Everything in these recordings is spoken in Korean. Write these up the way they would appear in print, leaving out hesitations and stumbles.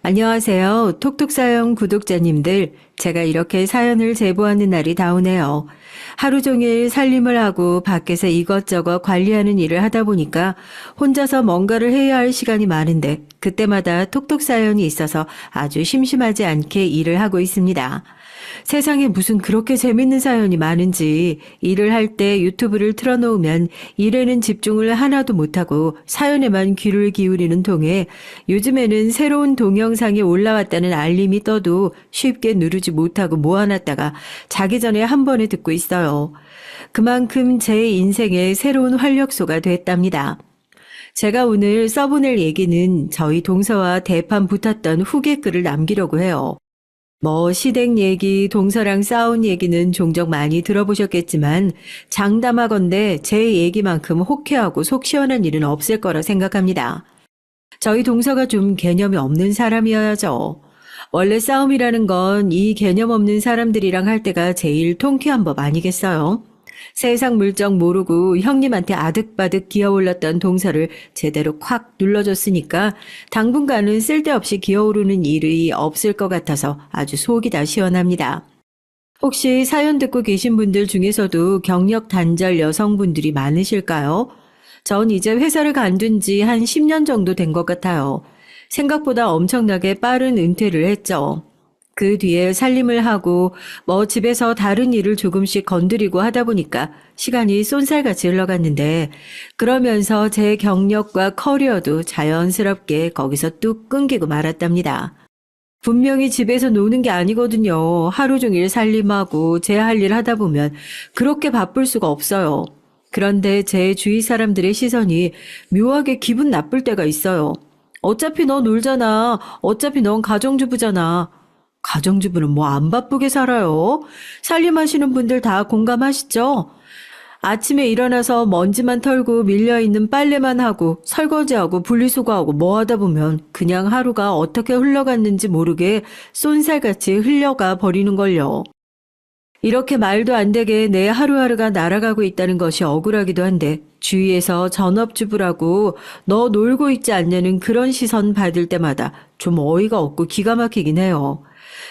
안녕하세요. 톡톡사연 구독자님들. 제가 이렇게 사연을 제보하는 날이 다오네요. 하루 종일 살림을 하고 밖에서 이것저것 관리하는 일을 하다 보니까 혼자서 뭔가를 해야 할 시간이 많은데 그때마다 톡톡사연이 있어서 아주 심심하지 않게 일을 하고 있습니다. 세상에 무슨 그렇게 재밌는 사연이 많은지 일을 할 때 유튜브를 틀어놓으면 일에는 집중을 하나도 못하고 사연에만 귀를 기울이는 통에 요즘에는 새로운 동영상이 올라왔다는 알림이 떠도 쉽게 누르지 못하고 모아놨다가 자기 전에 한 번에 듣고 있어요. 그만큼 제 인생의 새로운 활력소가 됐답니다. 제가 오늘 써보낼 얘기는 저희 동서와 대판 붙었던 후기 글을 남기려고 해요. 시댁 얘기, 동서랑 싸운 얘기는 종종 많이 들어보셨겠지만 장담하건대 제 얘기만큼 호쾌하고 속 시원한 일은 없을 거라 생각합니다. 저희 동서가 좀 개념이 없는 사람이어야죠. 원래 싸움이라는 건 이 개념 없는 사람들이랑 할 때가 제일 통쾌한 법 아니겠어요? 세상 물정 모르고 형님한테 아득바득 기어올랐던 동서를 제대로 콱 눌러줬으니까 당분간은 쓸데없이 기어오르는 일이 없을 것 같아서 아주 속이 다 시원합니다. 혹시 사연 듣고 계신 분들 중에서도 경력 단절 여성분들이 많으실까요? 전 이제 회사를 간둔 지 한 10년 정도 된 것 같아요. 생각보다 엄청나게 빠른 은퇴를 했죠. 그 뒤에 살림을 하고 집에서 다른 일을 조금씩 건드리고 하다 보니까 시간이 쏜살같이 흘러갔는데 그러면서 제 경력과 커리어도 자연스럽게 거기서 뚝 끊기고 말았답니다. 분명히 집에서 노는 게 아니거든요. 하루 종일 살림하고 제 할 일 하다 보면 그렇게 바쁠 수가 없어요. 그런데 제 주위 사람들의 시선이 묘하게 기분 나쁠 때가 있어요. 어차피 너 놀잖아. 어차피 넌 가정주부잖아. 가정주부는 안 바쁘게 살아요? 살림하시는 분들 다 공감하시죠? 아침에 일어나서 먼지만 털고 밀려있는 빨래만 하고 설거지하고 분리수거하고 하다 보면 그냥 하루가 어떻게 흘러갔는지 모르게 쏜살같이 흘러가 버리는걸요. 이렇게 말도 안 되게 내 하루하루가 날아가고 있다는 것이 억울하기도 한데 주위에서 전업주부라고 너 놀고 있지 않냐는 그런 시선 받을 때마다 좀 어이가 없고 기가 막히긴 해요.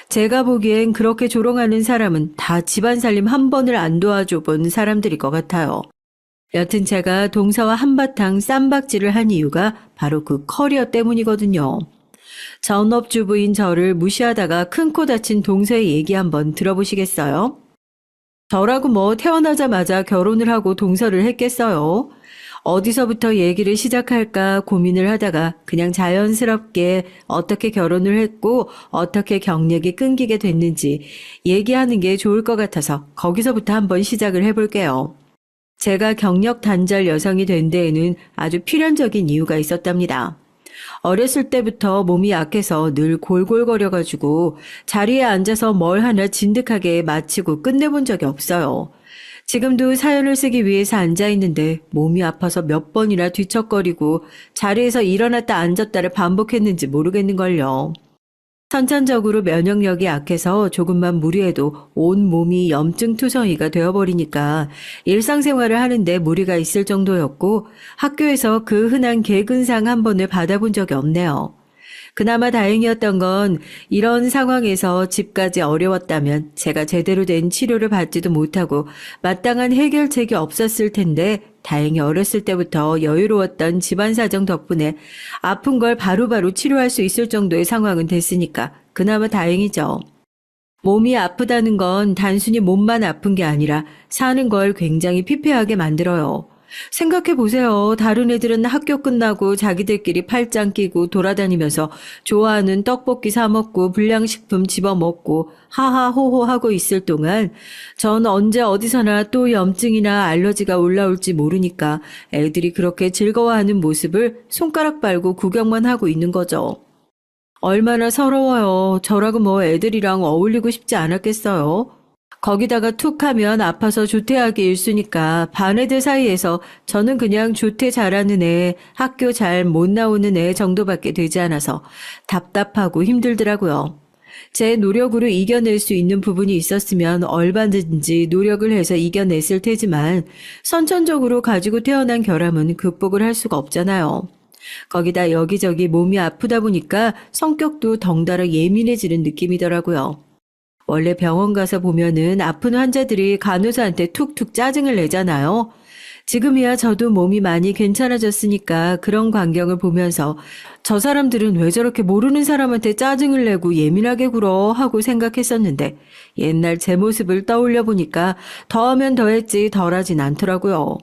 제가 보기엔 그렇게 조롱하는 사람은 다 집안 살림 한 번을 안 도와줘 본 사람들일 것 같아요. 여튼 제가 동서와 한바탕 쌈박질을 한 이유가 바로 그 커리어 때문이거든요. 전업주부인 저를 무시하다가 큰 코 다친 동서의 얘기 한번 들어보시겠어요? 저라고 태어나자마자 결혼을 하고 동서를 했겠어요? 어디서부터 얘기를 시작할까 고민을 하다가 그냥 자연스럽게 어떻게 결혼을 했고 어떻게 경력이 끊기게 됐는지 얘기하는 게 좋을 것 같아서 거기서부터 한번 시작을 해볼게요. 제가 경력 단절 여성이 된 데에는 아주 필연적인 이유가 있었답니다. 어렸을 때부터 몸이 약해서 늘 골골거려가지고 자리에 앉아서 뭘 하나 진득하게 마치고 끝내본 적이 없어요. 지금도 사연을 쓰기 위해서 앉아있는데 몸이 아파서 몇 번이나 뒤척거리고 자리에서 일어났다 앉았다를 반복했는지 모르겠는걸요. 선천적으로 면역력이 약해서 조금만 무리해도 온 몸이 염증투성이가 되어버리니까 일상생활을 하는데 무리가 있을 정도였고 학교에서 그 흔한 개근상 한 번을 받아본 적이 없네요. 그나마 다행이었던 건 이런 상황에서 집까지 어려웠다면 제가 제대로 된 치료를 받지도 못하고 마땅한 해결책이 없었을 텐데 다행히 어렸을 때부터 여유로웠던 집안 사정 덕분에 아픈 걸 바로바로 치료할 수 있을 정도의 상황은 됐으니까 그나마 다행이죠. 몸이 아프다는 건 단순히 몸만 아픈 게 아니라 사는 걸 굉장히 피폐하게 만들어요. 생각해보세요. 다른 애들은 학교 끝나고 자기들끼리 팔짱 끼고 돌아다니면서 좋아하는 떡볶이 사 먹고 불량식품 집어 먹고 하하호호 하고 있을 동안 전 언제 어디서나 또 염증이나 알러지가 올라올지 모르니까 애들이 그렇게 즐거워하는 모습을 손가락 빨고 구경만 하고 있는 거죠. 얼마나 서러워요. 저라고 애들이랑 어울리고 싶지 않았겠어요. 거기다가 툭 하면 아파서 조퇴하기 일쑤니까 반 애들 사이에서 저는 그냥 조퇴 잘하는 애, 학교 잘 못 나오는 애 정도밖에 되지 않아서 답답하고 힘들더라고요. 제 노력으로 이겨낼 수 있는 부분이 있었으면 얼마든지 노력을 해서 이겨냈을 테지만 선천적으로 가지고 태어난 결함은 극복을 할 수가 없잖아요. 거기다 여기저기 몸이 아프다 보니까 성격도 덩달아 예민해지는 느낌이더라고요. 원래 병원 가서 보면은 아픈 환자들이 간호사한테 툭툭 짜증을 내잖아요. 지금이야 저도 몸이 많이 괜찮아졌으니까 그런 광경을 보면서 저 사람들은 왜 저렇게 모르는 사람한테 짜증을 내고 예민하게 굴어 하고 생각했었는데 옛날 제 모습을 떠올려 보니까 더하면 더했지 덜하진 않더라고요.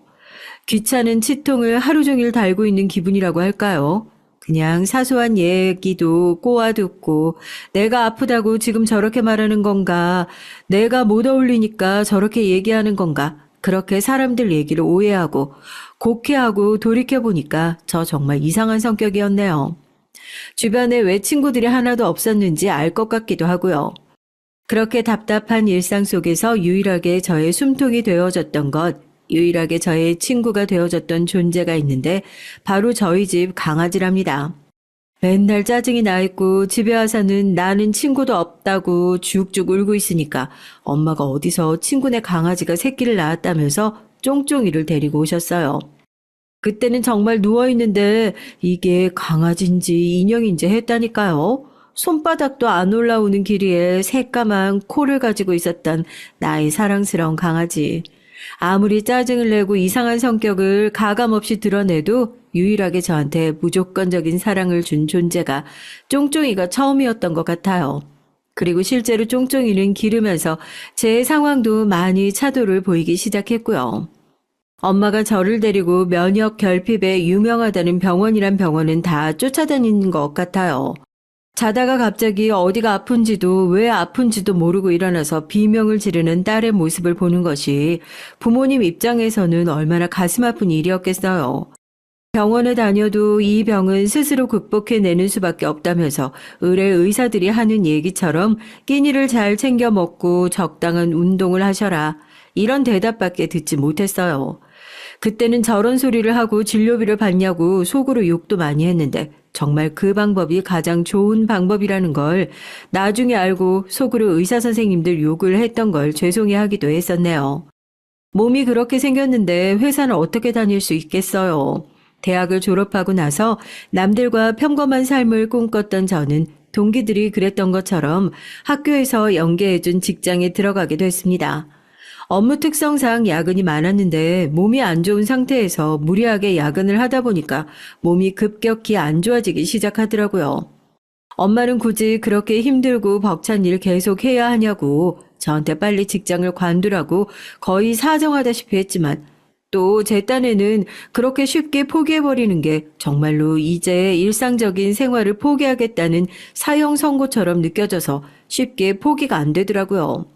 귀찮은 치통을 하루 종일 달고 있는 기분이라고 할까요? 그냥 사소한 얘기도 꼬아듣고 내가 아프다고 지금 저렇게 말하는 건가? 내가 못 어울리니까 저렇게 얘기하는 건가? 그렇게 사람들 얘기를 오해하고 곡해하고 돌이켜보니까 저 정말 이상한 성격이었네요. 주변에 왜 친구들이 하나도 없었는지 알 것 같기도 하고요. 그렇게 답답한 일상 속에서 유일하게 저의 숨통이 되어줬던 것, 유일하게 저의 친구가 되어줬던 존재가 있는데 바로 저희 집 강아지랍니다. 맨날 짜증이 나 있고 집에 와서는 나는 친구도 없다고 죽죽 울고 있으니까 엄마가 어디서 친구네 강아지가 새끼를 낳았다면서 쫑쫑이를 데리고 오셨어요. 그때는 정말 누워있는데 이게 강아지인지 인형인지 했다니까요. 손바닥도 안 올라오는 길이에 새까만 코를 가지고 있었던 나의 사랑스러운 강아지. 아무리 짜증을 내고 이상한 성격을 가감없이 드러내도 유일하게 저한테 무조건적인 사랑을 준 존재가 쫑쫑이가 처음이었던 것 같아요. 그리고 실제로 쫑쫑이는 기르면서 제 상황도 많이 차도를 보이기 시작했고요. 엄마가 저를 데리고 면역 결핍에 유명하다는 병원이란 병원은 다 쫓아다니는 것 같아요. 자다가 갑자기 어디가 아픈지도 왜 아픈지도 모르고 일어나서 비명을 지르는 딸의 모습을 보는 것이 부모님 입장에서는 얼마나 가슴 아픈 일이었겠어요. 병원에 다녀도 이 병은 스스로 극복해내는 수밖에 없다면서 의뢰 의사들이 하는 얘기처럼 끼니를 잘 챙겨 먹고 적당한 운동을 하셔라. 이런 대답밖에 듣지 못했어요. 그때는 저런 소리를 하고 진료비를 받냐고 속으로 욕도 많이 했는데 정말 그 방법이 가장 좋은 방법이라는 걸 나중에 알고 속으로 의사 선생님들 욕을 했던 걸 죄송해하기도 했었네요. 몸이 그렇게 생겼는데 회사는 어떻게 다닐 수 있겠어요. 대학을 졸업하고 나서 남들과 평범한 삶을 꿈꿨던 저는 동기들이 그랬던 것처럼 학교에서 연계해준 직장에 들어가게 됐습니다. 업무 특성상 야근이 많았는데 몸이 안 좋은 상태에서 무리하게 야근을 하다 보니까 몸이 급격히 안 좋아지기 시작하더라고요. 엄마는 굳이 그렇게 힘들고 벅찬 일 계속 해야 하냐고 저한테 빨리 직장을 관두라고 거의 사정하다시피 했지만 또 제 딴에는 그렇게 쉽게 포기해버리는 게 정말로 이제 일상적인 생활을 포기하겠다는 사형 선고처럼 느껴져서 쉽게 포기가 안 되더라고요.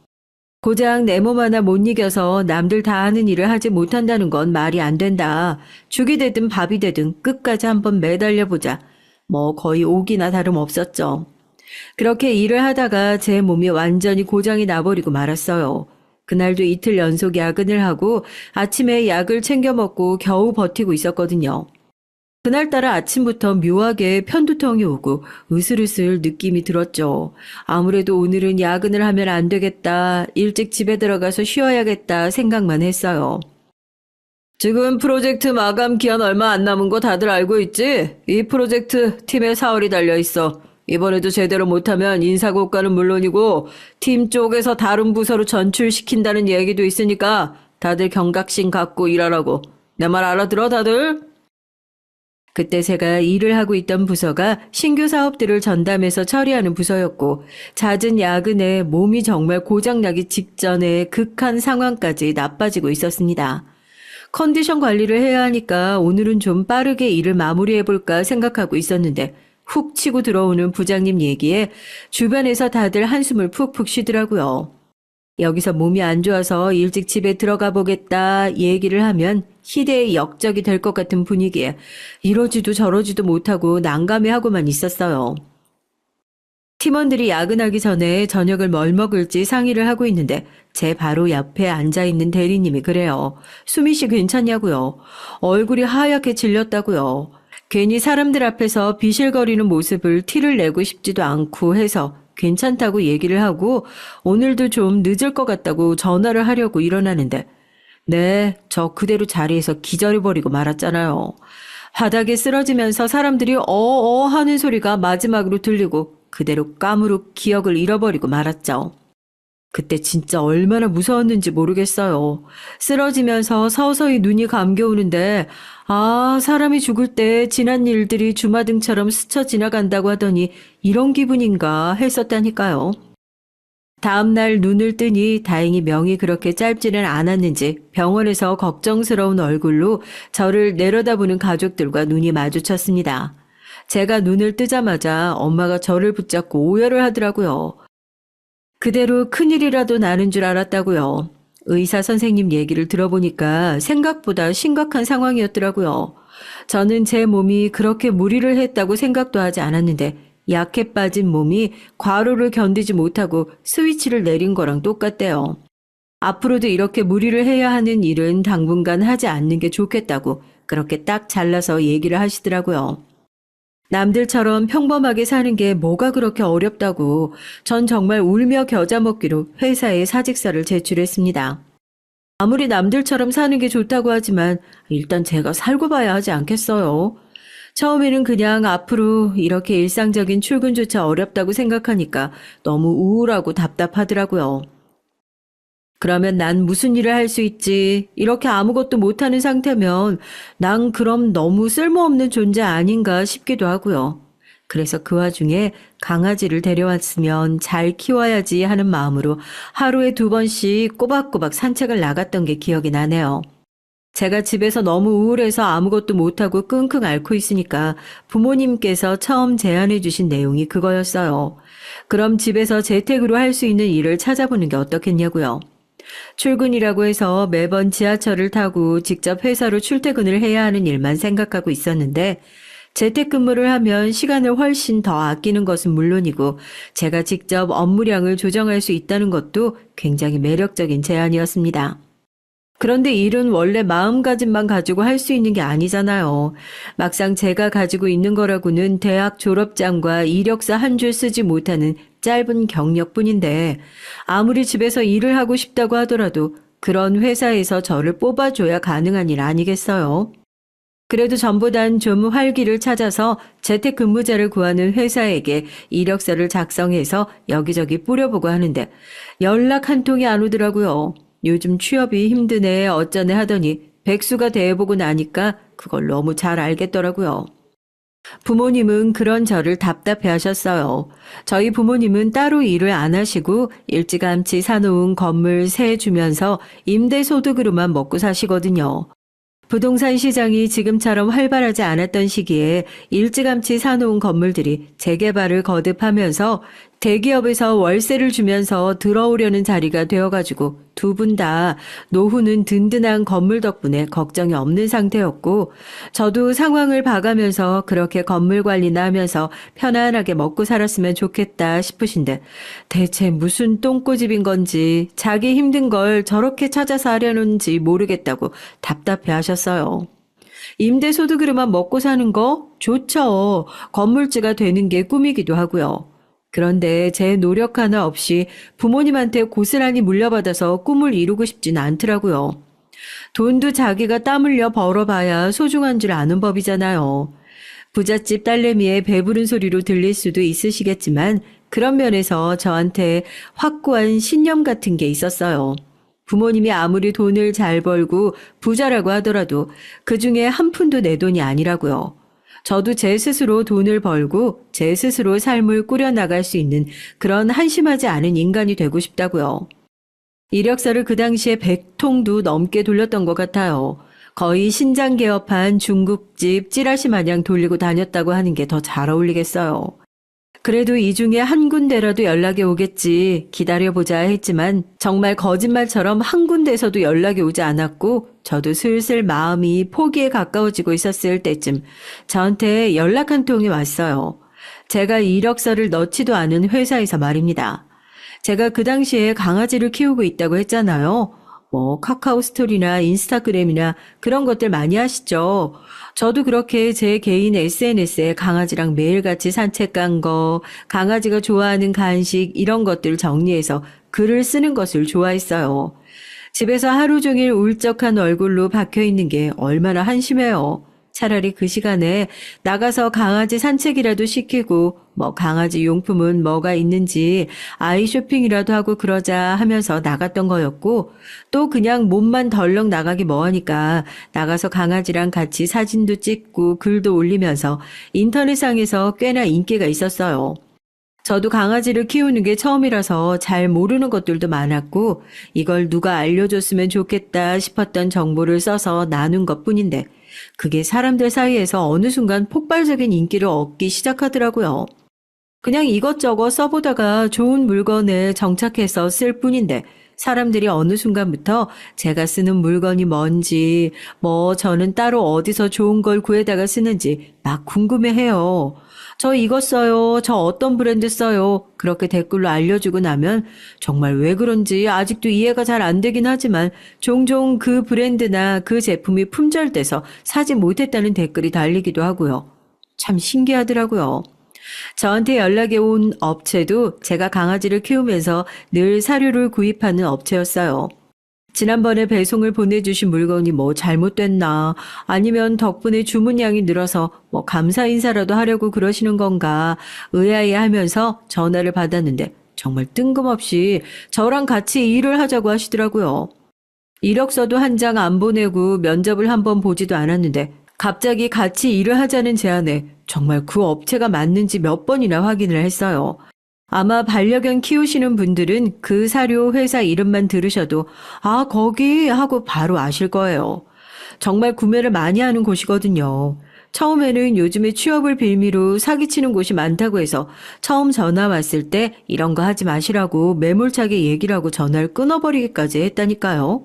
고작 내 몸 하나 못 이겨서 남들 다 하는 일을 하지 못한다는 건 말이 안 된다. 죽이 되든 밥이 되든 끝까지 한번 매달려보자. 뭐 거의 옥이나 다름없었죠. 그렇게 일을 하다가 제 몸이 완전히 고장이 나버리고 말았어요. 그날도 이틀 연속 야근을 하고 아침에 약을 챙겨 먹고 겨우 버티고 있었거든요. 그날따라 아침부터 묘하게 편두통이 오고 으슬으슬 느낌이 들었죠. 아무래도 오늘은 야근을 하면 안 되겠다. 일찍 집에 들어가서 쉬어야겠다 생각만 했어요. 지금 프로젝트 마감 기한 얼마 안 남은 거 다들 알고 있지? 이 프로젝트 팀에 사활이 달려 있어. 이번에도 제대로 못하면 인사고과는 물론이고 팀 쪽에서 다른 부서로 전출시킨다는 얘기도 있으니까 다들 경각심 갖고 일하라고. 내 말 알아들어 다들? 그때 제가 일을 하고 있던 부서가 신규 사업들을 전담해서 처리하는 부서였고 잦은 야근에 몸이 정말 고장나기 직전에 극한 상황까지 나빠지고 있었습니다. 컨디션 관리를 해야 하니까 오늘은 좀 빠르게 일을 마무리해볼까 생각하고 있었는데 훅 치고 들어오는 부장님 얘기에 주변에서 다들 한숨을 푹푹 쉬더라고요. 여기서 몸이 안 좋아서 일찍 집에 들어가 보겠다 얘기를 하면 희대의 역적이 될 것 같은 분위기에 이러지도 저러지도 못하고 난감해하고만 있었어요. 팀원들이 야근하기 전에 저녁을 뭘 먹을지 상의를 하고 있는데 제 바로 옆에 앉아있는 대리님이 그래요. 수미 씨 괜찮냐고요. 얼굴이 하얗게 질렸다고요. 괜히 사람들 앞에서 비실거리는 모습을 티를 내고 싶지도 않고 해서 괜찮다고 얘기를 하고 오늘도 좀 늦을 것 같다고 전화를 하려고 일어나는데 네, 저 그대로 자리에서 기절해버리고 말았잖아요. 바닥에 쓰러지면서 사람들이 어어 하는 소리가 마지막으로 들리고 그대로 까무룩 기억을 잃어버리고 말았죠. 그때 진짜 얼마나 무서웠는지 모르겠어요. 쓰러지면서 서서히 눈이 감겨오는데 사람이 죽을 때 지난 일들이 주마등처럼 스쳐 지나간다고 하더니 이런 기분인가 했었다니까요. 다음날 눈을 뜨니 다행히 명이 그렇게 짧지는 않았는지 병원에서 걱정스러운 얼굴로 저를 내려다보는 가족들과 눈이 마주쳤습니다. 제가 눈을 뜨자마자 엄마가 저를 붙잡고 오열을 하더라고요. 그대로 큰일이라도 나는 줄 알았다고요. 의사 선생님 얘기를 들어보니까 생각보다 심각한 상황이었더라고요. 저는 제 몸이 그렇게 무리를 했다고 생각도 하지 않았는데 약해 빠진 몸이 과로를 견디지 못하고 스위치를 내린 거랑 똑같대요. 앞으로도 이렇게 무리를 해야 하는 일은 당분간 하지 않는 게 좋겠다고 그렇게 딱 잘라서 얘기를 하시더라고요. 남들처럼 평범하게 사는 게 뭐가 그렇게 어렵다고 전 정말 울며 겨자 먹기로 회사에 사직서를 제출했습니다. 아무리 남들처럼 사는 게 좋다고 하지만 일단 제가 살고 봐야 하지 않겠어요. 처음에는 그냥 앞으로 이렇게 일상적인 출근조차 어렵다고 생각하니까 너무 우울하고 답답하더라고요. 그러면 난 무슨 일을 할 수 있지? 이렇게 아무것도 못하는 상태면 난 그럼 너무 쓸모없는 존재 아닌가 싶기도 하고요. 그래서 그 와중에 강아지를 데려왔으면 잘 키워야지 하는 마음으로 하루에 2번씩 꼬박꼬박 산책을 나갔던 게 기억이 나네요. 제가 집에서 너무 우울해서 아무것도 못하고 끙끙 앓고 있으니까 부모님께서 처음 제안해 주신 내용이 그거였어요. 그럼 집에서 재택으로 할 수 있는 일을 찾아보는 게 어떻겠냐고요. 출근이라고 해서 매번 지하철을 타고 직접 회사로 출퇴근을 해야 하는 일만 생각하고 있었는데 재택근무를 하면 시간을 훨씬 더 아끼는 것은 물론이고 제가 직접 업무량을 조정할 수 있다는 것도 굉장히 매력적인 제안이었습니다. 그런데 일은 원래 마음가짐만 가지고 할 수 있는 게 아니잖아요. 막상 제가 가지고 있는 거라고는 대학 졸업장과 이력서 한 줄 쓰지 못하는 짧은 경력뿐인데 아무리 집에서 일을 하고 싶다고 하더라도 그런 회사에서 저를 뽑아줘야 가능한 일 아니겠어요? 그래도 전보단 좀 활기를 찾아서 재택근무자를 구하는 회사에게 이력서를 작성해서 여기저기 뿌려보고 하는데 연락 한 통이 안 오더라고요. 요즘 취업이 힘드네 어쩌네 하더니 백수가 돼보고 나니까 그걸 너무 잘 알겠더라고요. 부모님은 그런 저를 답답해 하셨어요. 저희 부모님은 따로 일을 안 하시고 일찌감치 사놓은 건물 세 주면서 임대소득으로만 먹고 사시거든요. 부동산 시장이 지금처럼 활발하지 않았던 시기에 일찌감치 사놓은 건물들이 재개발을 거듭하면서 대기업에서 월세를 주면서 들어오려는 자리가 되어가지고 두 분 다 노후는 든든한 건물 덕분에 걱정이 없는 상태였고 저도 상황을 봐가면서 그렇게 건물 관리나 하면서 편안하게 먹고 살았으면 좋겠다 싶으신데 대체 무슨 똥꼬집인 건지 자기 힘든 걸 저렇게 찾아서 하려는지 모르겠다고 답답해 하셨어요. 임대소득으로만 먹고 사는 거 좋죠. 건물주가 되는 게 꿈이기도 하고요. 그런데 제 노력 하나 없이 부모님한테 고스란히 물려받아서 꿈을 이루고 싶진 않더라고요. 돈도 자기가 땀 흘려 벌어봐야 소중한 줄 아는 법이잖아요. 부잣집 딸내미의 배부른 소리로 들릴 수도 있으시겠지만 그런 면에서 저한테 확고한 신념 같은 게 있었어요. 부모님이 아무리 돈을 잘 벌고 부자라고 하더라도 그중에 한 푼도 내 돈이 아니라고요. 저도 제 스스로 돈을 벌고 제 스스로 삶을 꾸려나갈 수 있는 그런 한심하지 않은 인간이 되고 싶다고요. 이력서를 그 당시에 100통도 넘게 돌렸던 것 같아요. 거의 신장 개업한 중국집 찌라시 마냥 돌리고 다녔다고 하는 게 더 잘 어울리겠어요. 그래도 이 중에 한 군데라도 연락이 오겠지 기다려보자 했지만 정말 거짓말처럼 한 군데에서도 연락이 오지 않았고 저도 슬슬 마음이 포기에 가까워지고 있었을 때쯤 저한테 연락 한 통이 왔어요. 제가 이력서를 넣지도 않은 회사에서 말입니다. 제가 그 당시에 강아지를 키우고 있다고 했잖아요. 카카오 스토리나 인스타그램이나 그런 것들 많이 하시죠. 저도 그렇게 제 개인 SNS에 강아지랑 매일같이 산책 간 거, 강아지가 좋아하는 간식 이런 것들 정리해서 글을 쓰는 것을 좋아했어요. 집에서 하루 종일 울적한 얼굴로 박혀 있는 게 얼마나 한심해요. 차라리 그 시간에 나가서 강아지 산책이라도 시키고 강아지 용품은 뭐가 있는지 아이 쇼핑이라도 하고 그러자 하면서 나갔던 거였고 또 그냥 몸만 덜렁 나가기 뭐하니까 나가서 강아지랑 같이 사진도 찍고 글도 올리면서 인터넷상에서 꽤나 인기가 있었어요. 저도 강아지를 키우는 게 처음이라서 잘 모르는 것들도 많았고 이걸 누가 알려줬으면 좋겠다 싶었던 정보를 써서 나눈 것뿐인데 그게 사람들 사이에서 어느 순간 폭발적인 인기를 얻기 시작하더라고요. 그냥 이것저것 써보다가 좋은 물건에 정착해서 쓸 뿐인데 사람들이 어느 순간부터 제가 쓰는 물건이 뭔지 저는 따로 어디서 좋은 걸 구해다가 쓰는지 막 궁금해해요. 저 이거 써요. 저 어떤 브랜드 써요. 그렇게 댓글로 알려주고 나면 정말 왜 그런지 아직도 이해가 잘 안 되긴 하지만 종종 그 브랜드나 그 제품이 품절돼서 사지 못했다는 댓글이 달리기도 하고요. 참 신기하더라고요. 저한테 연락이 온 업체도 제가 강아지를 키우면서 늘 사료를 구입하는 업체였어요. 지난번에 배송을 보내주신 물건이 잘못됐나 아니면 덕분에 주문량이 늘어서 감사 인사라도 하려고 그러시는 건가 의아해하면서 전화를 받았는데 정말 뜬금없이 저랑 같이 일을 하자고 하시더라고요. 이력서도 한 장 안 보내고 면접을 한번 보지도 않았는데 갑자기 같이 일을 하자는 제안에 정말 그 업체가 맞는지 몇 번이나 확인을 했어요. 아마 반려견 키우시는 분들은 그 사료 회사 이름만 들으셔도 아, 거기 하고 바로 아실 거예요. 정말 구매를 많이 하는 곳이거든요. 처음에는 요즘에 취업을 빌미로 사기치는 곳이 많다고 해서 처음 전화 왔을 때 이런 거 하지 마시라고 매몰차게 얘기를 하고 전화를 끊어버리기까지 했다니까요.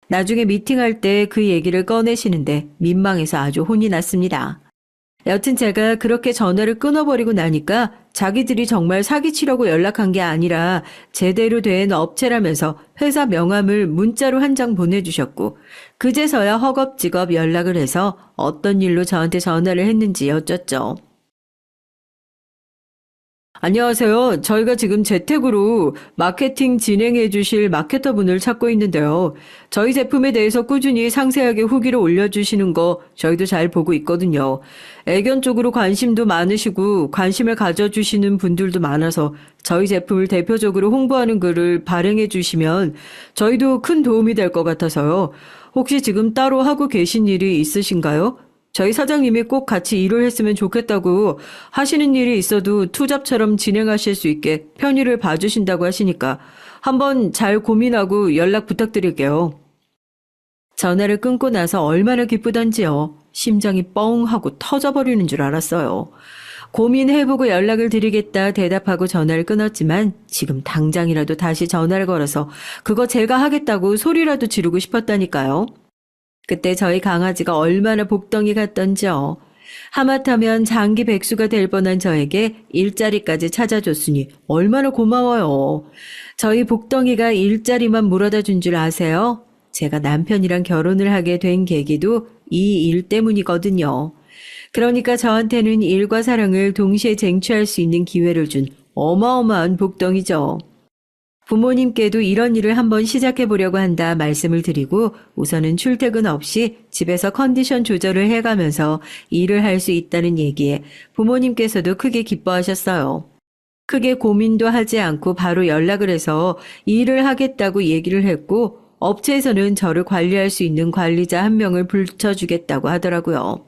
나중에 미팅할 때 그 얘기를 꺼내시는데 민망해서 아주 혼이 났습니다. 여튼 제가 그렇게 전화를 끊어버리고 나니까 자기들이 정말 사기치려고 연락한 게 아니라 제대로 된 업체라면서 회사 명함을 문자로 한 장 보내주셨고 그제서야 허겁지겁 연락을 해서 어떤 일로 저한테 전화를 했는지 여쭸죠. 안녕하세요. 저희가 지금 재택으로 마케팅 진행해 주실 마케터분을 찾고 있는데요. 저희 제품에 대해서 꾸준히 상세하게 후기를 올려주시는 거 저희도 잘 보고 있거든요. 애견 쪽으로 관심도 많으시고 관심을 가져주시는 분들도 많아서 저희 제품을 대표적으로 홍보하는 글을 발행해 주시면 저희도 큰 도움이 될 것 같아서요. 혹시 지금 따로 하고 계신 일이 있으신가요? 저희 사장님이 꼭 같이 일을 했으면 좋겠다고 하시는 일이 있어도 투잡처럼 진행하실 수 있게 편의를 봐주신다고 하시니까 한번 잘 고민하고 연락 부탁드릴게요. 전화를 끊고 나서 얼마나 기쁘던지요. 심장이 뻥 하고 터져버리는 줄 알았어요. 고민해보고 연락을 드리겠다 대답하고 전화를 끊었지만 지금 당장이라도 다시 전화를 걸어서 그거 제가 하겠다고 소리라도 지르고 싶었다니까요. 그때 저희 강아지가 얼마나 복덩이 같던지요. 하마터면 장기 백수가 될 뻔한 저에게 일자리까지 찾아줬으니 얼마나 고마워요. 저희 복덩이가 일자리만 물어다 준 줄 아세요? 제가 남편이랑 결혼을 하게 된 계기도 이 일 때문이거든요. 그러니까 저한테는 일과 사랑을 동시에 쟁취할 수 있는 기회를 준 어마어마한 복덩이죠. 부모님께도 이런 일을 한번 시작해 보려고 한다 말씀을 드리고 우선은 출퇴근 없이 집에서 컨디션 조절을 해가면서 일을 할 수 있다는 얘기에 부모님께서도 크게 기뻐하셨어요. 크게 고민도 하지 않고 바로 연락을 해서 일을 하겠다고 얘기를 했고 업체에서는 저를 관리할 수 있는 관리자 한 명을 붙여주겠다고 하더라고요.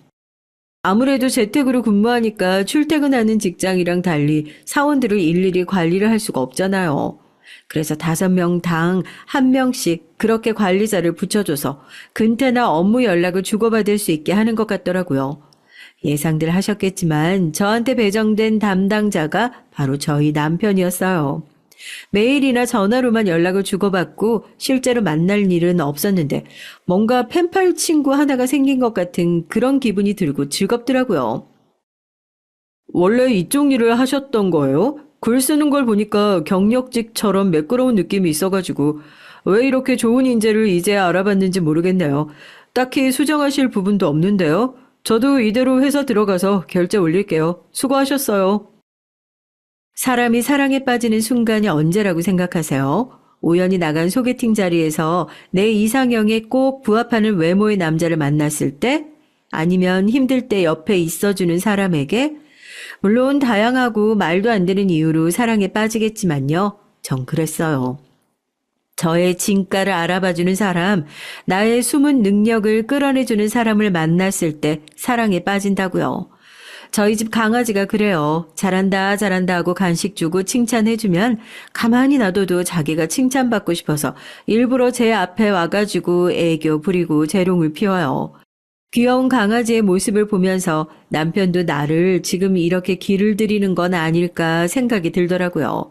아무래도 재택으로 근무하니까 출퇴근하는 직장이랑 달리 사원들을 일일이 관리를 할 수가 없잖아요. 그래서 5명당 1명씩 그렇게 관리자를 붙여줘서 근태나 업무 연락을 주고받을 수 있게 하는 것 같더라고요. 예상들 하셨겠지만 저한테 배정된 담당자가 바로 저희 남편이었어요. 메일이나 전화로만 연락을 주고받고 실제로 만날 일은 없었는데 뭔가 펜팔 친구 하나가 생긴 것 같은 그런 기분이 들고 즐겁더라고요. 원래 이쪽 일을 하셨던 거예요? 글 쓰는 걸 보니까 경력직처럼 매끄러운 느낌이 있어가지고 왜 이렇게 좋은 인재를 이제 알아봤는지 모르겠네요. 딱히 수정하실 부분도 없는데요. 저도 이대로 회사 들어가서 결제 올릴게요. 수고하셨어요. 사람이 사랑에 빠지는 순간이 언제라고 생각하세요? 우연히 나간 소개팅 자리에서 내 이상형에 꼭 부합하는 외모의 남자를 만났을 때? 아니면 힘들 때 옆에 있어주는 사람에게? 물론 다양하고 말도 안 되는 이유로 사랑에 빠지겠지만요. 전 그랬어요. 저의 진가를 알아봐주는 사람, 나의 숨은 능력을 끌어내주는 사람을 만났을 때 사랑에 빠진다고요. 저희 집 강아지가 그래요. 잘한다, 잘한다 하고 간식 주고 칭찬해주면 가만히 놔둬도 자기가 칭찬받고 싶어서 일부러 제 앞에 와가지고 애교 부리고 재롱을 피워요. 귀여운 강아지의 모습을 보면서 남편도 나를 지금 이렇게 기를 들이는 건 아닐까 생각이 들더라고요.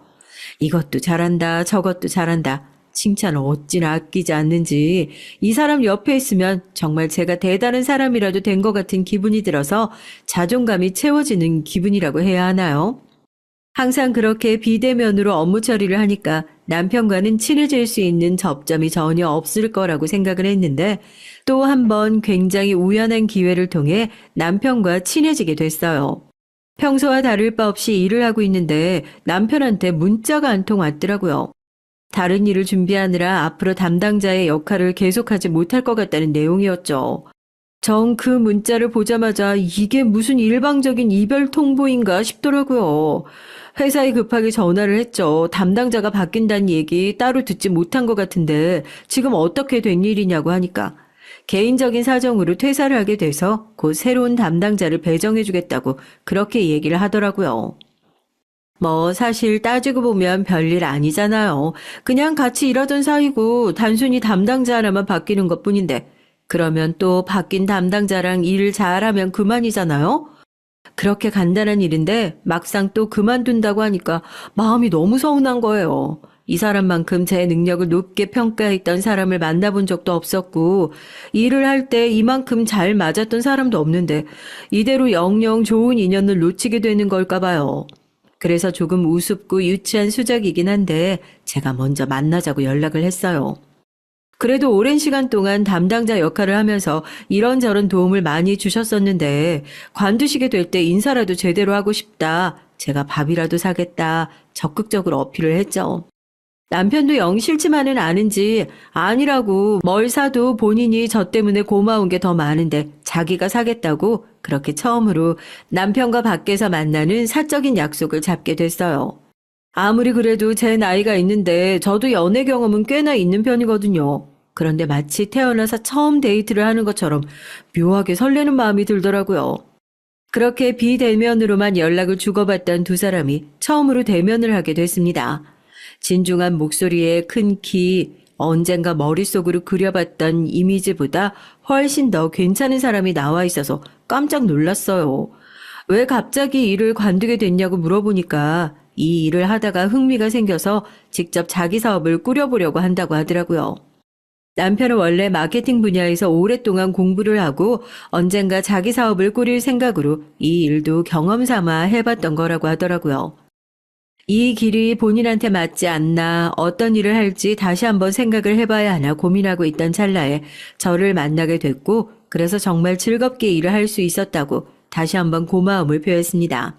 이것도 잘한다, 저것도 잘한다. 칭찬을 어찌나 아끼지 않는지 이 사람 옆에 있으면 정말 제가 대단한 사람이라도 된 것 같은 기분이 들어서 자존감이 채워지는 기분이라고 해야 하나요? 항상 그렇게 비대면으로 업무 처리를 하니까 남편과는 친해질 수 있는 접점이 전혀 없을 거라고 생각을 했는데 또 한 번 굉장히 우연한 기회를 통해 남편과 친해지게 됐어요. 평소와 다를 바 없이 일을 하고 있는데 남편한테 문자가 한 통 왔더라고요. 다른 일을 준비하느라 앞으로 담당자의 역할을 계속하지 못할 것 같다는 내용이었죠. 전 그 문자를 보자마자 이게 무슨 일방적인 이별 통보인가 싶더라고요. 회사에 급하게 전화를 했죠. 담당자가 바뀐다는 얘기 따로 듣지 못한 것 같은데 지금 어떻게 된 일이냐고 하니까 개인적인 사정으로 퇴사를 하게 돼서 곧 새로운 담당자를 배정해주겠다고 그렇게 얘기를 하더라고요. 뭐 사실 따지고 보면 별일 아니잖아요. 그냥 같이 일하던 사이고 단순히 담당자 하나만 바뀌는 것뿐인데 그러면 또 바뀐 담당자랑 일을 잘하면 그만이잖아요. 그렇게 간단한 일인데 막상 또 그만둔다고 하니까 마음이 너무 서운한 거예요. 이 사람만큼 제 능력을 높게 평가했던 사람을 만나본 적도 없었고 일을 할 때 이만큼 잘 맞았던 사람도 없는데 이대로 영영 좋은 인연을 놓치게 되는 걸까 봐요. 그래서 조금 우습고 유치한 수작이긴 한데 제가 먼저 만나자고 연락을 했어요. 그래도 오랜 시간 동안 담당자 역할을 하면서 이런저런 도움을 많이 주셨었는데 관두시게 될 때 인사라도 제대로 하고 싶다. 제가 밥이라도 사겠다. 적극적으로 어필을 했죠. 남편도 영 싫지만은 않은지 아니라고 뭘 사도 본인이 저 때문에 고마운 게 더 많은데 자기가 사겠다고 그렇게 처음으로 남편과 밖에서 만나는 사적인 약속을 잡게 됐어요. 아무리 그래도 제 나이가 있는데 저도 연애 경험은 꽤나 있는 편이거든요. 그런데 마치 태어나서 처음 데이트를 하는 것처럼 묘하게 설레는 마음이 들더라고요. 그렇게 비대면으로만 연락을 주고받던 두 사람이 처음으로 대면을 하게 됐습니다. 진중한 목소리에 큰 키, 언젠가 머릿속으로 그려봤던 이미지보다 훨씬 더 괜찮은 사람이 나와 있어서 깜짝 놀랐어요. 왜 갑자기 일을 관두게 됐냐고 물어보니까 이 일을 하다가 흥미가 생겨서 직접 자기 사업을 꾸려보려고 한다고 하더라고요. 남편은 원래 마케팅 분야에서 오랫동안 공부를 하고 언젠가 자기 사업을 꾸릴 생각으로 이 일도 경험 삼아 해봤던 거라고 하더라고요. 이 길이 본인한테 맞지 않나 어떤 일을 할지 다시 한번 생각을 해봐야 하나 고민하고 있던 찰나에 저를 만나게 됐고 그래서 정말 즐겁게 일을 할 수 있었다고 다시 한번 고마움을 표했습니다.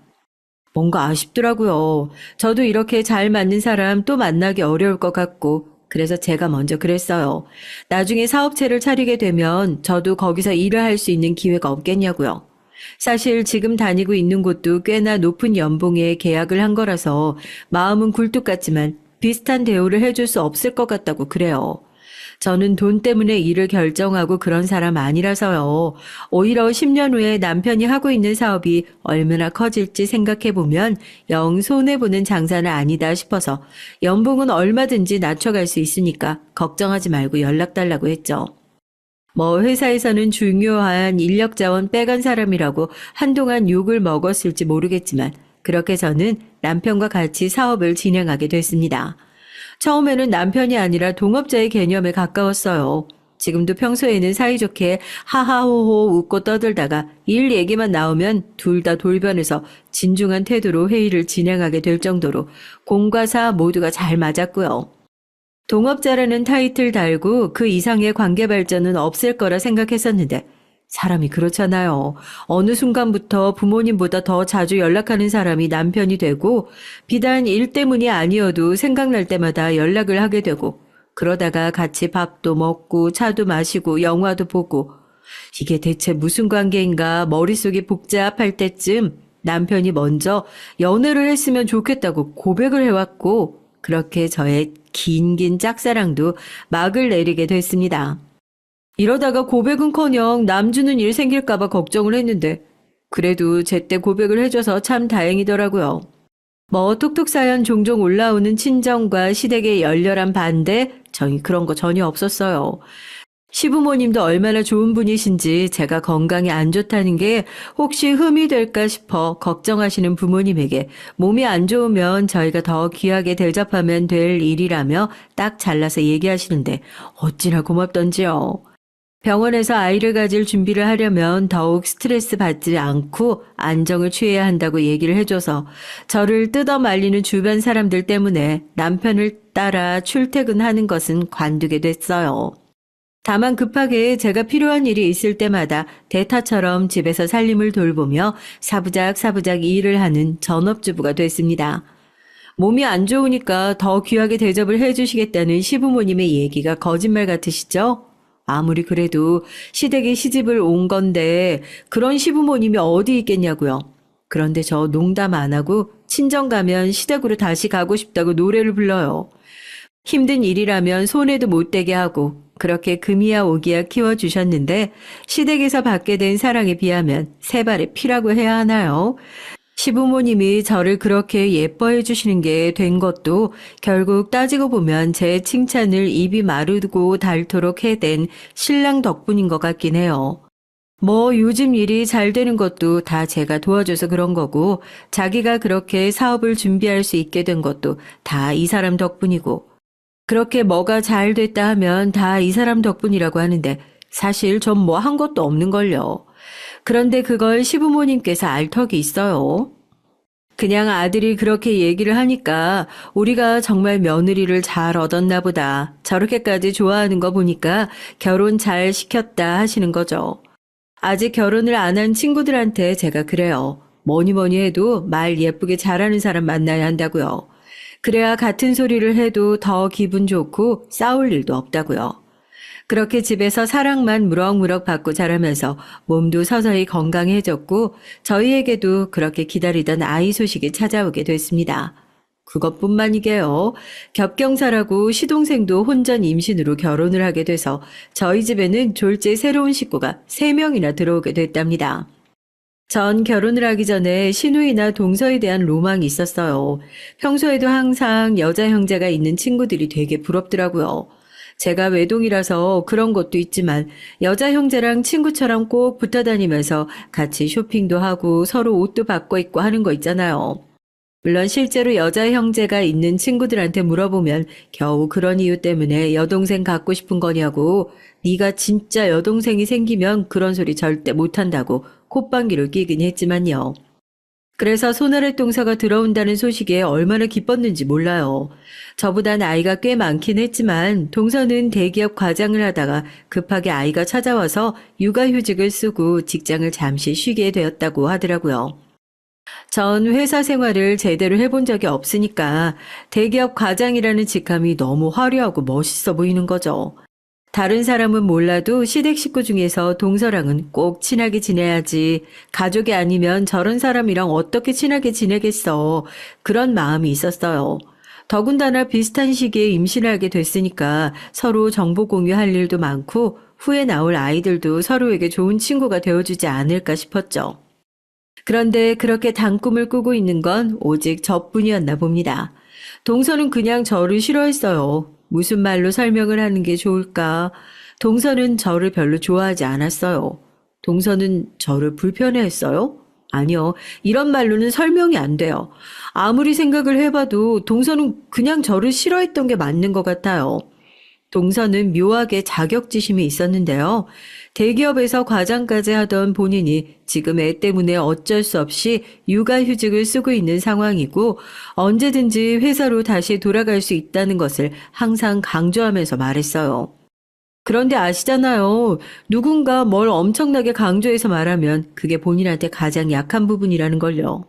뭔가 아쉽더라고요. 저도 이렇게 잘 맞는 사람 또 만나기 어려울 것 같고 그래서 제가 먼저 그랬어요. 나중에 사업체를 차리게 되면 저도 거기서 일을 할 수 있는 기회가 없겠냐고요. 사실 지금 다니고 있는 곳도 꽤나 높은 연봉에 계약을 한 거라서 마음은 굴뚝 같지만 비슷한 대우를 해줄 수 없을 것 같다고 그래요. 저는 돈 때문에 일을 결정하고 그런 사람 아니라서요. 오히려 10년 후에 남편이 하고 있는 사업이 얼마나 커질지 생각해보면 영 손해보는 장사는 아니다 싶어서 연봉은 얼마든지 낮춰갈 수 있으니까 걱정하지 말고 연락 달라고 했죠. 뭐 회사에서는 중요한 인력 자원 빼간 사람이라고 한동안 욕을 먹었을지 모르겠지만 그렇게 저는 남편과 같이 사업을 진행하게 됐습니다. 처음에는 남편이 아니라 동업자의 개념에 가까웠어요. 지금도 평소에는 사이좋게 하하호호 웃고 떠들다가 일 얘기만 나오면 둘 다 돌변해서 진중한 태도로 회의를 진행하게 될 정도로 공과 사 모두가 잘 맞았고요. 동업자라는 타이틀 달고 그 이상의 관계 발전은 없을 거라 생각했었는데 사람이 그렇잖아요. 어느 순간부터 부모님보다 더 자주 연락하는 사람이 남편이 되고 비단 일 때문이 아니어도 생각날 때마다 연락을 하게 되고 그러다가 같이 밥도 먹고 차도 마시고 영화도 보고 이게 대체 무슨 관계인가 머릿속이 복잡할 때쯤 남편이 먼저 연애를 했으면 좋겠다고 고백을 해왔고, 그렇게 저의 긴 짝사랑도 막을 내리게 됐습니다. 이러다가 고백은커녕 남주는 일 생길까봐 걱정을 했는데, 그래도 제때 고백을 해줘서 참 다행이더라고요. 뭐 톡톡 사연 종종 올라오는 친정과 시댁의 열렬한 반대, 저희 그런 거 전혀 없었어요. 시부모님도 얼마나 좋은 분이신지 제가 건강이 안 좋다는 게 혹시 흠이 될까 싶어 걱정하시는 부모님에게 몸이 안 좋으면 저희가 더 귀하게 대접하면 될 일이라며 딱 잘라서 얘기하시는데 어찌나 고맙던지요. 병원에서 아이를 가질 준비를 하려면 더욱 스트레스 받지 않고 안정을 취해야 한다고 얘기를 해줘서 저를 뜯어 말리는 주변 사람들 때문에 남편을 따라 출퇴근하는 것은 관두게 됐어요. 다만 급하게 제가 필요한 일이 있을 때마다 대타처럼 집에서 살림을 돌보며 사부작 일을 하는 전업주부가 됐습니다. 몸이 안 좋으니까 더 귀하게 대접을 해주시겠다는 시부모님의 얘기가 거짓말 같으시죠? 아무리 그래도 시댁에 시집을 온 건데 그런 시부모님이 어디 있겠냐고요. 그런데 저 농담 안 하고 친정 가면 시댁으로 다시 가고 싶다고 노래를 불러요. 힘든 일이라면 손에도 못 대게 하고 그렇게 금이야 오기야 키워주셨는데 시댁에서 받게 된 사랑에 비하면 세 발의 피라고 해야 하나요? 시부모님이 저를 그렇게 예뻐해 주시는 게 된 것도 결국 따지고 보면 제 칭찬을 입이 마르고 닳도록 해댄 신랑 덕분인 것 같긴 해요. 뭐 요즘 일이 잘 되는 것도 다 제가 도와줘서 그런 거고 자기가 그렇게 사업을 준비할 수 있게 된 것도 다 이 사람 덕분이고 그렇게 뭐가 잘 됐다 하면 다 이 사람 덕분이라고 하는데 사실 전 뭐 한 것도 없는걸요. 그런데 그걸 시부모님께서 알 턱이 있어요. 그냥 아들이 그렇게 얘기를 하니까 우리가 정말 며느리를 잘 얻었나 보다. 저렇게까지 좋아하는 거 보니까 결혼 잘 시켰다 하시는 거죠. 아직 결혼을 안 한 친구들한테 제가 그래요. 뭐니 해도 말 예쁘게 잘하는 사람 만나야 한다고요. 그래야 같은 소리를 해도 더 기분 좋고 싸울 일도 없다고요. 그렇게 집에서 사랑만 무럭무럭 받고 자라면서 몸도 서서히 건강해졌고 저희에게도 그렇게 기다리던 아이 소식이 찾아오게 됐습니다. 그것뿐만이게요. 겹경사라고 시동생도 혼전 임신으로 결혼을 하게 돼서 저희 집에는 졸제 새로운 식구가 3명이나 들어오게 됐답니다. 전 결혼을 하기 전에 시누이나 동서에 대한 로망이 있었어요. 평소에도 항상 여자 형제가 있는 친구들이 되게 부럽더라고요. 제가 외동이라서 그런 것도 있지만 여자 형제랑 친구처럼 꼭 붙어 다니면서 같이 쇼핑도 하고 서로 옷도 바꿔 입고 하는 거 있잖아요. 물론 실제로 여자 형제가 있는 친구들한테 물어보면 겨우 그런 이유 때문에 여동생 갖고 싶은 거냐고 네가 진짜 여동생이 생기면 그런 소리 절대 못한다고 콧방귀를 끼긴 했지만요. 그래서 손아래 동서가 들어온다는 소식에 얼마나 기뻤는지 몰라요. 저보다 나이가 꽤 많긴 했지만 동서는 대기업 과장을 하다가 급하게 아이가 찾아와서 육아휴직을 쓰고 직장을 잠시 쉬게 되었다고 하더라고요. 전 회사 생활을 제대로 해본 적이 없으니까 대기업 과장이라는 직함이 너무 화려하고 멋있어 보이는 거죠. 다른 사람은 몰라도 시댁 식구 중에서 동서랑은 꼭 친하게 지내야지. 가족이 아니면 저런 사람이랑 어떻게 친하게 지내겠어. 그런 마음이 있었어요. 더군다나 비슷한 시기에 임신을 하게 됐으니까 서로 정보 공유할 일도 많고 후에 나올 아이들도 서로에게 좋은 친구가 되어주지 않을까 싶었죠. 그런데 그렇게 단꿈을 꾸고 있는 건 오직 저뿐이었나 봅니다. 동서는 그냥 저를 싫어했어요. 무슨 말로 설명을 하는 게 좋을까? 동서는 저를 별로 좋아하지 않았어요. 동서는 저를 불편해했어요? 아니요. 이런 말로는 설명이 안 돼요. 아무리 생각을 해봐도 동서는 그냥 저를 싫어했던 게 맞는 것 같아요. 동서는 묘하게 자격지심이 있었는데요. 대기업에서 과장까지 하던 본인이 지금 애 때문에 어쩔 수 없이 육아휴직을 쓰고 있는 상황이고 언제든지 회사로 다시 돌아갈 수 있다는 것을 항상 강조하면서 말했어요. 그런데 아시잖아요. 누군가 뭘 엄청나게 강조해서 말하면 그게 본인한테 가장 약한 부분이라는 걸요.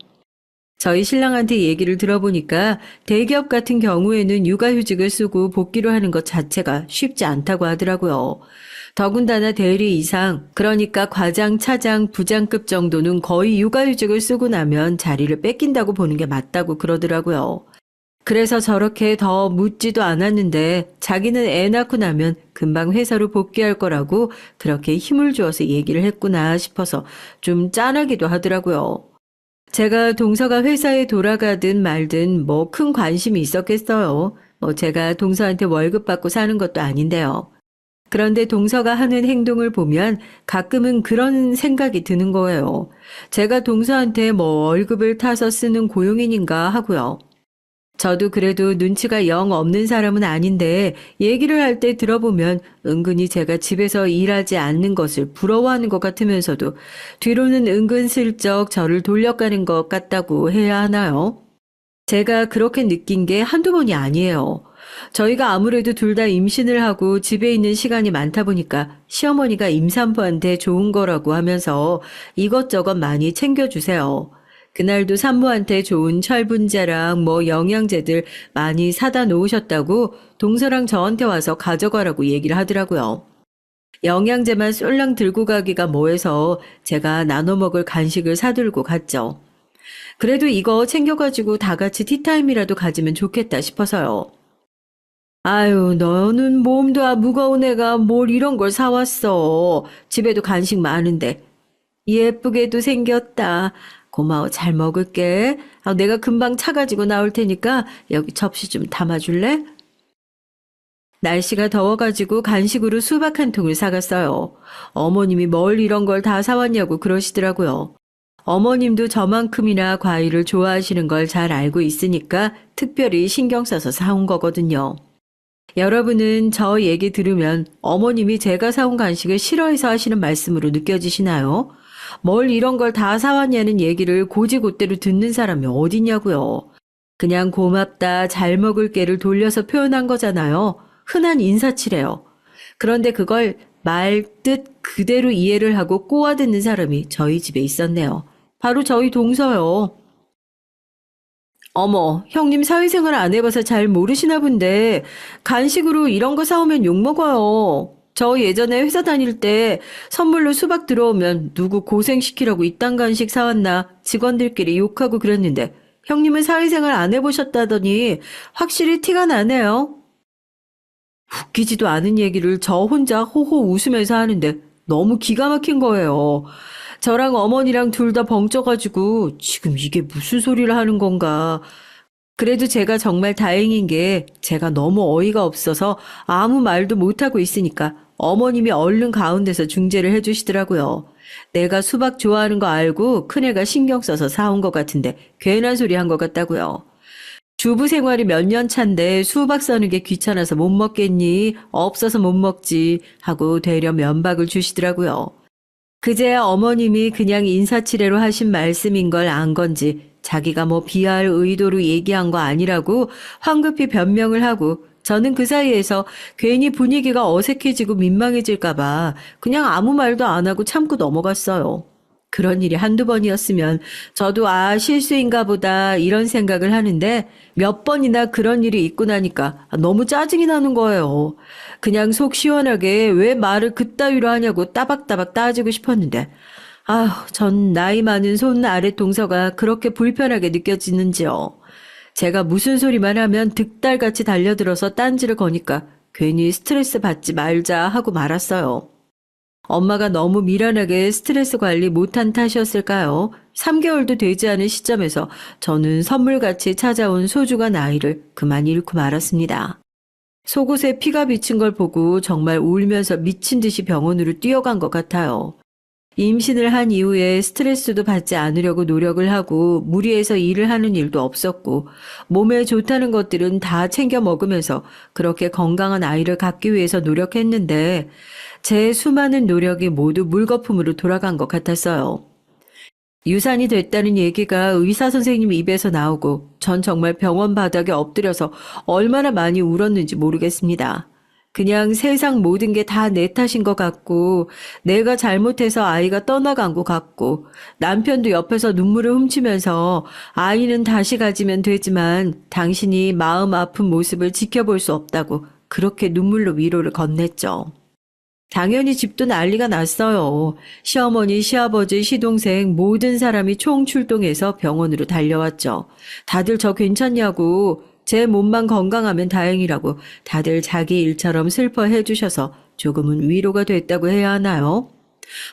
저희 신랑한테 얘기를 들어보니까 대기업 같은 경우에는 육아휴직을 쓰고 복귀를 하는 것 자체가 쉽지 않다고 하더라고요. 더군다나 대리 이상, 그러니까 과장, 차장, 부장급 정도는 거의 육아휴직을 쓰고 나면 자리를 뺏긴다고 보는 게 맞다고 그러더라고요. 그래서 저렇게 더 묻지도 않았는데 자기는 애 낳고 나면 금방 회사로 복귀할 거라고 그렇게 힘을 주어서 얘기를 했구나 싶어서 좀 짠하기도 하더라고요. 제가 동서가 회사에 돌아가든 말든 뭐 큰 관심이 있었겠어요. 뭐 제가 동서한테 월급 받고 사는 것도 아닌데요. 그런데 동서가 하는 행동을 보면 가끔은 그런 생각이 드는 거예요. 제가 동서한테 뭐 월급을 타서 쓰는 고용인인가 하고요. 저도 그래도 눈치가 영 없는 사람은 아닌데 얘기를 할 때 들어보면 은근히 제가 집에서 일하지 않는 것을 부러워하는 것 같으면서도 뒤로는 은근슬쩍 저를 돌려가는 것 같다고 해야 하나요? 제가 그렇게 느낀 게 한두 번이 아니에요. 저희가 아무래도 둘 다 임신을 하고 집에 있는 시간이 많다 보니까 시어머니가 임산부한테 좋은 거라고 하면서 이것저것 많이 챙겨주세요. 그날도 산모한테 좋은 철분제랑 뭐 영양제들 많이 사다 놓으셨다고 동서랑 저한테 와서 가져가라고 얘기를 하더라고요. 영양제만 쏠랑 들고 가기가 뭐해서 제가 나눠 먹을 간식을 사들고 갔죠. 그래도 이거 챙겨가지고 다 같이 티타임이라도 가지면 좋겠다 싶어서요. 아유, 너는 몸도 무거운 애가 뭘 이런 걸 사왔어. 집에도 간식 많은데. 예쁘게도 생겼다. 고마워, 잘 먹을게. 내가 금방 차 가지고 나올 테니까 여기 접시 좀 담아줄래? 날씨가 더워가지고 간식으로 수박 한 통을 사갔어요. 어머님이 뭘 이런 걸 다 사왔냐고 그러시더라고요. 어머님도 저만큼이나 과일을 좋아하시는 걸 잘 알고 있으니까 특별히 신경 써서 사온 거거든요. 여러분은 저 얘기 들으면 어머님이 제가 사온 간식을 싫어해서 하시는 말씀으로 느껴지시나요? 뭘 이런 걸 다 사왔냐는 얘기를 곧이곧대로 듣는 사람이 어딨냐고요. 그냥 고맙다, 잘 먹을게를 돌려서 표현한 거잖아요. 흔한 인사치레요. 그런데 그걸 말 뜻 그대로 이해를 하고 꼬아듣는 사람이 저희 집에 있었네요. 바로 저희 동서요. 어머, 형님 사회생활 안 해봐서 잘 모르시나 본데 간식으로 이런 거 사오면 욕먹어요. 저 예전에 회사 다닐 때 선물로 수박 들어오면 누구 고생시키라고 이딴 간식 사왔나 직원들끼리 욕하고 그랬는데 형님은 사회생활 안 해보셨다더니 확실히 티가 나네요. 웃기지도 않은 얘기를 저 혼자 호호 웃으면서 하는데 너무 기가 막힌 거예요. 저랑 어머니랑 둘 다 벙쪄가지고 지금 이게 무슨 소리를 하는 건가. 그래도 제가 정말 다행인 게 제가 너무 어이가 없어서 아무 말도 못하고 있으니까 어머님이 얼른 가운데서 중재를 해주시더라고요. 내가 수박 좋아하는 거 알고 큰애가 신경 써서 사온 것 같은데 괜한 소리 한 것 같다고요. 주부 생활이 몇 년 차인데 수박 써는 게 귀찮아서 못 먹겠니? 없어서 못 먹지 하고 되려 면박을 주시더라고요. 그제야 어머님이 그냥 인사치레로 하신 말씀인 걸 안 건지 자기가 뭐 비하할 의도로 얘기한 거 아니라고 황급히 변명을 하고 저는 그 사이에서 괜히 분위기가 어색해지고 민망해질까 봐 그냥 아무 말도 안 하고 참고 넘어갔어요. 그런 일이 한두 번이었으면 저도 실수인가 보다 이런 생각을 하는데 몇 번이나 그런 일이 있고 나니까 너무 짜증이 나는 거예요. 그냥 속 시원하게 왜 말을 그따위로 하냐고 따박따박 따지고 싶었는데 전 나이 많은 손 아래 동서가 그렇게 불편하게 느껴지는지요. 제가 무슨 소리만 하면 득달같이 달려들어서 딴지를 거니까 괜히 스트레스 받지 말자 하고 말았어요. 엄마가 너무 미련하게 스트레스 관리 못한 탓이었을까요? 3개월도 되지 않은 시점에서 저는 선물같이 찾아온 소중한 아이를 그만 잃고 말았습니다. 속옷에 피가 비친 걸 보고 정말 울면서 미친 듯이 병원으로 뛰어간 것 같아요. 임신을 한 이후에 스트레스도 받지 않으려고 노력을 하고 무리해서 일을 하는 일도 없었고 몸에 좋다는 것들은 다 챙겨 먹으면서 그렇게 건강한 아이를 갖기 위해서 노력했는데 제 수많은 노력이 모두 물거품으로 돌아간 것 같았어요. 유산이 됐다는 얘기가 의사 선생님 입에서 나오고 전 정말 병원 바닥에 엎드려서 얼마나 많이 울었는지 모르겠습니다. 그냥 세상 모든 게 다 내 탓인 것 같고, 내가 잘못해서 아이가 떠나간 것 같고, 남편도 옆에서 눈물을 훔치면서 아이는 다시 가지면 되지만 당신이 마음 아픈 모습을 지켜볼 수 없다고 그렇게 눈물로 위로를 건넸죠. 당연히 집도 난리가 났어요. 시어머니, 시아버지, 시동생 모든 사람이 총출동해서 병원으로 달려왔죠. 다들 저 괜찮냐고, 제 몸만 건강하면 다행이라고 다들 자기 일처럼 슬퍼해 주셔서 조금은 위로가 됐다고 해야 하나요?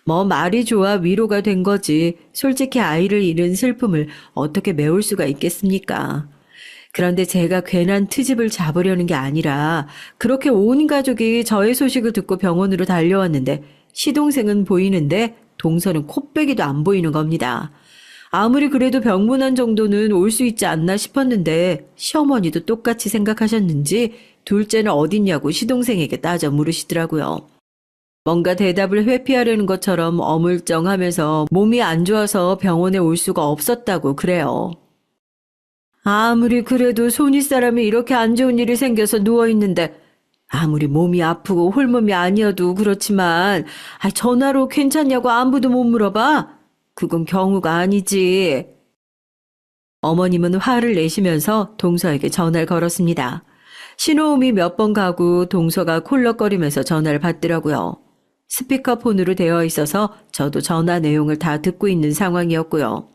뭐 말이 좋아 위로가 된 거지. 솔직히 아이를 잃은 슬픔을 어떻게 메울 수가 있겠습니까? 그런데 제가 괜한 트집을 잡으려는 게 아니라 그렇게 온 가족이 저의 소식을 듣고 병원으로 달려왔는데 시동생은 보이는데 동서는 코빼기도 안 보이는 겁니다. 아무리 그래도 병문안 정도는 올 수 있지 않나 싶었는데 시어머니도 똑같이 생각하셨는지 둘째는 어딨냐고 시동생에게 따져 물으시더라고요. 뭔가 대답을 회피하려는 것처럼 어물쩡하면서 몸이 안 좋아서 병원에 올 수가 없었다고 그래요. 아무리 그래도 손윗 사람이 이렇게 안 좋은 일이 생겨서 누워있는데 아무리 몸이 아프고 홀몸이 아니어도 그렇지만 전화로 괜찮냐고 안부도 못 물어봐? 그건 경우가 아니지. 어머님은 화를 내시면서 동서에게 전화를 걸었습니다. 신호음이 몇 번 가고 동서가 콜럭거리면서 전화를 받더라고요. 스피커폰으로 되어 있어서 저도 전화 내용을 다 듣고 있는 상황이었고요.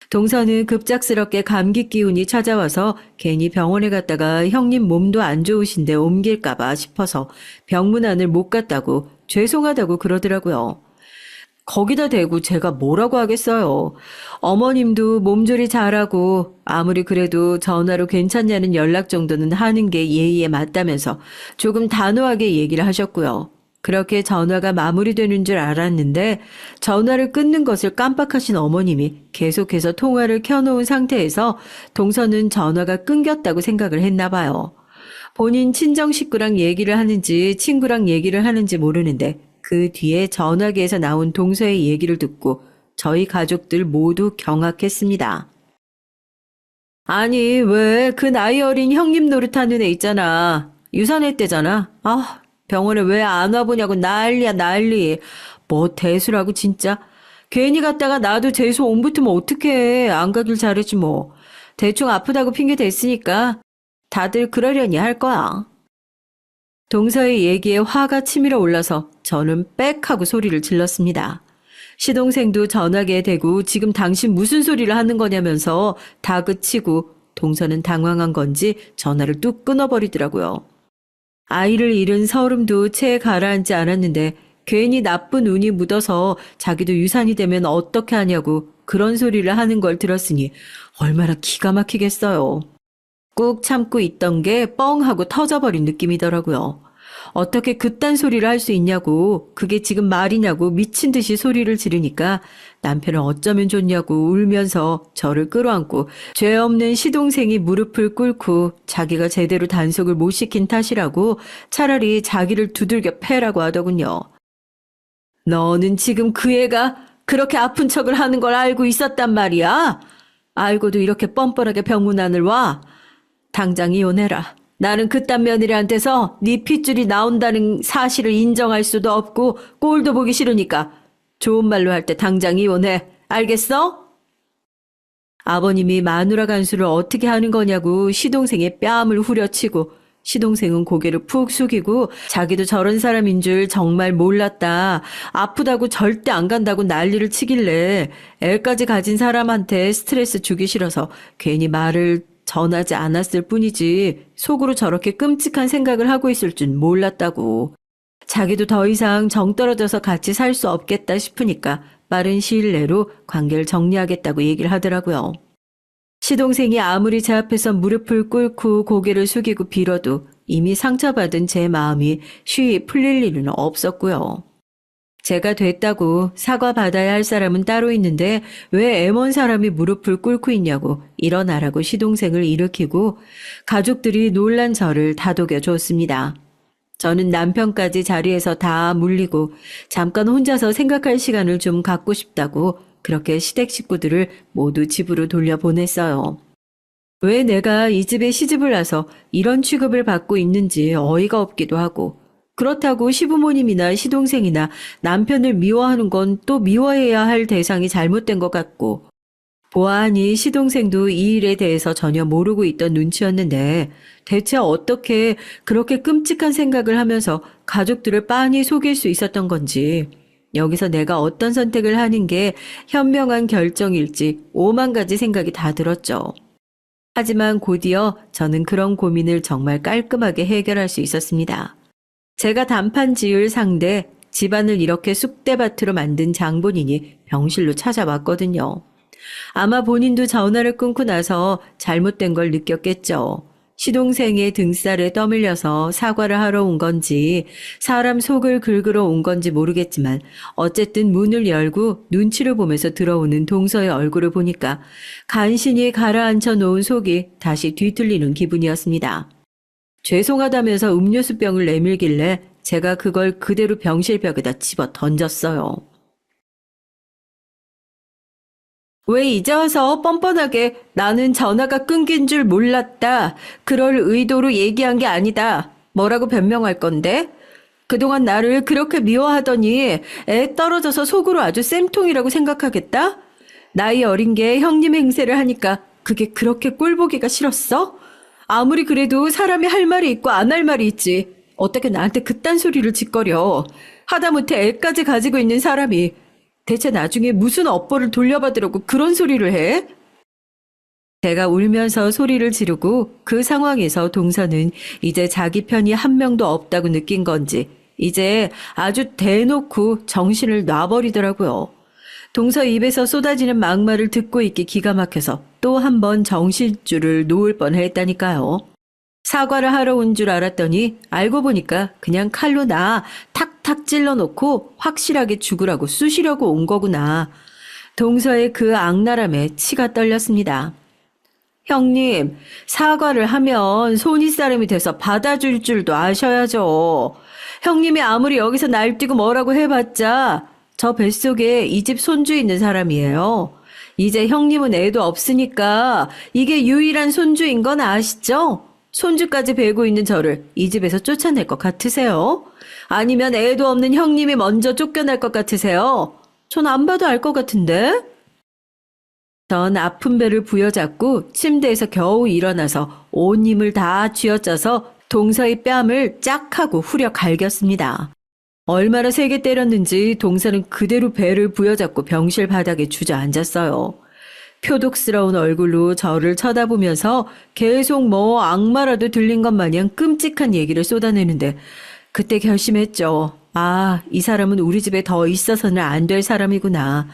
동서는 급작스럽게 감기 기운이 찾아와서 괜히 병원에 갔다가 형님 몸도 안 좋으신데 옮길까봐 싶어서 병문안을 못 갔다고 죄송하다고 그러더라고요. 거기다 대고 제가 뭐라고 하겠어요. 어머님도 몸조리 잘하고 아무리 그래도 전화로 괜찮냐는 연락 정도는 하는 게 예의에 맞다면서 조금 단호하게 얘기를 하셨고요. 그렇게 전화가 마무리되는 줄 알았는데 전화를 끊는 것을 깜빡하신 어머님이 계속해서 통화를 켜놓은 상태에서 동서는 전화가 끊겼다고 생각을 했나 봐요. 본인 친정 식구랑 얘기를 하는지 친구랑 얘기를 하는지 모르는데 그 뒤에 전화기에서 나온 동서의 얘기를 듣고 저희 가족들 모두 경악했습니다. 아니, 왜 그 나이 어린 형님 노릇하는 애 있잖아. 유산했대잖아. 병원에 왜 안 와보냐고 난리야 난리. 뭐 대수라고 진짜. 괜히 갔다가 나도 재수 온 붙으면 어떡해. 안 가길 잘했지 뭐. 대충 아프다고 핑계 댔으니까 다들 그러려니 할 거야. 동서의 얘기에 화가 치밀어 올라서 저는 빽 하고 소리를 질렀습니다. 시동생도 전화기에 대고 지금 당신 무슨 소리를 하는 거냐면서 다그치고 동서는 당황한 건지 전화를 뚝 끊어버리더라고요. 아이를 잃은 서름도 채 가라앉지 않았는데 괜히 나쁜 운이 묻어서 자기도 유산이 되면 어떻게 하냐고 그런 소리를 하는 걸 들었으니 얼마나 기가 막히겠어요. 꾹 참고 있던 게 뻥 하고 터져버린 느낌이더라고요. 어떻게 그딴 소리를 할 수 있냐고 그게 지금 말이냐고 미친 듯이 소리를 지르니까 남편은 어쩌면 좋냐고 울면서 저를 끌어안고 죄 없는 시동생이 무릎을 꿇고 자기가 제대로 단속을 못 시킨 탓이라고 차라리 자기를 두들겨 패라고 하더군요. 너는 지금 그 애가 그렇게 아픈 척을 하는 걸 알고 있었단 말이야? 알고도 이렇게 뻔뻔하게 병문안을 와? 당장 이혼해라. 나는 그딴 며느리한테서 네 핏줄이 나온다는 사실을 인정할 수도 없고 꼴도 보기 싫으니까 좋은 말로 할 때 당장 이혼해. 알겠어? 아버님이 마누라 간수를 어떻게 하는 거냐고 시동생의 뺨을 후려치고 시동생은 고개를 푹 숙이고 자기도 저런 사람인 줄 정말 몰랐다. 아프다고 절대 안 간다고 난리를 치길래 애까지 가진 사람한테 스트레스 주기 싫어서 괜히 말을 전하지 않았을 뿐이지 속으로 저렇게 끔찍한 생각을 하고 있을 줄 몰랐다고. 자기도 더 이상 정 떨어져서 같이 살 수 없겠다 싶으니까 빠른 시일 내로 관계를 정리하겠다고 얘기를 하더라고요. 시동생이 아무리 제 앞에서 무릎을 꿇고 고개를 숙이고 빌어도 이미 상처받은 제 마음이 쉬이 풀릴 일은 없었고요. 제가 됐다고 사과받아야 할 사람은 따로 있는데 왜 애먼 사람이 무릎을 꿇고 있냐고 일어나라고 시동생을 일으키고 가족들이 놀란 저를 다독여 줬습니다. 저는 남편까지 자리에서 다 물리고 잠깐 혼자서 생각할 시간을 좀 갖고 싶다고 그렇게 시댁 식구들을 모두 집으로 돌려보냈어요. 왜 내가 이 집에 시집을 와서 이런 취급을 받고 있는지 어이가 없기도 하고, 그렇다고 시부모님이나 시동생이나 남편을 미워하는 건 또 미워해야 할 대상이 잘못된 것 같고, 보아하니 시동생도 이 일에 대해서 전혀 모르고 있던 눈치였는데 대체 어떻게 그렇게 끔찍한 생각을 하면서 가족들을 빤히 속일 수 있었던 건지, 여기서 내가 어떤 선택을 하는 게 현명한 결정일지 오만 가지 생각이 다 들었죠. 하지만 곧이어 저는 그런 고민을 정말 깔끔하게 해결할 수 있었습니다. 제가 단판 지을 상대, 집안을 이렇게 쑥대밭으로 만든 장본인이 병실로 찾아왔거든요. 아마 본인도 전화를 끊고 나서 잘못된 걸 느꼈겠죠. 시동생의 등살에 떠밀려서 사과를 하러 온 건지 사람 속을 긁으러 온 건지 모르겠지만 어쨌든 문을 열고 눈치를 보면서 들어오는 동서의 얼굴을 보니까 간신히 가라앉혀 놓은 속이 다시 뒤틀리는 기분이었습니다. 죄송하다면서 음료수병을 내밀길래 제가 그걸 그대로 병실벽에다 집어 던졌어요. 왜 이제 와서 뻔뻔하게 나는 전화가 끊긴 줄 몰랐다. 그럴 의도로 얘기한 게 아니다. 뭐라고 변명할 건데? 그동안 나를 그렇게 미워하더니 애 떨어져서 속으로 아주 쌤통이라고 생각하겠다? 나이 어린 게 형님 행세를 하니까 그게 그렇게 꼴보기가 싫었어? 아무리 그래도 사람이 할 말이 있고 안 할 말이 있지. 어떻게 나한테 그딴 소리를 짓거려. 하다못해 애까지 가지고 있는 사람이 대체 나중에 무슨 업보를 돌려받으려고 그런 소리를 해? 제가 울면서 소리를 지르고 그 상황에서 동서는 이제 자기 편이 한 명도 없다고 느낀 건지 이제 아주 대놓고 정신을 놔버리더라고요. 동서 입에서 쏟아지는 막말을 듣고 있기 기가 막혀서 또 한 번 정신줄을 놓을 뻔했다니까요. 사과를 하러 온 줄 알았더니 알고 보니까 그냥 칼로 나 탁탁 찔러놓고 확실하게 죽으라고 쑤시려고 온 거구나. 동서의 그 악랄함에 치가 떨렸습니다. 형님, 사과를 하면 손윗사람이 돼서 받아줄 줄도 아셔야죠. 형님이 아무리 여기서 날뛰고 뭐라고 해봤자 저 뱃속에 이 집 손주 있는 사람이에요. 이제 형님은 애도 없으니까 이게 유일한 손주인 건 아시죠? 손주까지 베고 있는 저를 이 집에서 쫓아낼 것 같으세요? 아니면 애도 없는 형님이 먼저 쫓겨날 것 같으세요? 전 안 봐도 알 것 같은데? 전 아픈 배를 부여잡고 침대에서 겨우 일어나서 온 힘을 다 쥐어짜서 동서의 뺨을 짝 하고 후려 갈겼습니다. 얼마나 세게 때렸는지 동서는 그대로 배를 부여잡고 병실 바닥에 주저앉았어요. 표독스러운 얼굴로 저를 쳐다보면서 계속 뭐 악마라도 들린 것 마냥 끔찍한 얘기를 쏟아내는데 그때 결심했죠. 아, 이 사람은 우리 집에 더 있어서는 안 될 사람이구나.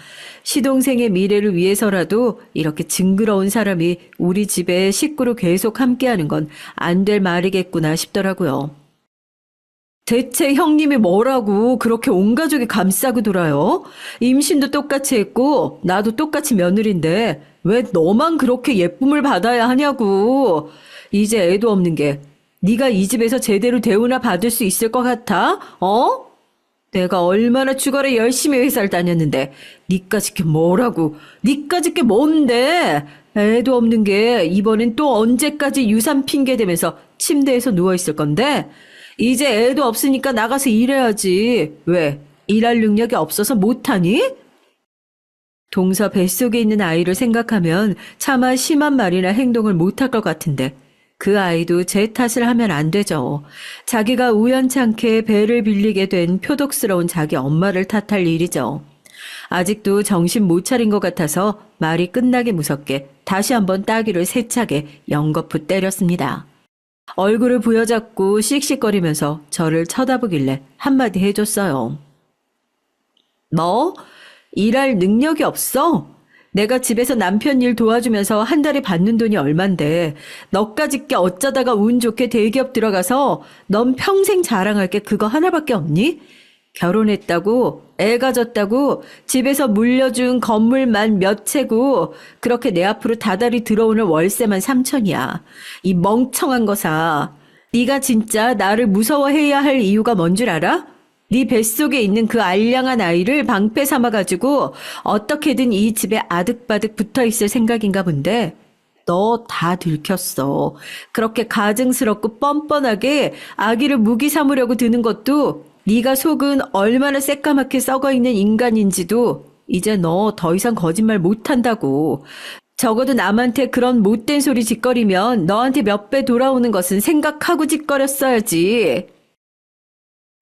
시동생의 미래를 위해서라도 이렇게 징그러운 사람이 우리 집에 식구로 계속 함께하는 건 안 될 말이겠구나 싶더라고요. 대체 형님이 뭐라고 그렇게 온 가족이 감싸고 돌아요? 임신도 똑같이 했고 나도 똑같이 며느리인데 왜 너만 그렇게 예쁨을 받아야 하냐고. 이제 애도 없는 게 네가 이 집에서 제대로 대우나 받을 수 있을 것 같아? 어? 내가 얼마나 주말에 열심히 회사를 다녔는데 니까짓 게 뭐라고. 니까짓 게 뭔데. 애도 없는 게 이번엔 또 언제까지 유산 핑계 대면서 침대에서 누워있을 건데. 이제 애도 없으니까 나가서 일해야지. 왜? 일할 능력이 없어서 못하니? 동서 뱃속에 있는 아이를 생각하면 차마 심한 말이나 행동을 못할 것 같은데 그 아이도 제 탓을 하면 안 되죠. 자기가 우연찮게 배를 빌리게 된 표독스러운 자기 엄마를 탓할 일이죠. 아직도 정신 못 차린 것 같아서 말이 끝나기 무섭게 다시 한번 따귀를 세차게 연거푸 때렸습니다. 얼굴을 부여잡고 씩씩거리면서 저를 쳐다보길래 한마디 해줬어요. 뭐? 일할 능력이 없어? 내가 집에서 남편 일 도와주면서 한 달에 받는 돈이 얼만데 너까짓 게 어쩌다가 운 좋게 대기업 들어가서 넌 평생 자랑할 게 그거 하나밖에 없니? 결혼했다고, 애 가졌다고, 집에서 물려준 건물만 몇 채고 그렇게 내 앞으로 다달이 들어오는 월세만 3천이야. 이 멍청한 거사. 네가 진짜 나를 무서워해야 할 이유가 뭔 줄 알아? 네 뱃속에 있는 그 알량한 아이를 방패 삼아가지고 어떻게든 이 집에 아득바득 붙어있을 생각인가 본데 너 다 들켰어. 그렇게 가증스럽고 뻔뻔하게 아기를 무기 삼으려고 드는 것도 네가 속은 얼마나 새까맣게 썩어있는 인간인지도 이제 너 더 이상 거짓말 못한다고. 적어도 남한테 그런 못된 소리 짓거리면 너한테 몇 배 돌아오는 것은 생각하고 짓거렸어야지.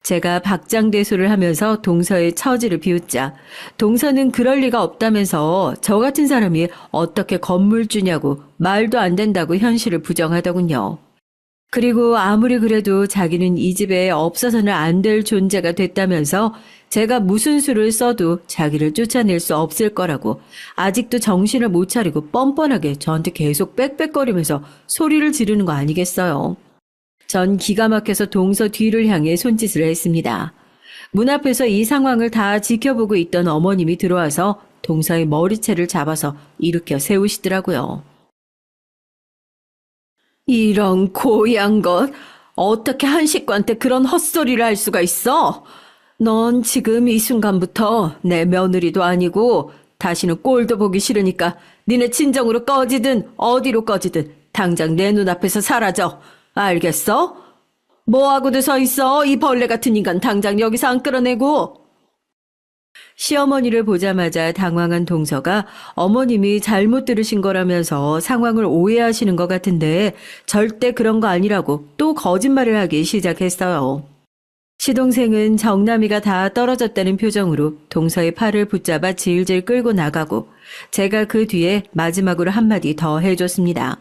제가 박장대소를 하면서 동서의 처지를 비웃자 동서는 그럴 리가 없다면서 저 같은 사람이 어떻게 건물주냐고 말도 안 된다고 현실을 부정하더군요. 그리고 아무리 그래도 자기는 이 집에 없어서는 안 될 존재가 됐다면서 제가 무슨 수를 써도 자기를 쫓아낼 수 없을 거라고 아직도 정신을 못 차리고 뻔뻔하게 저한테 계속 빽빽거리면서 소리를 지르는 거 아니겠어요. 전 기가 막혀서 동서 뒤를 향해 손짓을 했습니다. 문 앞에서 이 상황을 다 지켜보고 있던 어머님이 들어와서 동서의 머리채를 잡아서 일으켜 세우시더라고요. 이런 고얀 것, 어떻게 한 식구한테 그런 헛소리를 할 수가 있어? 넌 지금 이 순간부터 내 며느리도 아니고 다시는 꼴도 보기 싫으니까 니네 친정으로 꺼지든 어디로 꺼지든 당장 내 눈앞에서 사라져. 알겠어? 뭐하고도 서 있어? 이 벌레 같은 인간 당장 여기서 안 끌어내고. 시어머니를 보자마자 당황한 동서가 어머님이 잘못 들으신 거라면서 상황을 오해하시는 것 같은데 절대 그런 거 아니라고 또 거짓말을 하기 시작했어요. 시동생은 정남이가 다 떨어졌다는 표정으로 동서의 팔을 붙잡아 질질 끌고 나가고 제가 그 뒤에 마지막으로 한마디 더 해줬습니다.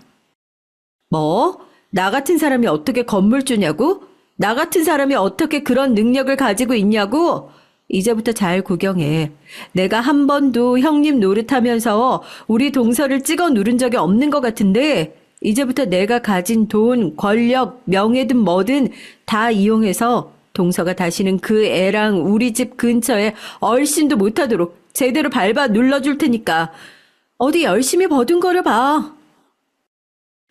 뭐? 나 같은 사람이 어떻게 건물주냐고? 나 같은 사람이 어떻게 그런 능력을 가지고 있냐고? 이제부터 잘 구경해. 내가 한 번도 형님 노릇하면서 우리 동서를 찍어 누른 적이 없는 것 같은데 이제부터 내가 가진 돈, 권력, 명예든 뭐든 다 이용해서 동서가 다시는 그 애랑 우리 집 근처에 얼씬도 못하도록 제대로 밟아 눌러줄 테니까 어디 열심히 버둥거려 봐.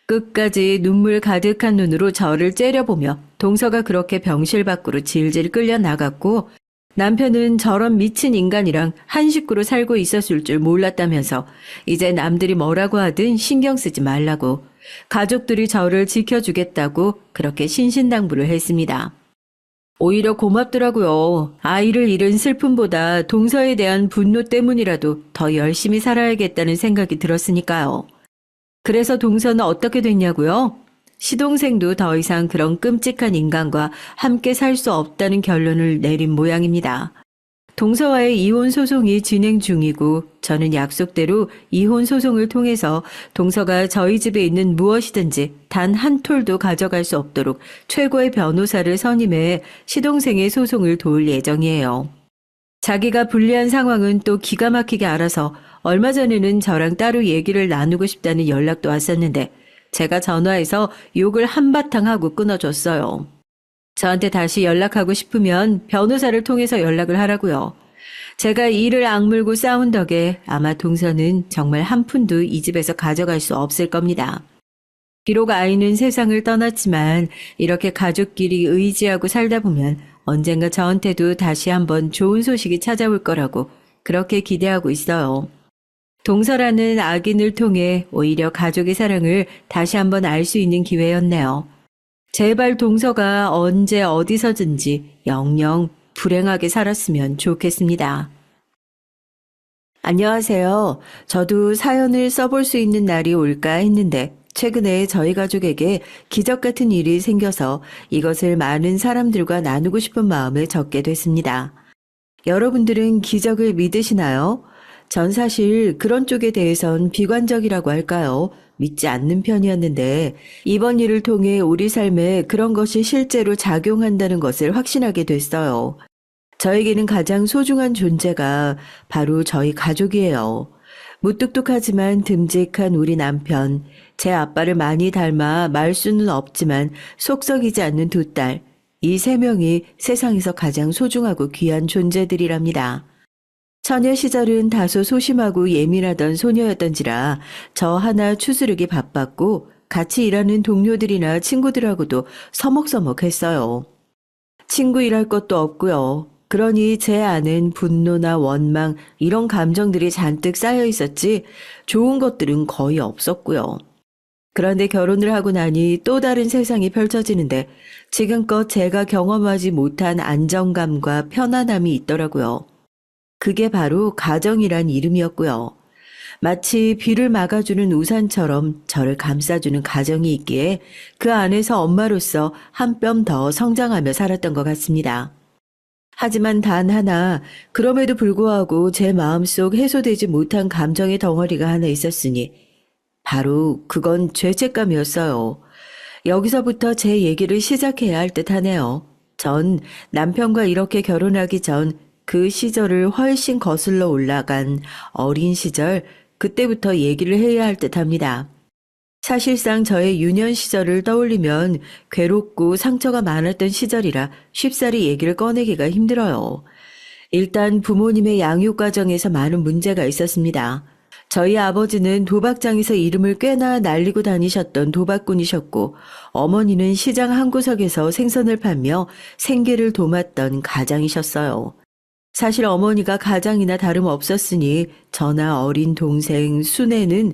끝까지 눈물 가득한 눈으로 저를 째려보며 동서가 그렇게 병실 밖으로 질질 끌려 나갔고 남편은 저런 미친 인간이랑 한 식구로 살고 있었을 줄 몰랐다면서 이제 남들이 뭐라고 하든 신경 쓰지 말라고 가족들이 저를 지켜주겠다고 그렇게 신신당부를 했습니다. 오히려 고맙더라고요. 아이를 잃은 슬픔보다 동서에 대한 분노 때문이라도 더 열심히 살아야겠다는 생각이 들었으니까요. 그래서 동서는 어떻게 됐냐고요? 시동생도 더 이상 그런 끔찍한 인간과 함께 살 수 없다는 결론을 내린 모양입니다. 동서와의 이혼 소송이 진행 중이고 저는 약속대로 이혼 소송을 통해서 동서가 저희 집에 있는 무엇이든지 단 한 톨도 가져갈 수 없도록 최고의 변호사를 선임해 시동생의 소송을 도울 예정이에요. 자기가 불리한 상황은 또 기가 막히게 알아서 얼마 전에는 저랑 따로 얘기를 나누고 싶다는 연락도 왔었는데 제가 전화해서 욕을 한바탕 하고 끊어줬어요. 저한테 다시 연락하고 싶으면 변호사를 통해서 연락을 하라고요. 제가 이를 악물고 싸운 덕에 아마 동서는 정말 한 푼도 이 집에서 가져갈 수 없을 겁니다. 비록 아이는 세상을 떠났지만 이렇게 가족끼리 의지하고 살다 보면 언젠가 저한테도 다시 한번 좋은 소식이 찾아올 거라고 그렇게 기대하고 있어요. 동서라는 악인을 통해 오히려 가족의 사랑을 다시 한번 알 수 있는 기회였네요. 제발 동서가 언제 어디서든지 영영 불행하게 살았으면 좋겠습니다. 안녕하세요. 저도 사연을 써볼 수 있는 날이 올까 했는데 최근에 저희 가족에게 기적 같은 일이 생겨서 이것을 많은 사람들과 나누고 싶은 마음을 적게 됐습니다. 여러분들은 기적을 믿으시나요? 전 사실 그런 쪽에 대해선 비관적이라고 할까요? 믿지 않는 편이었는데 이번 일을 통해 우리 삶에 그런 것이 실제로 작용한다는 것을 확신하게 됐어요. 저에게는 가장 소중한 존재가 바로 저희 가족이에요. 무뚝뚝하지만 듬직한 우리 남편, 제 아빠를 많이 닮아 말수는 없지만 속썩이지 않는 두 딸, 이 세 명이 세상에서 가장 소중하고 귀한 존재들이랍니다. 처녀 시절은 다소 소심하고 예민하던 소녀였던지라 저 하나 추스르기 바빴고 같이 일하는 동료들이나 친구들하고도 서먹서먹했어요. 친구 일할 것도 없고요. 그러니 제 안엔 분노나 원망 이런 감정들이 잔뜩 쌓여 있었지 좋은 것들은 거의 없었고요. 그런데 결혼을 하고 나니 또 다른 세상이 펼쳐지는데 지금껏 제가 경험하지 못한 안정감과 편안함이 있더라고요. 그게 바로 가정이란 이름이었고요. 마치 비를 막아주는 우산처럼 저를 감싸주는 가정이 있기에 그 안에서 엄마로서 한 뼘 더 성장하며 살았던 것 같습니다. 하지만 단 하나, 그럼에도 불구하고 제 마음속 해소되지 못한 감정의 덩어리가 하나 있었으니 바로 그건 죄책감이었어요. 여기서부터 제 얘기를 시작해야 할 듯하네요. 전 남편과 이렇게 결혼하기 전 그 시절을 훨씬 거슬러 올라간 어린 시절, 그때부터 얘기를 해야 할 듯합니다. 사실상 저의 유년 시절을 떠올리면 괴롭고 상처가 많았던 시절이라 쉽사리 얘기를 꺼내기가 힘들어요. 일단 부모님의 양육 과정에서 많은 문제가 있었습니다. 저희 아버지는 도박장에서 이름을 꽤나 날리고 다니셨던 도박꾼이셨고, 어머니는 시장 한 구석에서 생선을 팔며 생계를 도맡던 가장이셨어요. 사실 어머니가 가장이나 다름없었으니 저나 어린 동생 순애는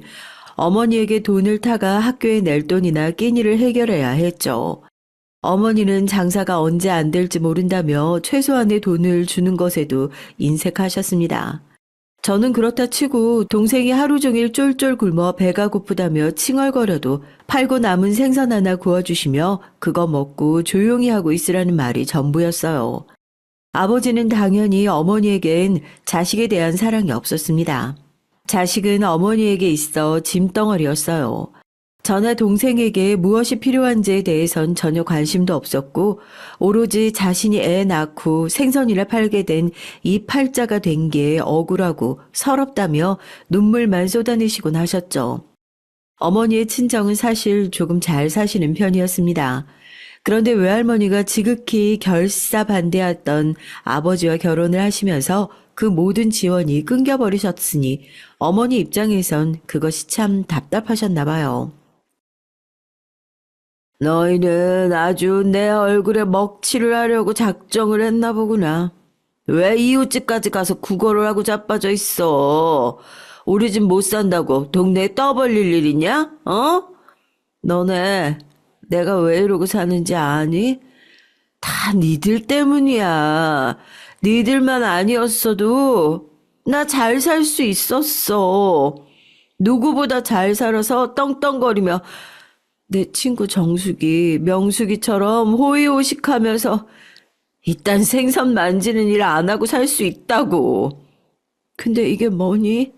어머니에게 돈을 타가 학교에 낼 돈이나 끼니를 해결해야 했죠. 어머니는 장사가 언제 안 될지 모른다며 최소한의 돈을 주는 것에도 인색하셨습니다. 저는 그렇다 치고 동생이 하루 종일 쫄쫄 굶어 배가 고프다며 칭얼거려도 팔고 남은 생선 하나 구워주시며 그거 먹고 조용히 하고 있으라는 말이 전부였어요. 아버지는 당연히 어머니에겐 자식에 대한 사랑이 없었습니다. 자식은 어머니에게 있어 짐덩어리였어요. 저나 동생에게 무엇이 필요한지에 대해선 전혀 관심도 없었고 오로지 자신이 애 낳고 생선이나 팔게 된 이 팔자가 된 게 억울하고 서럽다며 눈물만 쏟아내시곤 하셨죠. 어머니의 친정은 사실 조금 잘 사시는 편이었습니다. 그런데 외할머니가 지극히 결사반대했던 아버지와 결혼을 하시면서 그 모든 지원이 끊겨버리셨으니 어머니 입장에선 그것이 참 답답하셨나 봐요. 너희는 아주 내 얼굴에 먹칠을 하려고 작정을 했나 보구나. 왜 이웃집까지 가서 구걸을 하고 자빠져 있어? 우리 집 못 산다고 동네에 떠벌릴 일이냐? 어? 너네 내가 왜 이러고 사는지 아니? 다 니들 때문이야. 니들만 아니었어도 나 잘 살 수 있었어. 누구보다 잘 살아서 떵떵거리며 내 친구 정숙이 명숙이처럼 호의호식하면서 이딴 생선 만지는 일 안 하고 살 수 있다고. 근데 이게 뭐니?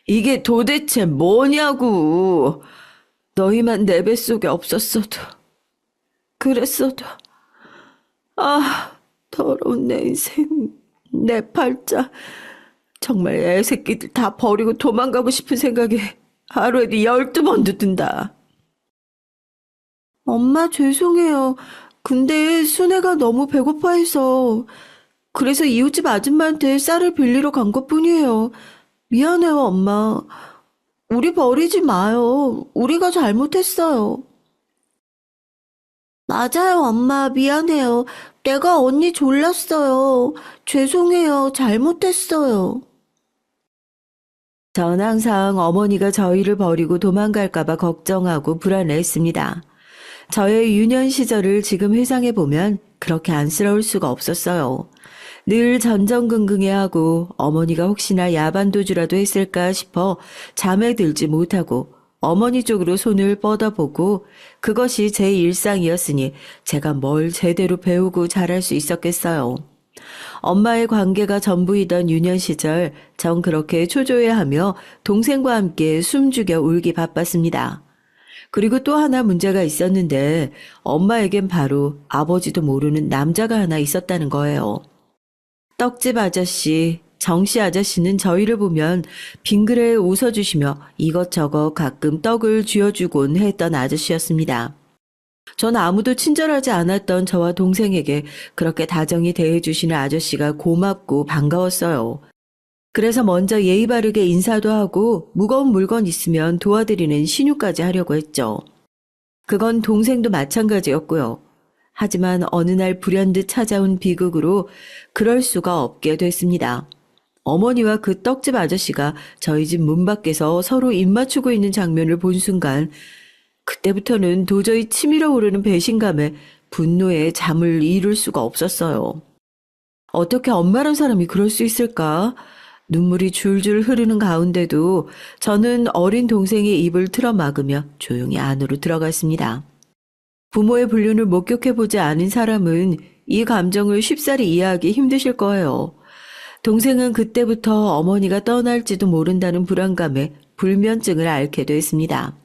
이게 도대체 뭐냐고. 너희만 내 뱃속에 없었어도, 그랬어도, 더러운 내 인생, 내 팔자. 정말 애새끼들 다 버리고 도망가고 싶은 생각에 하루에도 12번도 든다. 엄마 죄송해요. 근데 순애가 너무 배고파해서 그래서 이웃집 아줌마한테 쌀을 빌리러 간 것뿐이에요. 미안해요, 엄마. 우리 버리지 마요. 우리가 잘못했어요. 맞아요, 엄마. 미안해요. 내가 언니 졸랐어요. 죄송해요. 잘못했어요. 전 항상 어머니가 저희를 버리고 도망갈까봐 걱정하고 불안해했습니다. 저의 유년 시절을 지금 회상해보면 그렇게 안쓰러울 수가 없었어요. 늘 전전긍긍해하고 어머니가 혹시나 야반도주라도 했을까 싶어 잠에 들지 못하고 어머니 쪽으로 손을 뻗어보고 그것이 제 일상이었으니 제가 뭘 제대로 배우고 잘할 수 있었겠어요. 엄마의 관계가 전부이던 유년 시절 전 그렇게 초조해하며 동생과 함께 숨죽여 울기 바빴습니다. 그리고 또 하나 문제가 있었는데 엄마에겐 바로 아버지도 모르는 남자가 하나 있었다는 거예요. 떡집 아저씨, 정씨 아저씨는 저희를 보면 빙그레 웃어주시며 이것저것 가끔 떡을 쥐어주곤 했던 아저씨였습니다. 전 아무도 친절하지 않았던 저와 동생에게 그렇게 다정히 대해주시는 아저씨가 고맙고 반가웠어요. 그래서 먼저 예의 바르게 인사도 하고 무거운 물건 있으면 도와드리는 신유까지 하려고 했죠. 그건 동생도 마찬가지였고요. 하지만 어느 날 불현듯 찾아온 비극으로 그럴 수가 없게 됐습니다. 어머니와 그 떡집 아저씨가 저희 집 문 밖에서 서로 입 맞추고 있는 장면을 본 순간 그때부터는 도저히 치밀어 오르는 배신감에 분노에 잠을 이룰 수가 없었어요. 어떻게 엄마란 사람이 그럴 수 있을까? 눈물이 줄줄 흐르는 가운데도 저는 어린 동생의 입을 틀어 막으며 조용히 안으로 들어갔습니다. 부모의 불륜을 목격해보지 않은 사람은 이 감정을 쉽사리 이해하기 힘드실 거예요. 동생은 그때부터 어머니가 떠날지도 모른다는 불안감에 불면증을 앓게 됐습니다.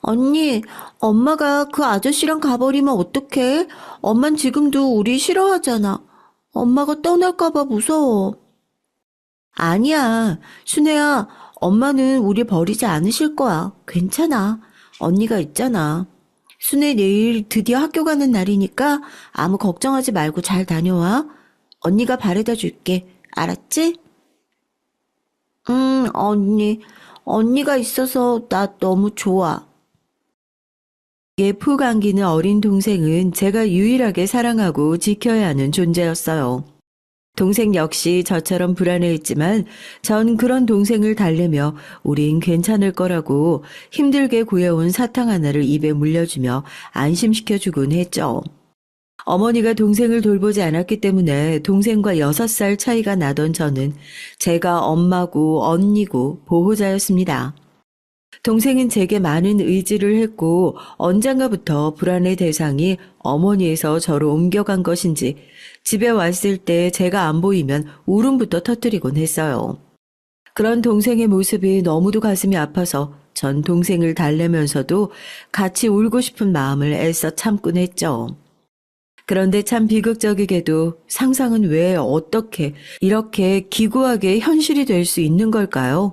언니, 엄마가 그 아저씨랑 가버리면 어떡해? 엄만 지금도 우리 싫어하잖아. 엄마가 떠날까봐 무서워. 아니야, 순애야, 엄마는 우리 버리지 않으실 거야. 괜찮아. 언니가 있잖아. 순애 내일 드디어 학교 가는 날이니까 아무 걱정하지 말고 잘 다녀와. 언니가 바래다 줄게. 알았지? 언니. 언니가 있어서 나 너무 좋아. 에 푹 안기는 어린 동생은 제가 유일하게 사랑하고 지켜야 하는 존재였어요. 동생 역시 저처럼 불안해했지만 전 그런 동생을 달래며 우린 괜찮을 거라고 힘들게 구해온 사탕 하나를 입에 물려주며 안심시켜주곤 했죠. 어머니가 동생을 돌보지 않았기 때문에 동생과 6살 차이가 나던 저는 제가 엄마고 언니고 보호자였습니다. 동생은 제게 많은 의지를 했고 언젠가부터 불안의 대상이 어머니에서 저로 옮겨간 것인지 집에 왔을 때 제가 안 보이면 울음부터 터뜨리곤 했어요. 그런 동생의 모습이 너무도 가슴이 아파서 전 동생을 달래면서도 같이 울고 싶은 마음을 애써 참곤 했죠. 그런데 참 비극적이게도 상상은 왜 어떻게 이렇게 기구하게 현실이 될 수 있는 걸까요?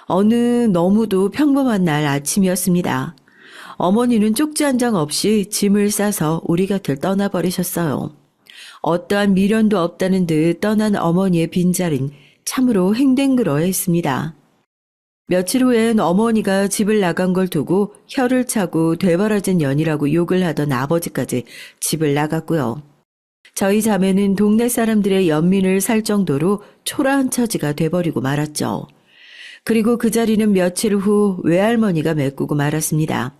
어느 너무도 평범한 날 아침이었습니다. 어머니는 쪽지 한 장 없이 짐을 싸서 우리 곁을 떠나버리셨어요. 어떠한 미련도 없다는 듯 떠난 어머니의 빈자리는 참으로 행댕그러했습니다. 며칠 후엔 어머니가 집을 나간 걸 두고 혀를 차고 되버려진 년이라고 욕을 하던 아버지까지 집을 나갔고요. 저희 자매는 동네 사람들의 연민을 살 정도로 초라한 처지가 돼버리고 말았죠. 그리고 그 자리는 며칠 후 외할머니가 메꾸고 말았습니다.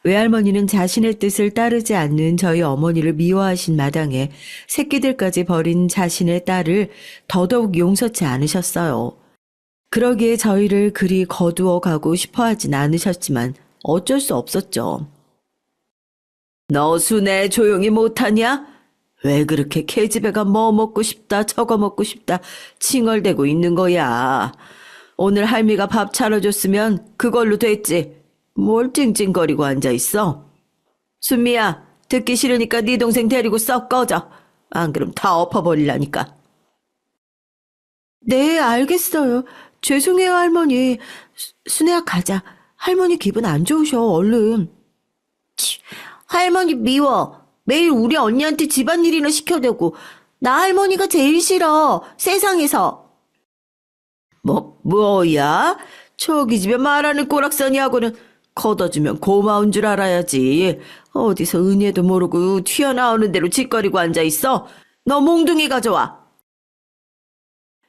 외할머니는 자신의 뜻을 따르지 않는 저희 어머니를 미워하신 마당에 새끼들까지 버린 자신의 딸을 더더욱 용서치 않으셨어요. 그러기에 저희를 그리 거두어 가고 싶어 하진 않으셨지만 어쩔 수 없었죠. 너 순애 조용히 못하냐? 왜 그렇게 계집애가 뭐 먹고 싶다 저거 먹고 싶다 칭얼대고 있는 거야. 오늘 할미가 밥 차려줬으면 그걸로 됐지. 뭘 찡찡거리고 앉아있어? 순미야, 듣기 싫으니까 네 동생 데리고 썩 꺼져. 안 그럼 다 엎어버리려니까. 네, 알겠어요. 죄송해요, 할머니. 순애야, 가자. 할머니 기분 안 좋으셔, 얼른. 치, 할머니 미워. 매일 우리 언니한테 집안일이나 시켜대고 나 할머니가 제일 싫어, 세상에서. 뭐야? 저기 집에 말하는 꼬락서니하고는 걷어주면 고마운 줄 알아야지. 어디서 은혜도 모르고 튀어나오는 대로 짓거리고 앉아있어. 너 몽둥이 가져와.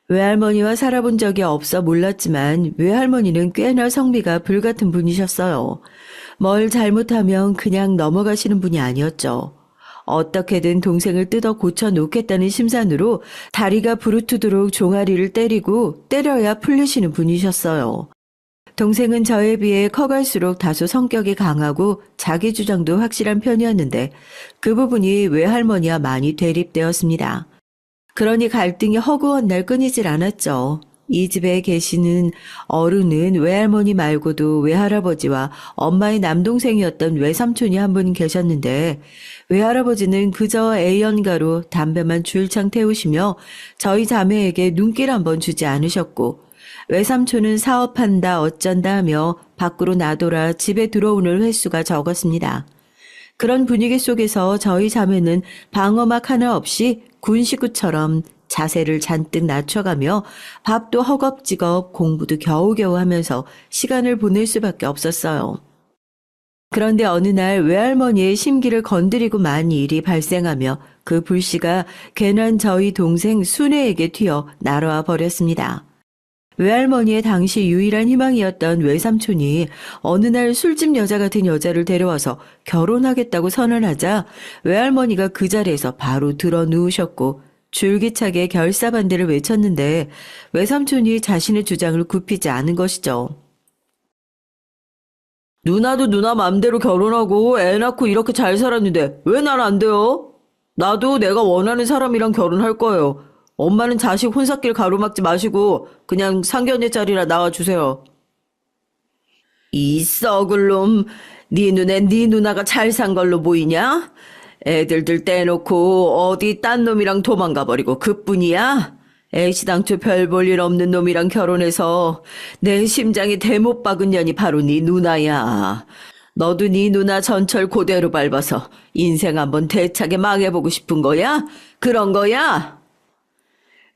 외할머니와 살아본 적이 없어 몰랐지만 외할머니는 꽤나 성미가 불같은 분이셨어요. 뭘 잘못하면 그냥 넘어가시는 분이 아니었죠. 어떻게든 동생을 뜯어 고쳐놓겠다는 심산으로 다리가 부르트도록 종아리를 때리고 때려야 풀리시는 분이셨어요. 동생은 저에 비해 커갈수록 다소 성격이 강하고 자기 주장도 확실한 편이었는데 그 부분이 외할머니와 많이 대립되었습니다. 그러니 갈등이 허구한 날 끊이질 않았죠. 이 집에 계시는 어른은 외할머니 말고도 외할아버지와 엄마의 남동생이었던 외삼촌이 한 분 계셨는데 외할아버지는 그저 애연가로 담배만 줄창 태우시며 저희 자매에게 눈길 한번 주지 않으셨고 외삼촌은 사업한다 어쩐다 하며 밖으로 나돌아 집에 들어오는 횟수가 적었습니다. 그런 분위기 속에서 저희 자매는 방어막 하나 없이 군 식구처럼 자세를 잔뜩 낮춰가며 밥도 허겁지겁 공부도 겨우겨우 하면서 시간을 보낼 수밖에 없었어요. 그런데 어느 날 외할머니의 심기를 건드리고 만 일이 발생하며 그 불씨가 괜한 저희 동생 순애에게 튀어 날아와 버렸습니다. 외할머니의 당시 유일한 희망이었던 외삼촌이 어느 날 술집 여자 같은 여자를 데려와서 결혼하겠다고 선언하자 외할머니가 그 자리에서 바로 들어 누우셨고 줄기차게 결사반대를 외쳤는데 외삼촌이 자신의 주장을 굽히지 않은 것이죠. 누나도 누나 맘대로 결혼하고 애 낳고 이렇게 잘 살았는데 왜 난 안 돼요? 나도 내가 원하는 사람이랑 결혼할 거예요. 엄마는 자식 혼사길 가로막지 마시고 그냥 상견례 자리나 나와주세요. 이 썩을 놈, 네 눈에 네 누나가 잘 산 걸로 보이냐? 애들들 떼놓고 어디 딴 놈이랑 도망가 버리고 그뿐이야? 애시당초 별 볼 일 없는 놈이랑 결혼해서 내 심장이 대못 박은 년이 바로 네 누나야. 너도 네 누나 전철 그대로 밟아서 인생 한번 대차게 망해보고 싶은 거야? 그런 거야?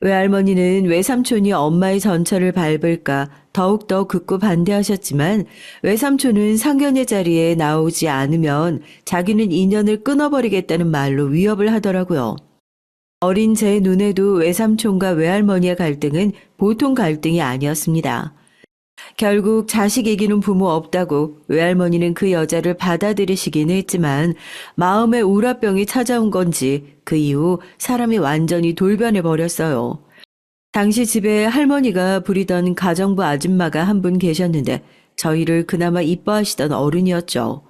외할머니는 외삼촌이 엄마의 전철을 밟을까 더욱더 극구 반대하셨지만 외삼촌은 상견례 자리에 나오지 않으면 자기는 인연을 끊어버리겠다는 말로 위협을 하더라고요. 어린 제 눈에도 외삼촌과 외할머니의 갈등은 보통 갈등이 아니었습니다. 결국 자식 이기는 부모 없다고 외할머니는 그 여자를 받아들이시긴 했지만 마음에 우라병이 찾아온 건지 그 이후 사람이 완전히 돌변해 버렸어요. 당시 집에 할머니가 부리던 가정부 아줌마가 한 분 계셨는데 저희를 그나마 이뻐하시던 어른이었죠.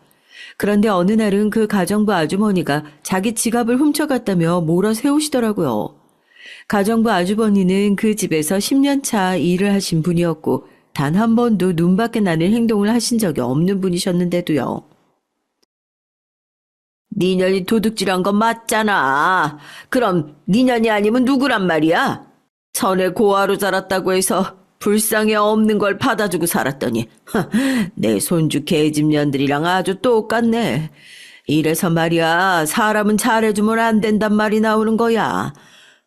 그런데 어느 날은 그 가정부 아주머니가 자기 지갑을 훔쳐갔다며 몰아세우시더라고요. 가정부 아주머니는 그 집에서 10년 차 일을 하신 분이었고 단 한 번도 눈밖에 나는 행동을 하신 적이 없는 분이셨는데도요. 니년이 도둑질한 건 맞잖아. 그럼 니년이 아니면 누구란 말이야? 전에 고아로 자랐다고 해서 불쌍해 없는 걸 받아주고 살았더니 내 손주 계집년들이랑 아주 똑같네. 이래서 말이야 사람은 잘해주면 안 된단 말이 나오는 거야.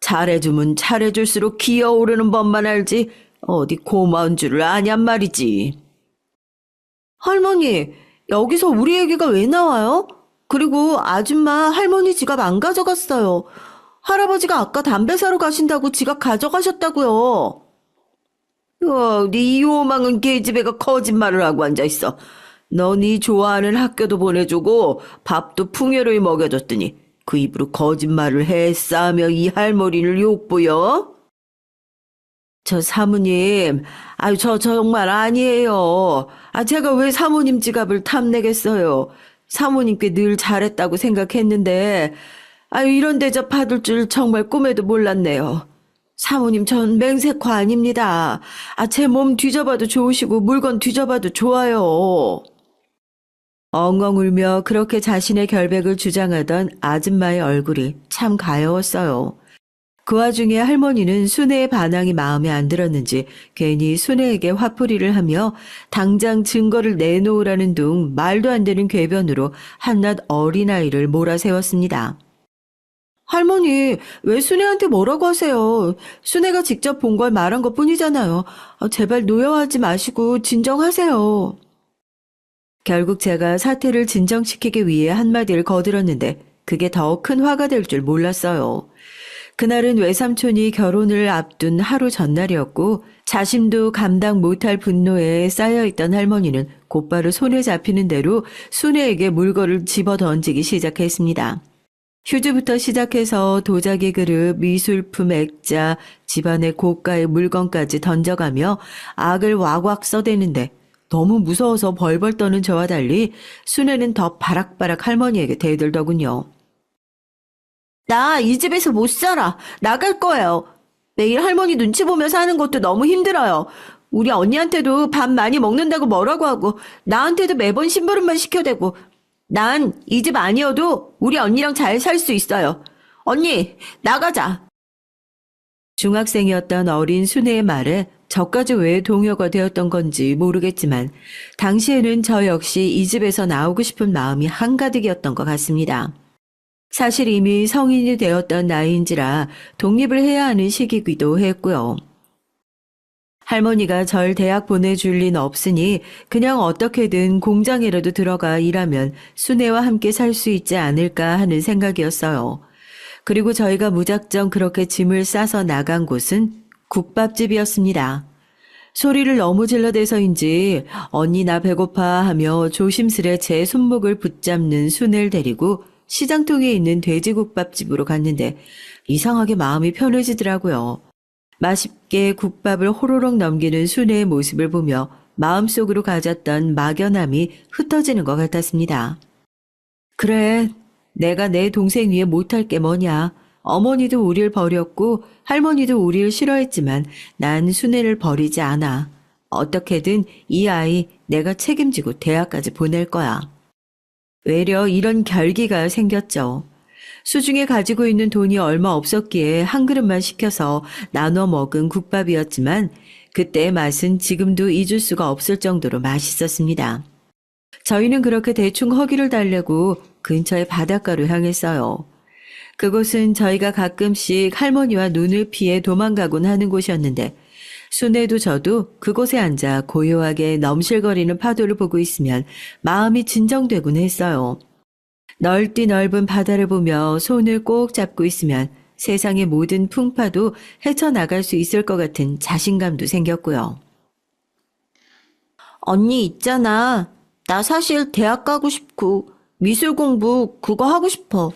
잘해주면 잘해줄수록 기어오르는 법만 알지 어디 고마운 줄을 아냔 말이지. 할머니, 여기서 우리 얘기가 왜 나와요? 그리고 아줌마 할머니 지갑 안 가져갔어요. 할아버지가 아까 담배 사러 가신다고 지갑 가져가셨다고요. 네 요망은 계집애가 거짓말을 하고 앉아있어. 너 네 좋아하는 학교도 보내주고 밥도 풍요로이 먹여줬더니 그 입으로 거짓말을 해 싸며 이 할머니를 욕보여? 저 사모님, 저 정말 아니에요. 제가 왜 사모님 지갑을 탐내겠어요. 사모님께 늘 잘했다고 생각했는데, 이런 대접 받을 줄 정말 꿈에도 몰랐네요. 사모님, 전 맹세코 아닙니다. 제 몸 뒤져봐도 좋으시고 물건 뒤져봐도 좋아요. 엉엉 울며 그렇게 자신의 결백을 주장하던 아줌마의 얼굴이 참 가여웠어요. 그 와중에 할머니는 순애의 반항이 마음에 안 들었는지 괜히 순애에게 화풀이를 하며 당장 증거를 내놓으라는 둥 말도 안 되는 궤변으로 한낱 어린아이를 몰아세웠습니다. 할머니, 왜 순애한테 뭐라고 하세요? 순애가 직접 본 걸 말한 것 뿐이잖아요. 제발 노여워하지 마시고 진정하세요. 결국 제가 사태를 진정시키기 위해 한마디를 거들었는데 그게 더 큰 화가 될 줄 몰랐어요. 그날은 외삼촌이 결혼을 앞둔 하루 전날이었고 자신도 감당 못할 분노에 쌓여있던 할머니는 곧바로 손에 잡히는 대로 순애에게 물건을 집어던지기 시작했습니다. 휴지부터 시작해서 도자기 그릇, 미술품, 액자, 집안의 고가의 물건까지 던져가며 악을 왁왁 써대는데 너무 무서워서 벌벌 떠는 저와 달리 순애는 더 바락바락 할머니에게 대들더군요. 나 이 집에서 못 살아. 나갈 거예요. 매일 할머니 눈치 보며 사는 것도 너무 힘들어요. 우리 언니한테도 밥 많이 먹는다고 뭐라고 하고 나한테도 매번 심부름만 시켜대고 난 이 집 아니어도 우리 언니랑 잘 살 수 있어요. 언니, 나가자. 중학생이었던 어린 순애의 말에 저까지 왜 동요가 되었던 건지 모르겠지만 당시에는 저 역시 이 집에서 나오고 싶은 마음이 한가득이었던 것 같습니다. 사실 이미 성인이 되었던 나이인지라 독립을 해야 하는 시기이기도 했고요. 할머니가 절 대학 보내줄 리는 없으니 그냥 어떻게든 공장이라도 들어가 일하면 순애와 함께 살 수 있지 않을까 하는 생각이었어요. 그리고 저희가 무작정 그렇게 짐을 싸서 나간 곳은 국밥집이었습니다. 소리를 너무 질러대서인지 언니 나 배고파 하며 조심스레 제 손목을 붙잡는 순애를 데리고 시장통에 있는 돼지국밥집으로 갔는데 이상하게 마음이 편해지더라고요. 맛있게 국밥을 호로록 넘기는 순애의 모습을 보며 마음속으로 가졌던 막연함이 흩어지는 것 같았습니다. 그래, 내가 내 동생 위해 못할 게 뭐냐. 어머니도 우릴 버렸고 할머니도 우릴 싫어했지만 난 순애를 버리지 않아. 어떻게든 이 아이 내가 책임지고 대학까지 보낼 거야. 외려 이런 결기가 생겼죠. 수중에 가지고 있는 돈이 얼마 없었기에 한 그릇만 시켜서 나눠 먹은 국밥이었지만 그때의 맛은 지금도 잊을 수가 없을 정도로 맛있었습니다. 저희는 그렇게 대충 허기를 달래고 근처의 바닷가로 향했어요. 그곳은 저희가 가끔씩 할머니와 눈을 피해 도망가곤 하는 곳이었는데 순애도 저도 그곳에 앉아 고요하게 넘실거리는 파도를 보고 있으면 마음이 진정되곤 했어요. 넓디 넓은 바다를 보며 손을 꼭 잡고 있으면 세상의 모든 풍파도 헤쳐나갈 수 있을 것 같은 자신감도 생겼고요. 언니 있잖아. 나 사실 대학 가고 싶고 미술 공부 그거 하고 싶어.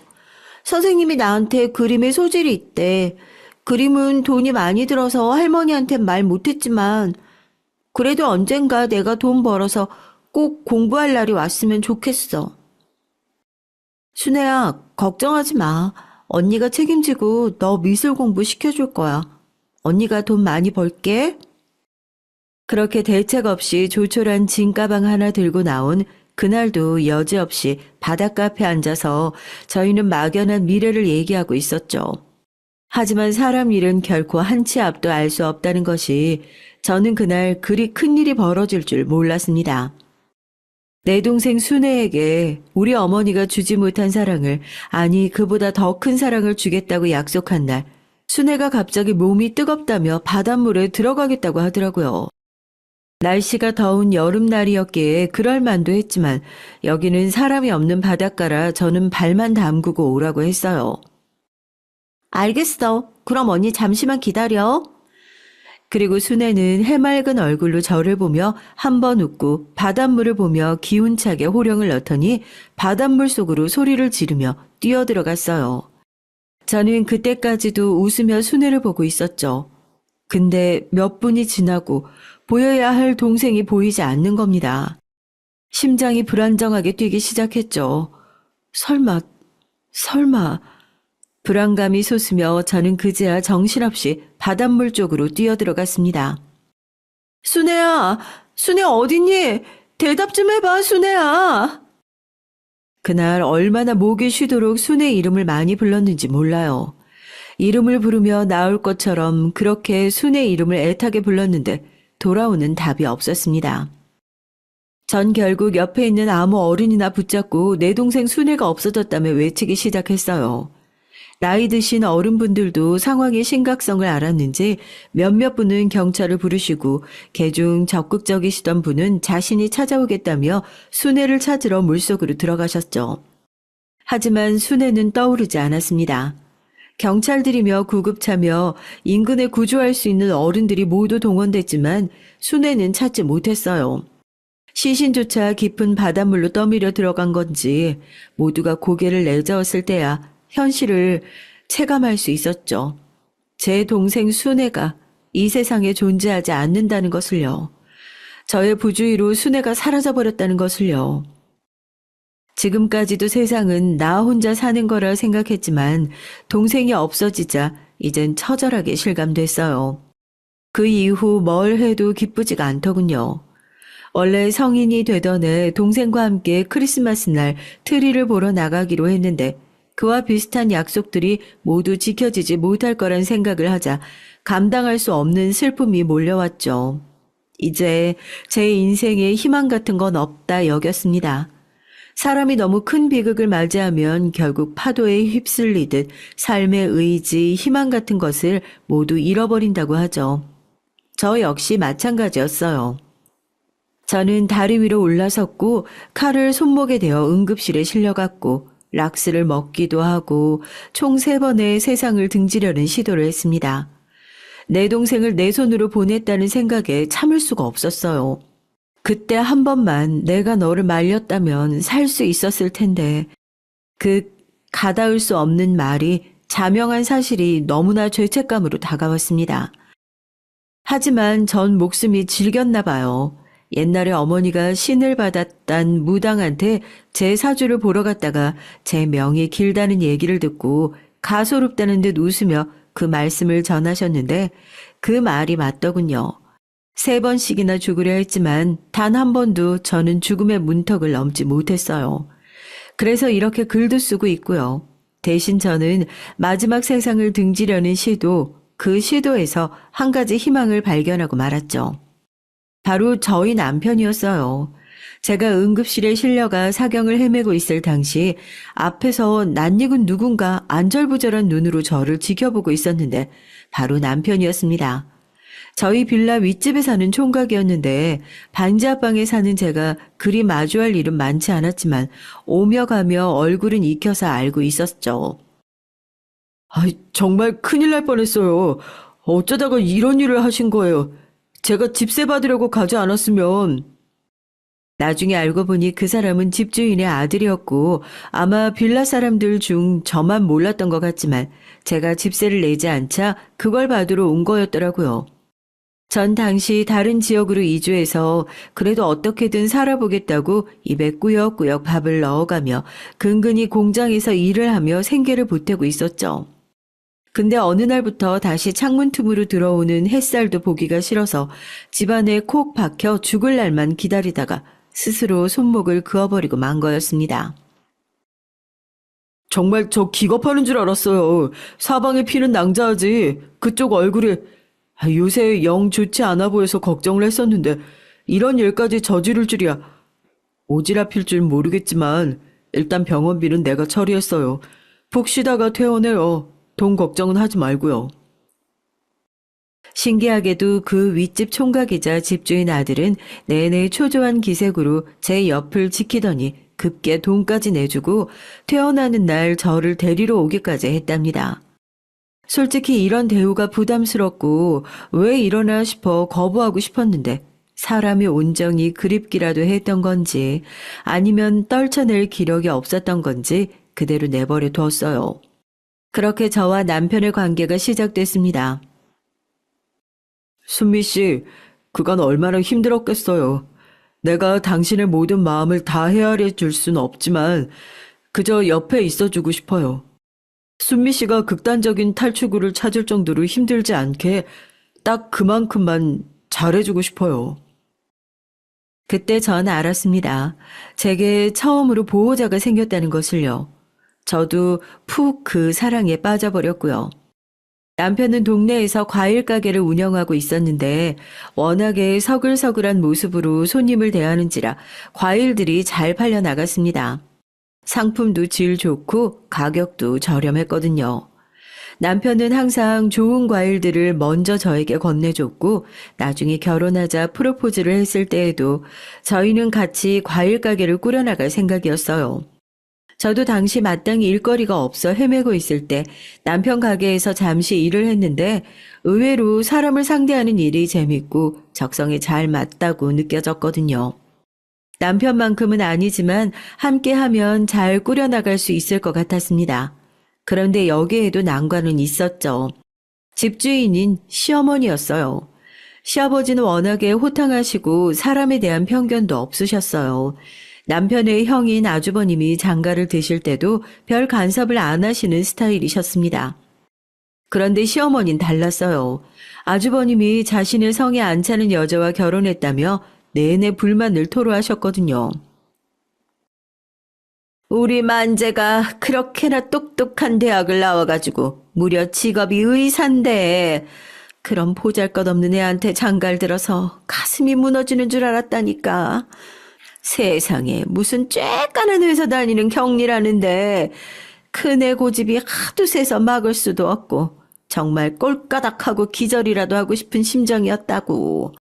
선생님이 나한테 그림에 소질이 있대. 그림은 돈이 많이 들어서 할머니한텐 말 못했지만 그래도 언젠가 내가 돈 벌어서 꼭 공부할 날이 왔으면 좋겠어. 순애야, 걱정하지 마. 언니가 책임지고 너 미술 공부 시켜줄 거야. 언니가 돈 많이 벌게. 그렇게 대책 없이 조촐한 짐가방 하나 들고 나온 그날도 여지없이 바닷가 앞에 앉아서 저희는 막연한 미래를 얘기하고 있었죠. 하지만 사람 일은 결코 한 치 앞도 알 수 없다는 것이 저는 그날 그리 큰일이 벌어질 줄 몰랐습니다. 내 동생 순애에게 우리 어머니가 주지 못한 사랑을, 아니 그보다 더 큰 사랑을 주겠다고 약속한 날, 순애가 갑자기 몸이 뜨겁다며 바닷물에 들어가겠다고 하더라고요. 날씨가 더운 여름날이었기에 그럴 만도 했지만 여기는 사람이 없는 바닷가라 저는 발만 담그고 오라고 했어요. 알겠어. 그럼 언니 잠시만 기다려. 그리고 순애는 해맑은 얼굴로 저를 보며 한 번 웃고 바닷물을 보며 기운차게 호령을 넣더니 바닷물 속으로 소리를 지르며 뛰어들어갔어요. 저는 그때까지도 웃으며 순애를 보고 있었죠. 근데 몇 분이 지나고 보여야 할 동생이 보이지 않는 겁니다. 심장이 불안정하게 뛰기 시작했죠. 설마. 불안감이 솟으며 저는 그제야 정신없이 바닷물 쪽으로 뛰어들어갔습니다. 순애야, 순애 어딨니? 대답 좀 해봐, 순애야. 그날 얼마나 목이 쉬도록 순애 이름을 많이 불렀는지 몰라요. 이름을 부르며 나올 것처럼 그렇게 순애 이름을 애타게 불렀는데 돌아오는 답이 없었습니다. 전 결국 옆에 있는 아무 어른이나 붙잡고 내 동생 순애가 없어졌다며 외치기 시작했어요. 나이 드신 어른분들도 상황의 심각성을 알았는지 몇몇 분은 경찰을 부르시고 개중 적극적이시던 분은 자신이 찾아오겠다며 순애를 찾으러 물속으로 들어가셨죠. 하지만 순애는 떠오르지 않았습니다. 경찰들이며 구급차며 인근에 구조할 수 있는 어른들이 모두 동원됐지만 순애는 찾지 못했어요. 시신조차 깊은 바닷물로 떠밀려 들어간 건지 모두가 고개를 내저었을 때야 현실을 체감할 수 있었죠. 제 동생 순애가 이 세상에 존재하지 않는다는 것을요. 저의 부주의로 순애가 사라져버렸다는 것을요. 지금까지도 세상은 나 혼자 사는 거라 생각했지만 동생이 없어지자 이젠 처절하게 실감됐어요. 그 이후 뭘 해도 기쁘지가 않더군요. 원래 성인이 되던 해 동생과 함께 크리스마스 날 트리를 보러 나가기로 했는데 그와 비슷한 약속들이 모두 지켜지지 못할 거란 생각을 하자 감당할 수 없는 슬픔이 몰려왔죠. 이제 제 인생에 희망 같은 건 없다 여겼습니다. 사람이 너무 큰 비극을 맞이하면 결국 파도에 휩쓸리듯 삶의 의지, 희망 같은 것을 모두 잃어버린다고 하죠. 저 역시 마찬가지였어요. 저는 다리 위로 올라섰고 칼을 손목에 대어 응급실에 실려갔고 락스를 먹기도 하고 총 3번의 세상을 등지려는 시도를 했습니다. 내 동생을 내 손으로 보냈다는 생각에 참을 수가 없었어요. 그때 한 번만 내가 너를 말렸다면 살 수 있었을 텐데 그 가닿을 수 없는 말이 자명한 사실이 너무나 죄책감으로 다가왔습니다. 하지만 전 목숨이 질겼나 봐요. 옛날에 어머니가 신을 받았단 무당한테 제 사주를 보러 갔다가 제 명이 길다는 얘기를 듣고 가소롭다는 듯 웃으며 그 말씀을 전하셨는데 그 말이 맞더군요. 3번씩이나 죽으려 했지만 단 한 번도 저는 죽음의 문턱을 넘지 못했어요. 그래서 이렇게 글도 쓰고 있고요. 대신 저는 마지막 세상을 등지려는 시도, 그 시도에서 한 가지 희망을 발견하고 말았죠. 바로 저희 남편이었어요. 제가 응급실에 실려가 사경을 헤매고 있을 당시 앞에서 낯익은 누군가 안절부절한 눈으로 저를 지켜보고 있었는데 바로 남편이었습니다. 저희 빌라 윗집에 사는 총각이었는데 반지하방에 사는 제가 그리 마주할 일은 많지 않았지만 오며 가며 얼굴은 익혀서 알고 있었죠. 정말 큰일 날 뻔했어요. 어쩌다가 이런 일을 하신 거예요. 제가 집세 받으려고 가지 않았으면. 나중에 알고 보니 그 사람은 집주인의 아들이었고 아마 빌라 사람들 중 저만 몰랐던 것 같지만 제가 집세를 내지 않자 그걸 받으러 온 거였더라고요. 전 당시 다른 지역으로 이주해서 그래도 어떻게든 살아보겠다고 입에 꾸역꾸역 밥을 넣어가며 근근히 공장에서 일을 하며 생계를 보태고 있었죠. 근데 어느 날부터 다시 창문 틈으로 들어오는 햇살도 보기가 싫어서 집안에 콕 박혀 죽을 날만 기다리다가 스스로 손목을 그어버리고 만 거였습니다. 정말 저 기겁하는 줄 알았어요. 사방에 피는 낭자하지. 그쪽 얼굴이 요새 영 좋지 않아 보여서 걱정을 했었는데 이런 일까지 저지를 줄이야. 오지랖일 줄 모르겠지만 일단 병원비는 내가 처리했어요. 푹 쉬다가 퇴원해요. 돈 걱정은 하지 말고요. 신기하게도 그 윗집 총각이자 집주인 아들은 내내 초조한 기색으로 제 옆을 지키더니 급게 돈까지 내주고 퇴원하는 날 저를 데리러 오기까지 했답니다. 솔직히 이런 대우가 부담스럽고 왜 이러나 싶어 거부하고 싶었는데 사람이 온정이 그립기라도 했던 건지 아니면 떨쳐낼 기력이 없었던 건지 그대로 내버려 두었어요. 그렇게 저와 남편의 관계가 시작됐습니다. 순미 씨, 그간 얼마나 힘들었겠어요. 내가 당신의 모든 마음을 다 헤아려 줄 순 없지만 그저 옆에 있어주고 싶어요. 순미 씨가 극단적인 탈출구를 찾을 정도로 힘들지 않게 딱 그만큼만 잘해주고 싶어요. 그때 전 알았습니다. 제게 처음으로 보호자가 생겼다는 것을요. 저도 푹 그 사랑에 빠져버렸고요. 남편은 동네에서 과일 가게를 운영하고 있었는데 워낙에 서글서글한 모습으로 손님을 대하는지라 과일들이 잘 팔려 나갔습니다. 상품도 질 좋고 가격도 저렴했거든요. 남편은 항상 좋은 과일들을 먼저 저에게 건네줬고 나중에 결혼하자 프로포즈를 했을 때에도 저희는 같이 과일 가게를 꾸려나갈 생각이었어요. 저도 당시 마땅히 일거리가 없어 헤매고 있을 때 남편 가게에서 잠시 일을 했는데 의외로 사람을 상대하는 일이 재밌고 적성에 잘 맞다고 느껴졌거든요. 남편만큼은 아니지만 함께하면 잘 꾸려나갈 수 있을 것 같았습니다. 그런데 여기에도 난관은 있었죠. 집주인인 시어머니였어요. 시아버지는 워낙에 호탕하시고 사람에 대한 편견도 없으셨어요. 남편의 형인 아주버님이 장가를 드실 때도 별 간섭을 안 하시는 스타일이셨습니다. 그런데 시어머니는 달랐어요. 아주버님이 자신의 성에 안 차는 여자와 결혼했다며 내내 불만을 토로하셨거든요. 우리 만재가 그렇게나 똑똑한 대학을 나와가지고 무려 직업이 의사인데 그런 보잘것없는 애한테 장가를 들어서 가슴이 무너지는 줄 알았다니까. 세상에 무슨 쬐까는 회사 다니는 경리라는데 큰애 고집이 하도 세서 막을 수도 없고 정말 꼴까닥하고 기절이라도 하고 싶은 심정이었다고.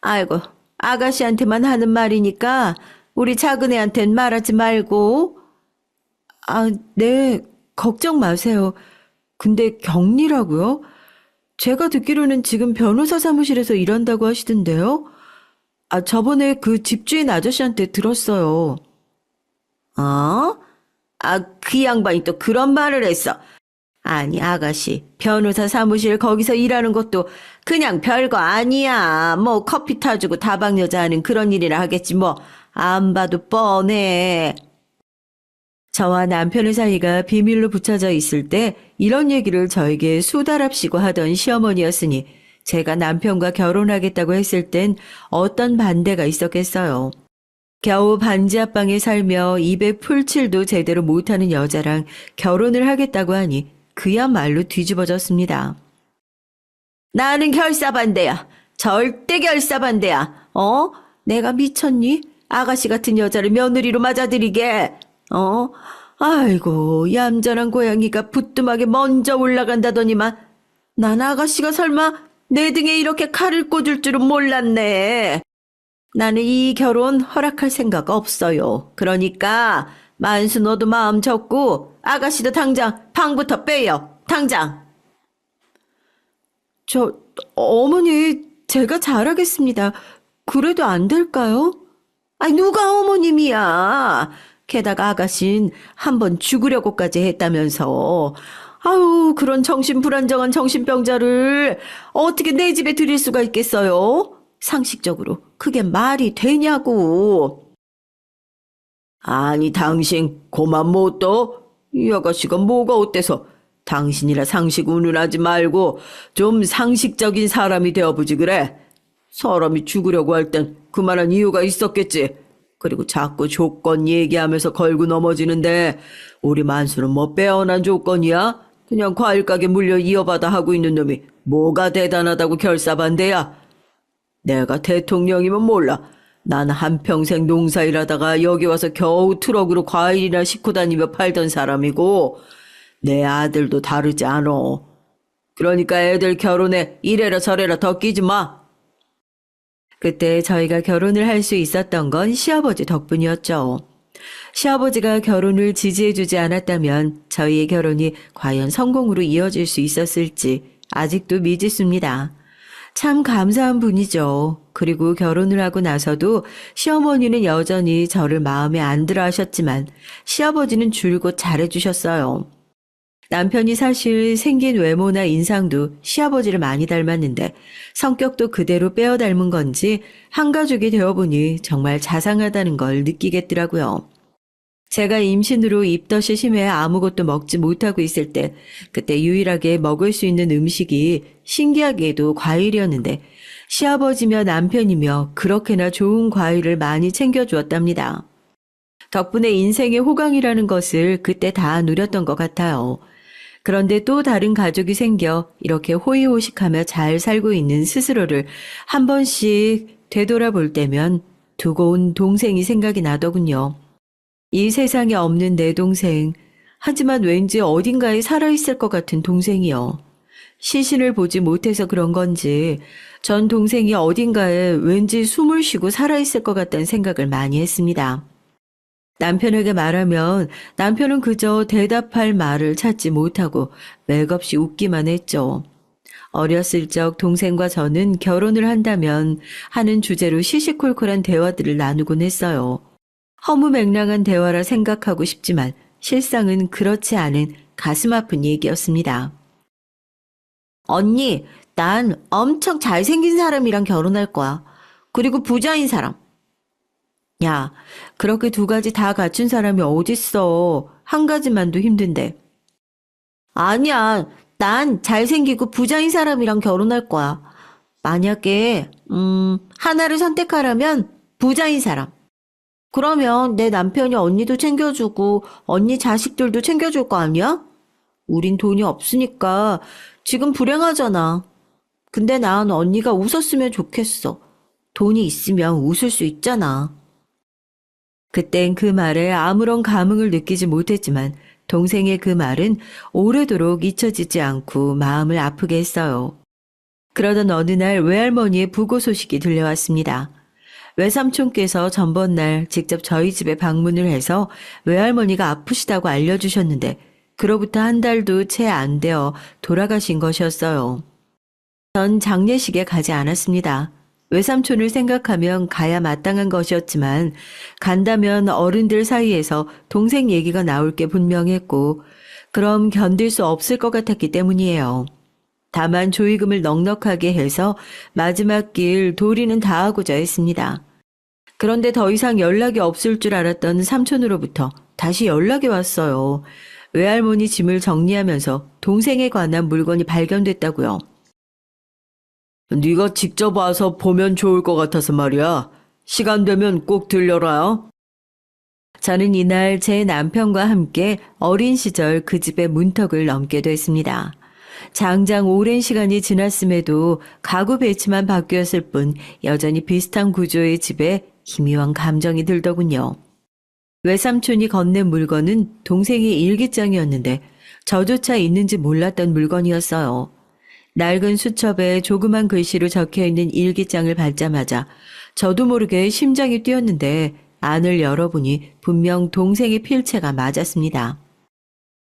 아이고, 아가씨한테만 하는 말이니까 우리 작은애한텐 말하지 말고. 네, 걱정 마세요. 근데 격리라고요? 제가 듣기로는 지금 변호사 사무실에서 일한다고 하시던데요? 저번에 그 집주인 아저씨한테 들었어요. 어? 그 양반이 또 그런 말을 했어. 아니, 아가씨, 변호사 사무실 거기서 일하는 것도 그냥 별거 아니야. 뭐 커피 타주고 다방 여자 하는 그런 일이라 하겠지 뭐. 안 봐도 뻔해. 저와 남편의 사이가 비밀로 붙여져 있을 때 이런 얘기를 저에게 수달합시고 하던 시어머니였으니 제가 남편과 결혼하겠다고 했을 땐 어떤 반대가 있었겠어요. 겨우 반지 하방에 살며 입에 풀칠도 제대로 못하는 여자랑 결혼을 하겠다고 하니 그야말로 뒤집어졌습니다. 나는 결사반대야. 절대 결사반대야. 내가 미쳤니? 아가씨 같은 여자를 며느리로 맞아들이게. 아이고, 얌전한 고양이가 부뚜막에 먼저 올라간다더니만 난 아가씨가 설마 내 등에 이렇게 칼을 꽂을 줄은 몰랐네. 나는 이 결혼 허락할 생각 없어요. 그러니까 만수 너도 마음 접고 아가씨도 당장 방부터 빼요. 당장. 어머니, 제가 잘하겠습니다. 그래도 안 될까요? 누가 어머님이야. 게다가 아가씨는 한번 죽으려고까지 했다면서. 아유, 그런 정신불안정한 정신병자를 어떻게 내 집에 들일 수가 있겠어요? 상식적으로 그게 말이 되냐고. 아니, 당신 고만 못 둬? 이 아가씨가 뭐가 어때서? 당신이라 상식 운운하지 말고 좀 상식적인 사람이 되어보지 그래. 사람이 죽으려고 할 땐 그만한 이유가 있었겠지. 그리고 자꾸 조건 얘기하면서 걸고 넘어지는데 우리 만수는 뭐 빼어난 조건이야? 그냥 과일 가게 물려 이어받아 하고 있는 놈이 뭐가 대단하다고 결사반대야? 내가 대통령이면 몰라. 난 한평생 농사일하다가 여기 와서 겨우 트럭으로 과일이나 싣고 다니며 팔던 사람이고 내 아들도 다르지 않어. 그러니까 애들 결혼에 이래라 저래라 더 끼지 마. 그때 저희가 결혼을 할 수 있었던 건 시아버지 덕분이었죠. 시아버지가 결혼을 지지해주지 않았다면 저희의 결혼이 과연 성공으로 이어질 수 있었을지 아직도 미지수입니다. 참 감사한 분이죠. 그리고 결혼을 하고 나서도 시어머니는 여전히 저를 마음에 안 들어 하셨지만 시아버지는 줄곧 잘해주셨어요. 남편이 사실 생긴 외모나 인상도 시아버지를 많이 닮았는데 성격도 그대로 빼어 닮은 건지 한가족이 되어보니 정말 자상하다는 걸 느끼겠더라고요. 제가 임신으로 입덧이 심해 아무것도 먹지 못하고 있을 때 그때 유일하게 먹을 수 있는 음식이 신기하게도 과일이었는데 시아버지며 남편이며 그렇게나 좋은 과일을 많이 챙겨주었답니다. 덕분에 인생의 호강이라는 것을 그때 다 누렸던 것 같아요. 그런데 또 다른 가족이 생겨 이렇게 호의호식하며 잘 살고 있는 스스로를 한 번씩 되돌아볼 때면 두고 온 동생이 생각이 나더군요. 이 세상에 없는 내 동생, 하지만 왠지 어딘가에 살아있을 것 같은 동생이요. 시신을 보지 못해서 그런 건지 전 동생이 어딘가에 왠지 숨을 쉬고 살아있을 것 같다는 생각을 많이 했습니다. 남편에게 말하면 남편은 그저 대답할 말을 찾지 못하고 맥없이 웃기만 했죠. 어렸을 적 동생과 저는 결혼을 한다면 하는 주제로 시시콜콜한 대화들을 나누곤 했어요. 허무맹랑한 대화라 생각하고 싶지만 실상은 그렇지 않은 가슴 아픈 얘기였습니다. 언니, 난 엄청 잘생긴 사람이랑 결혼할 거야. 그리고 부자인 사람. 야, 그렇게 두 가지 다 갖춘 사람이 어딨어. 한 가지만도 힘든데. 아니야, 난 잘생기고 부자인 사람이랑 결혼할 거야. 만약에 하나를 선택하라면 부자인 사람. 그러면 내 남편이 언니도 챙겨주고 언니 자식들도 챙겨줄 거 아니야? 우린 돈이 없으니까 지금 불행하잖아. 근데 난 언니가 웃었으면 좋겠어. 돈이 있으면 웃을 수 있잖아. 그땐 그 말에 아무런 감흥을 느끼지 못했지만 동생의 그 말은 오래도록 잊혀지지 않고 마음을 아프게 했어요. 그러던 어느 날 외할머니의 부고 소식이 들려왔습니다. 외삼촌께서 전번날 직접 저희 집에 방문을 해서 외할머니가 아프시다고 알려주셨는데 그로부터 한 달도 채 안 되어 돌아가신 것이었어요. 전 장례식에 가지 않았습니다. 외삼촌을 생각하면 가야 마땅한 것이었지만 간다면 어른들 사이에서 동생 얘기가 나올 게 분명했고 그럼 견딜 수 없을 것 같았기 때문이에요. 다만 조의금을 넉넉하게 해서 마지막 길 도리는 다 하고자 했습니다. 그런데 더 이상 연락이 없을 줄 알았던 삼촌으로부터 다시 연락이 왔어요. 외할머니 짐을 정리하면서 동생에 관한 물건이 발견됐다고요. 네가 직접 와서 보면 좋을 것 같아서 말이야. 시간 되면 꼭 들려라. 저는 이날 제 남편과 함께 어린 시절 그 집의 문턱을 넘게 됐습니다. 장장 오랜 시간이 지났음에도 가구 배치만 바뀌었을 뿐 여전히 비슷한 구조의 집에 희미한 감정이 들더군요. 외삼촌이 건넨 물건은 동생의 일기장이었는데 저조차 있는지 몰랐던 물건이었어요. 낡은 수첩에 조그만 글씨로 적혀있는 일기장을 밟자마자 저도 모르게 심장이 뛰었는데 안을 열어보니 분명 동생의 필체가 맞았습니다.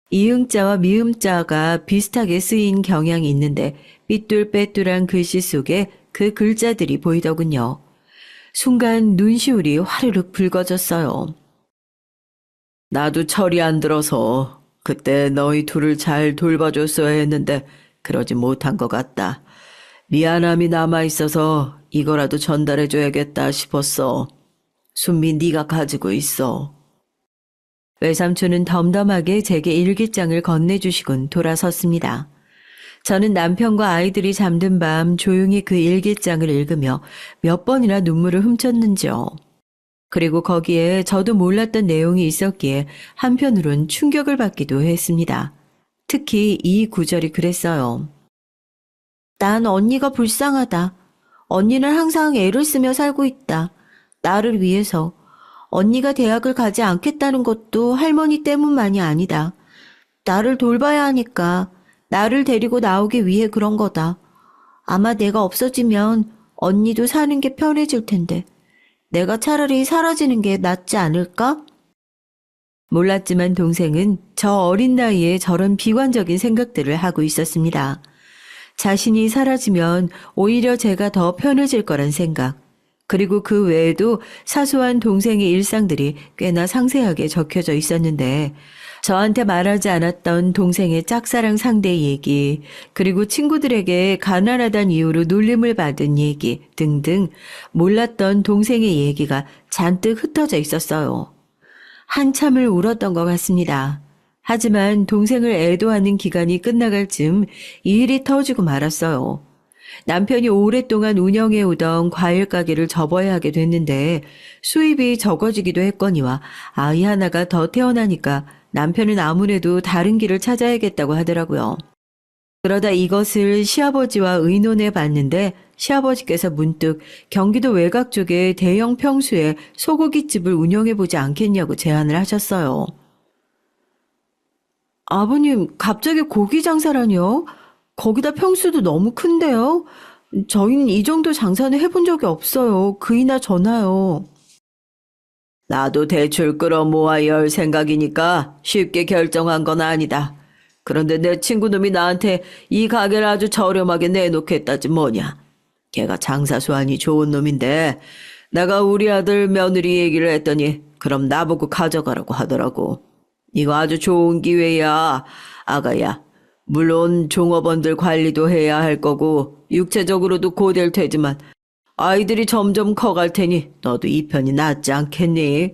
이응자와 미음자가 비슷하게 쓰인 경향이 있는데 삐뚤빼뚤한 글씨 속에 그 글자들이 보이더군요. 순간 눈시울이 화르륵 붉어졌어요. 나도 철이 안 들어서 그때 너희 둘을 잘 돌봐줬어야 했는데 그러지 못한 것 같다. 미안함이 남아있어서 이거라도 전달해줘야겠다 싶었어. 순미 네가 가지고 있어. 외삼촌은 덤덤하게 제게 일기장을 건네주시곤 돌아섰습니다. 저는 남편과 아이들이 잠든 밤 조용히 그 일기장을 읽으며 몇 번이나 눈물을 훔쳤는지요. 그리고 거기에 저도 몰랐던 내용이 있었기에 한편으론 충격을 받기도 했습니다. 특히 이 구절이 그랬어요. 난 언니가 불쌍하다. 언니는 항상 애를 쓰며 살고 있다. 나를 위해서. 언니가 대학을 가지 않겠다는 것도 할머니 때문만이 아니다. 나를 돌봐야 하니까 나를 데리고 나오기 위해 그런 거다. 아마 내가 없어지면 언니도 사는 게 편해질 텐데 내가 차라리 사라지는 게 낫지 않을까? 몰랐지만 동생은 저 어린 나이에 저런 비관적인 생각들을 하고 있었습니다. 자신이 사라지면 오히려 제가 더 편해질 거란 생각. 그리고 그 외에도 사소한 동생의 일상들이 꽤나 상세하게 적혀져 있었는데 저한테 말하지 않았던 동생의 짝사랑 상대 얘기, 그리고 친구들에게 가난하다는 이유로 놀림을 받은 얘기 등등 몰랐던 동생의 얘기가 잔뜩 흩어져 있었어요. 한참을 울었던 것 같습니다. 하지만 동생을 애도하는 기간이 끝나갈 즈음 이 일이 터지고 말았어요. 남편이 오랫동안 운영해오던 과일 가게를 접어야 하게 됐는데 수입이 적어지기도 했거니와 아이 하나가 더 태어나니까 남편은 아무래도 다른 길을 찾아야겠다고 하더라고요. 그러다 이것을 시아버지와 의논해 봤는데 시아버지께서 문득 경기도 외곽 쪽에 대형 평수에 소고기집을 운영해보지 않겠냐고 제안을 하셨어요. 아버님, 갑자기 고기 장사라뇨? 거기다 평수도 너무 큰데요? 저희는 이 정도 장사는 해본 적이 없어요. 그이나 저나요. 나도 대출 끌어모아 열 생각이니까 쉽게 결정한 건 아니다. 그런데 내 친구놈이 나한테 이 가게를 아주 저렴하게 내놓겠다지 뭐냐. 걔가 장사 수완이 좋은 놈인데 내가 우리 아들 며느리 얘기를 했더니 그럼 나보고 가져가라고 하더라고. 이거 아주 좋은 기회야, 아가야. 물론 종업원들 관리도 해야 할 거고 육체적으로도 고될 테지만 아이들이 점점 커갈 테니 너도 이 편이 낫지 않겠니?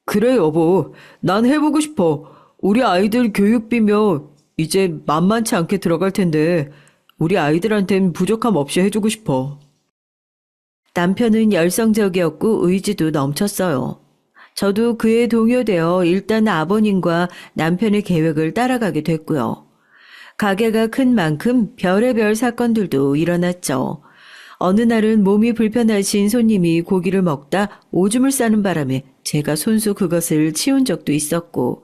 그래 여보, 난 해보고 싶어. 우리 아이들 교육비며 이제 만만치 않게 들어갈 텐데 우리 아이들한텐 부족함 없이 해주고 싶어. 남편은 열성적이었고 의지도 넘쳤어요. 저도 그에 동요되어 일단 아버님과 남편의 계획을 따라가게 됐고요. 가게가 큰 만큼 별의별 사건들도 일어났죠. 어느 날은 몸이 불편하신 손님이 고기를 먹다 오줌을 싸는 바람에 제가 손수 그것을 치운 적도 있었고,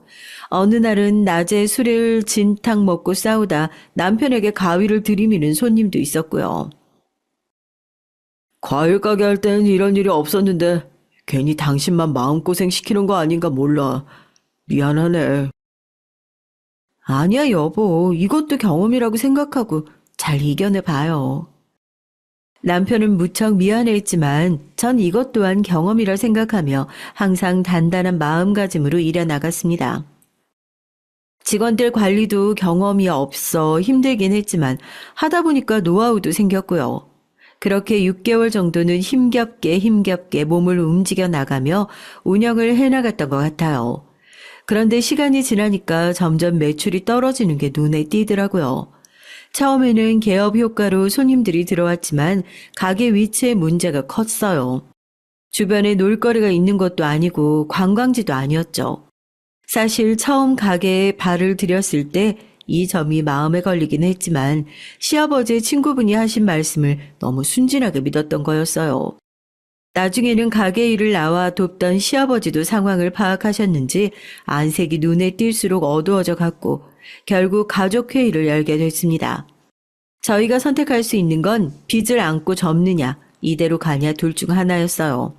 어느 날은 낮에 술을 진탕 먹고 싸우다 남편에게 가위를 들이미는 손님도 있었고요. 과일 가게 할 땐 이런 일이 없었는데 괜히 당신만 마음고생 시키는 거 아닌가 몰라. 미안하네. 아니야 여보, 이것도 경험이라고 생각하고 잘 이겨내 봐요. 남편은 무척 미안해했지만 전 이것 또한 경험이라 생각하며 항상 단단한 마음가짐으로 일해 나갔습니다. 직원들 관리도 경험이 없어 힘들긴 했지만 하다 보니까 노하우도 생겼고요. 그렇게 6개월 정도는 힘겹게 몸을 움직여 나가며 운영을 해나갔던 것 같아요. 그런데 시간이 지나니까 점점 매출이 떨어지는 게 눈에 띄더라고요. 처음에는 개업 효과로 손님들이 들어왔지만 가게 위치에 문제가 컸어요. 주변에 놀거리가 있는 것도 아니고 관광지도 아니었죠. 사실 처음 가게에 발을 들였을 때 이 점이 마음에 걸리긴 했지만 시아버지의 친구분이 하신 말씀을 너무 순진하게 믿었던 거였어요. 나중에는 가게 일을 나와 돕던 시아버지도 상황을 파악하셨는지 안색이 눈에 띌수록 어두워져 갔고 결국 가족회의를 열게 됐습니다. 저희가 선택할 수 있는 건 빚을 안고 접느냐, 이대로 가냐 둘 중 하나였어요.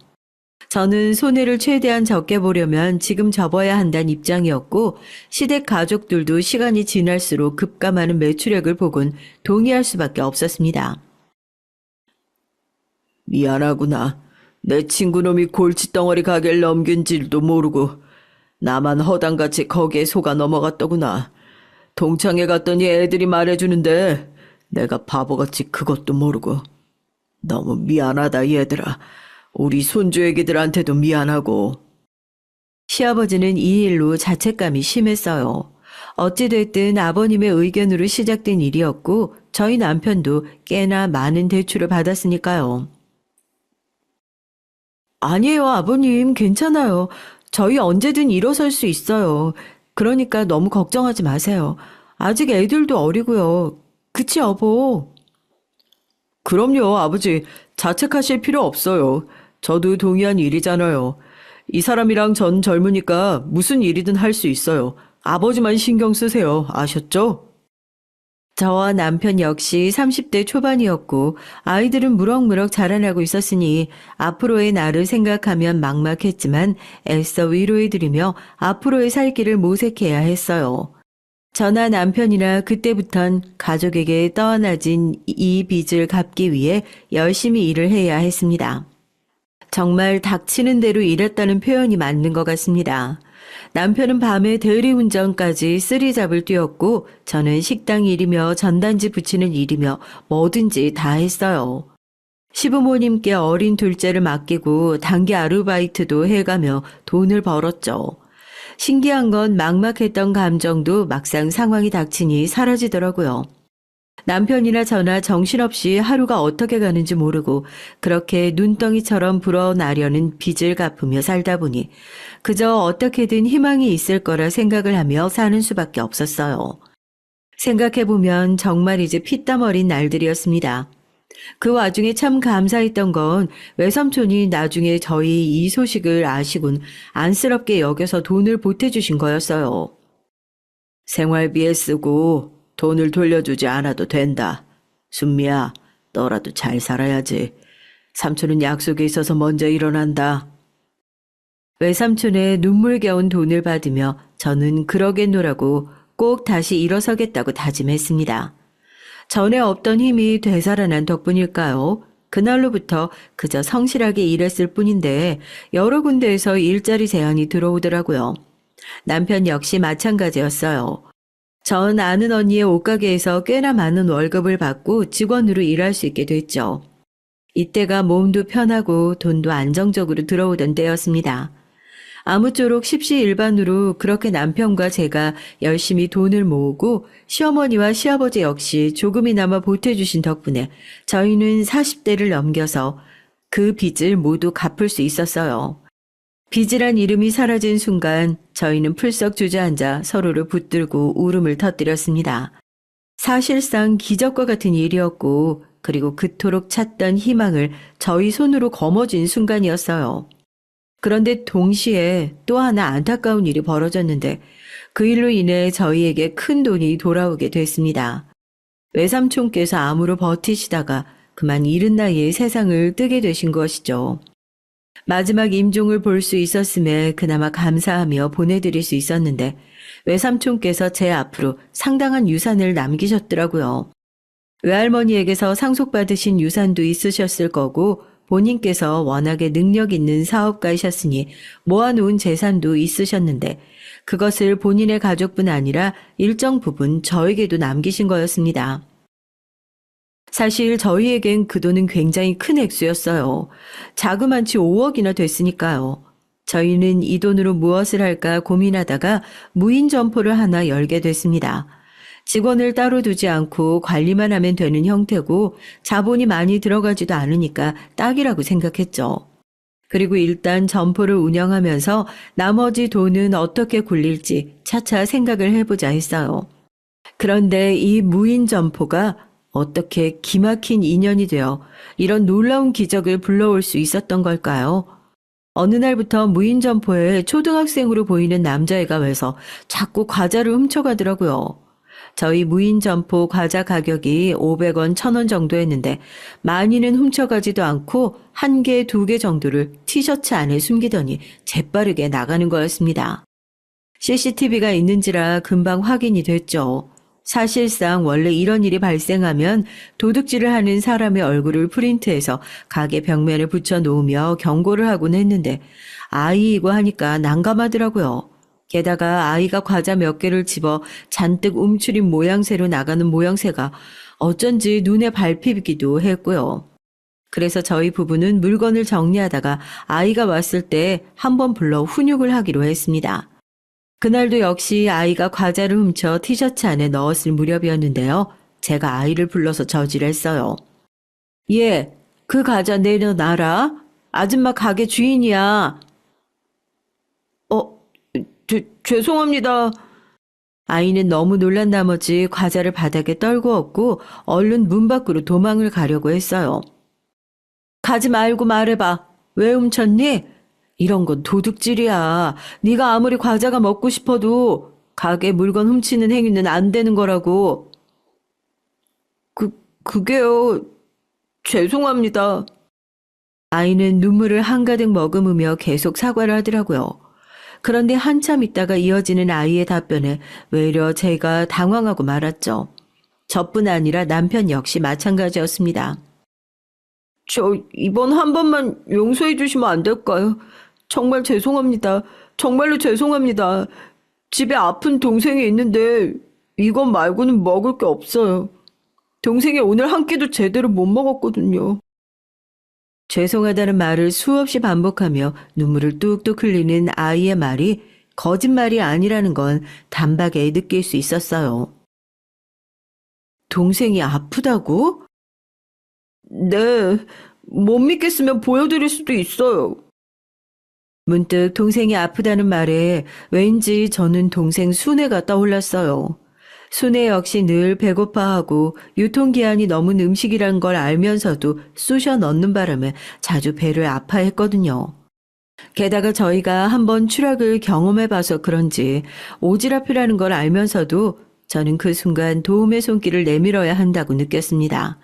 저는 손해를 최대한 적게 보려면 지금 접어야 한다는 입장이었고 시댁 가족들도 시간이 지날수록 급감하는 매출액을 보곤 동의할 수밖에 없었습니다. 미안하구나. 내 친구놈이 골칫덩어리 가게를 넘긴 줄도 모르고 나만 허당같이 거기에 속아 넘어갔더구나. 동창회 갔더니 애들이 말해주는데 내가 바보같이 그것도 모르고. 너무 미안하다 얘들아. 우리 손주 애기들한테도 미안하고. 시아버지는 이 일로 자책감이 심했어요. 어찌됐든 아버님의 의견으로 시작된 일이었고 저희 남편도 꽤나 많은 대출을 받았으니까요. 아니에요, 아버님. 괜찮아요. 저희 언제든 일어설 수 있어요. 그러니까 너무 걱정하지 마세요. 아직 애들도 어리고요. 그치, 여보? 그럼요, 아버지. 자책하실 필요 없어요. 저도 동의한 일이잖아요. 이 사람이랑 전 젊으니까 무슨 일이든 할 수 있어요. 아버지만 신경 쓰세요. 아셨죠? 저와 남편 역시 30대 초반이었고 아이들은 무럭무럭 자라나고 있었으니 앞으로의 나를 생각하면 막막했지만 애써 위로해드리며 앞으로의 살 길을 모색해야 했어요. 저나 남편이나 그때부턴 가족에게 떠안아진 이 빚을 갚기 위해 열심히 일을 해야 했습니다. 정말 닥치는 대로 일했다는 표현이 맞는 것 같습니다. 남편은 밤에 대리운전까지 쓰리잡을 뛰었고 저는 식당 일이며 전단지 붙이는 일이며 뭐든지 다 했어요. 시부모님께 어린 둘째를 맡기고 단기 아르바이트도 해가며 돈을 벌었죠. 신기한 건 막막했던 감정도 막상 상황이 닥치니 사라지더라고요. 남편이나 저나 정신없이 하루가 어떻게 가는지 모르고 그렇게 눈덩이처럼 불어나려는 빚을 갚으며 살다 보니 그저 어떻게든 희망이 있을 거라 생각을 하며 사는 수밖에 없었어요. 생각해보면 정말 이제 피땀 어린 날들이었습니다. 그 와중에 참 감사했던 건 외삼촌이 나중에 저희 이 소식을 아시곤 안쓰럽게 여겨서 돈을 보태주신 거였어요. 생활비에 쓰고 돈을 돌려주지 않아도 된다. 순미야, 너라도 잘 살아야지. 삼촌은 약속이 있어서 먼저 일어난다. 외삼촌의 눈물겨운 돈을 받으며 저는 그러겠노라고 꼭 다시 일어서겠다고 다짐했습니다. 전에 없던 힘이 되살아난 덕분일까요? 그날로부터 그저 성실하게 일했을 뿐인데 여러 군데에서 일자리 제안이 들어오더라고요. 남편 역시 마찬가지였어요. 전 아는 언니의 옷가게에서 꽤나 많은 월급을 받고 직원으로 일할 수 있게 됐죠. 이때가 몸도 편하고 돈도 안정적으로 들어오던 때였습니다. 아무쪼록 십시일반으로 그렇게 남편과 제가 열심히 돈을 모으고 시어머니와 시아버지 역시 조금이나마 보태주신 덕분에 저희는 40대를 넘겨서 그 빚을 모두 갚을 수 있었어요. 빚이란 이름이 사라진 순간 저희는 풀썩 주저앉아 서로를 붙들고 울음을 터뜨렸습니다. 사실상 기적과 같은 일이었고 그리고 그토록 찾던 희망을 저희 손으로 거머쥔 순간이었어요. 그런데 동시에 또 하나 안타까운 일이 벌어졌는데 그 일로 인해 저희에게 큰 돈이 돌아오게 됐습니다. 외삼촌께서 암으로 버티시다가 그만 이른 나이에 세상을 뜨게 되신 것이죠. 마지막 임종을 볼 수 있었음에 그나마 감사하며 보내드릴 수 있었는데 외삼촌께서 제 앞으로 상당한 유산을 남기셨더라고요. 외할머니에게서 상속받으신 유산도 있으셨을 거고 본인께서 워낙에 능력 있는 사업가이셨으니 모아놓은 재산도 있으셨는데 그것을 본인의 가족뿐 아니라 일정 부분 저에게도 남기신 거였습니다. 사실 저희에겐 그 돈은 굉장히 큰 액수였어요. 자그만치 5억이나 됐으니까요. 저희는 이 돈으로 무엇을 할까 고민하다가 무인 점포를 하나 열게 됐습니다. 직원을 따로 두지 않고 관리만 하면 되는 형태고 자본이 많이 들어가지도 않으니까 딱이라고 생각했죠. 그리고 일단 점포를 운영하면서 나머지 돈은 어떻게 굴릴지 차차 생각을 해보자 했어요. 그런데 이 무인 점포가 어떻게 기막힌 인연이 되어 이런 놀라운 기적을 불러올 수 있었던 걸까요? 어느 날부터 무인 점포에 초등학생으로 보이는 남자애가 와서 자꾸 과자를 훔쳐가더라고요. 저희 무인 점포 과자 가격이 500원, 1000원 정도였는데 많이는 훔쳐가지도 않고 한 개, 두 개 정도를 티셔츠 안에 숨기더니 재빠르게 나가는 거였습니다. CCTV가 있는지라 금방 확인이 됐죠. 사실상 원래 이런 일이 발생하면 도둑질을 하는 사람의 얼굴을 프린트해서 가게 벽면에 붙여놓으며 경고를 하곤 했는데 아이이고 하니까 난감하더라고요. 게다가 아이가 과자 몇 개를 집어 잔뜩 움츠린 모양새로 나가는 모양새가 어쩐지 눈에 밟히기도 했고요. 그래서 저희 부부는 물건을 정리하다가 아이가 왔을 때 한번 불러 훈육을 하기로 했습니다. 그날도 역시 아이가 과자를 훔쳐 티셔츠 안에 넣었을 무렵이었는데요. 제가 아이를 불러서 저지를 했어요. 얘, 그 과자 내려놔라. 아줌마 가게 주인이야. 죄송합니다. 아이는 너무 놀란 나머지 과자를 바닥에 떨구었고 얼른 문 밖으로 도망을 가려고 했어요. 가지 말고 말해봐. 왜 훔쳤니? 이런 건 도둑질이야. 네가 아무리 과자가 먹고 싶어도 가게 물건 훔치는 행위는 안 되는 거라고. 그게요. 죄송합니다. 아이는 눈물을 한가득 머금으며 계속 사과를 하더라고요. 그런데 한참 있다가 이어지는 아이의 답변에 외려 제가 당황하고 말았죠. 저뿐 아니라 남편 역시 마찬가지였습니다. 저 이번 한 번만 용서해 주시면 안 될까요? 정말 죄송합니다. 정말로 죄송합니다. 집에 아픈 동생이 있는데 이것 말고는 먹을 게 없어요. 동생이 오늘 한 끼도 제대로 못 먹었거든요. 죄송하다는 말을 수없이 반복하며 눈물을 뚝뚝 흘리는 아이의 말이 거짓말이 아니라는 건 단박에 느낄 수 있었어요. 동생이 아프다고? 네, 못 믿겠으면 보여드릴 수도 있어요. 문득 동생이 아프다는 말에 왠지 저는 동생 순애가 떠올랐어요. 순애 역시 늘 배고파하고 유통기한이 넘은 음식이란 걸 알면서도 쑤셔 넣는 바람에 자주 배를 아파했거든요. 게다가 저희가 한번 추락을 경험해봐서 그런지 오지랖이라는 걸 알면서도 저는 그 순간 도움의 손길을 내밀어야 한다고 느꼈습니다.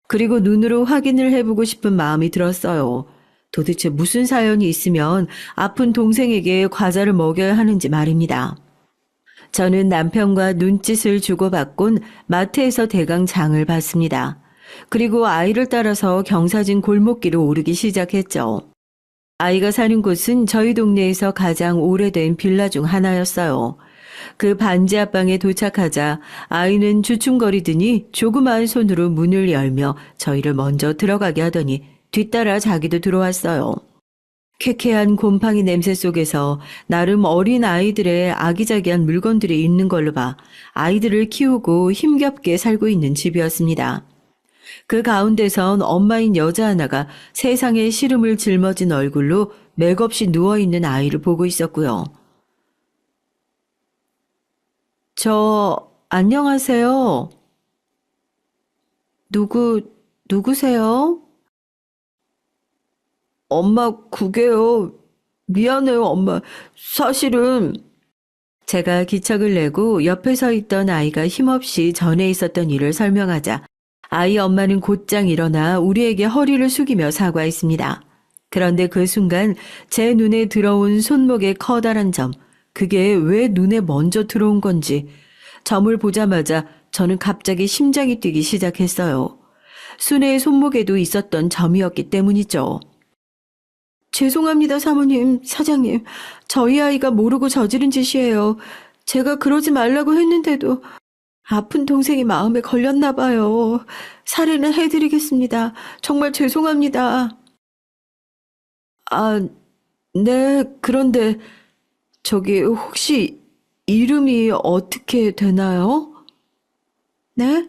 그리고 눈으로 확인을 해보고 싶은 마음이 들었어요. 도대체 무슨 사연이 있으면 아픈 동생에게 과자를 먹여야 하는지 말입니다. 저는 남편과 눈짓을 주고받곤 마트에서 대강 장을 봤습니다. 그리고 아이를 따라서 경사진 골목길을 오르기 시작했죠. 아이가 사는 곳은 저희 동네에서 가장 오래된 빌라 중 하나였어요. 그 반지 앞방에 도착하자 아이는 주춤거리더니 조그마한 손으로 문을 열며 저희를 먼저 들어가게 하더니 뒤따라 자기도 들어왔어요. 쾌쾌한 곰팡이 냄새 속에서 나름 어린 아이들의 아기자기한 물건들이 있는 걸로 봐 아이들을 키우고 힘겹게 살고 있는 집이었습니다. 그 가운데선 엄마인 여자 하나가 세상에 시름을 짊어진 얼굴로 맥없이 누워있는 아이를 보고 있었고요. 안녕하세요. 누구세요? 엄마, 그게요. 미안해요, 엄마. 사실은 제가 기척을 내고 옆에 서 있던 아이가 힘없이 전에 있었던 일을 설명하자 아이 엄마는 곧장 일어나 우리에게 허리를 숙이며 사과했습니다. 그런데 그 순간 제 눈에 들어온 손목의 커다란 점, 그게 왜 눈에 먼저 들어온 건지 점을 보자마자 저는 갑자기 심장이 뛰기 시작했어요. 순애의 손목에도 있었던 점이었기 때문이죠. 죄송합니다, 사모님, 사장님. 저희 아이가 모르고 저지른 짓이에요. 제가 그러지 말라고 했는데도 아픈 동생이 마음에 걸렸나 봐요. 살해는 해드리겠습니다. 정말 죄송합니다. 아, 네, 그런데 저기 혹시 이름이 어떻게 되나요? 네?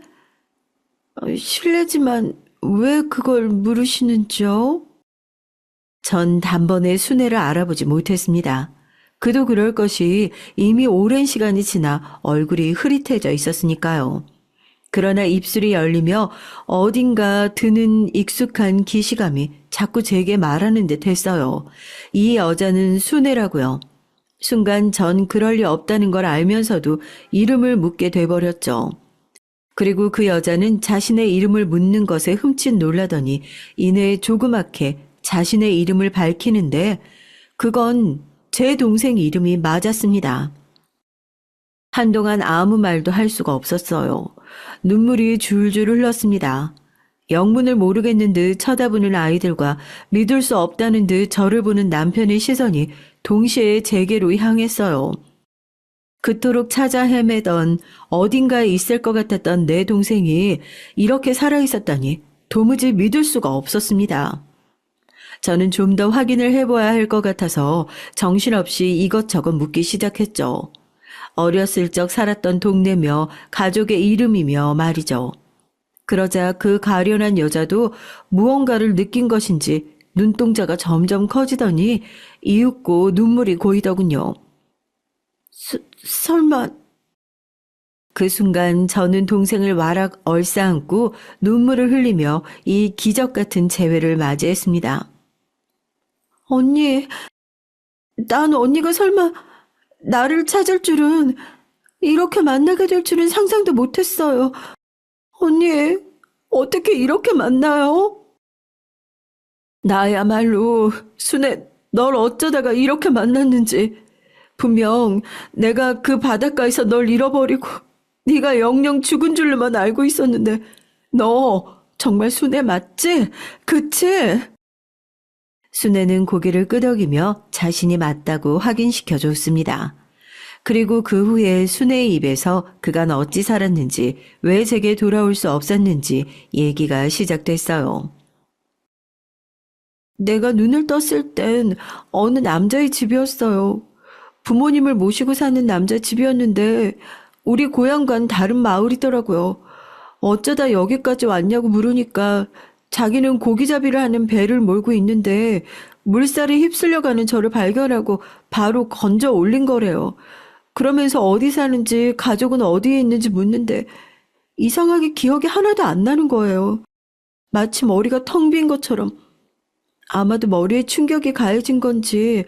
실례지만 왜 그걸 물으시는지요? 전 단번에 순애를 알아보지 못했습니다. 그도 그럴 것이 이미 오랜 시간이 지나 얼굴이 흐릿해져 있었으니까요. 그러나 입술이 열리며 어딘가 드는 익숙한 기시감이 자꾸 제게 말하는 듯 했어요. 이 여자는 순애라고요. 순간 전 그럴 리 없다는 걸 알면서도 이름을 묻게 돼버렸죠. 그리고 그 여자는 자신의 이름을 묻는 것에 흠칫 놀라더니 이내 조그맣게 자신의 이름을 밝히는데 그건 제 동생 이름이 맞았습니다. 한동안 아무 말도 할 수가 없었어요. 눈물이 줄줄 흘렀습니다. 영문을 모르겠는 듯 쳐다보는 아이들과 믿을 수 없다는 듯 저를 보는 남편의 시선이 동시에 제게로 향했어요. 그토록 찾아 헤매던 어딘가에 있을 것 같았던 내 동생이 이렇게 살아있었다니 도무지 믿을 수가 없었습니다. 저는 좀 더 확인을 해봐야 할 것 같아서 정신없이 이것저것 묻기 시작했죠. 어렸을 적 살았던 동네며 가족의 이름이며 말이죠. 그러자 그 가련한 여자도 무언가를 느낀 것인지 눈동자가 점점 커지더니 이윽고 눈물이 고이더군요. 설마... 그 순간 저는 동생을 와락 얼싸안고 눈물을 흘리며 이 기적 같은 재회를 맞이했습니다. 언니, 난 언니가 설마 나를 찾을 줄은, 이렇게 만나게 될 줄은 상상도 못했어요. 언니, 어떻게 이렇게 만나요? 나야말로 순애, 널 어쩌다가 이렇게 만났는지. 분명 내가 그 바닷가에서 널 잃어버리고 네가 영영 죽은 줄로만 알고 있었는데 너 정말 순애 맞지? 그치? 순애는 고개를 끄덕이며 자신이 맞다고 확인시켜 줬습니다. 그리고 그 후에 순애의 입에서 그간 어찌 살았는지, 왜 제게 돌아올 수 없었는지 얘기가 시작됐어요. 내가 눈을 떴을 땐 어느 남자의 집이었어요. 부모님을 모시고 사는 남자 집이었는데 우리 고향과는 다른 마을이더라고요. 어쩌다 여기까지 왔냐고 물으니까 자기는 고기잡이를 하는 배를 몰고 있는데 물살에 휩쓸려가는 저를 발견하고 바로 건져 올린 거래요. 그러면서 어디 사는지 가족은 어디에 있는지 묻는데 이상하게 기억이 하나도 안 나는 거예요. 마치 머리가 텅 빈 것처럼. 아마도 머리에 충격이 가해진 건지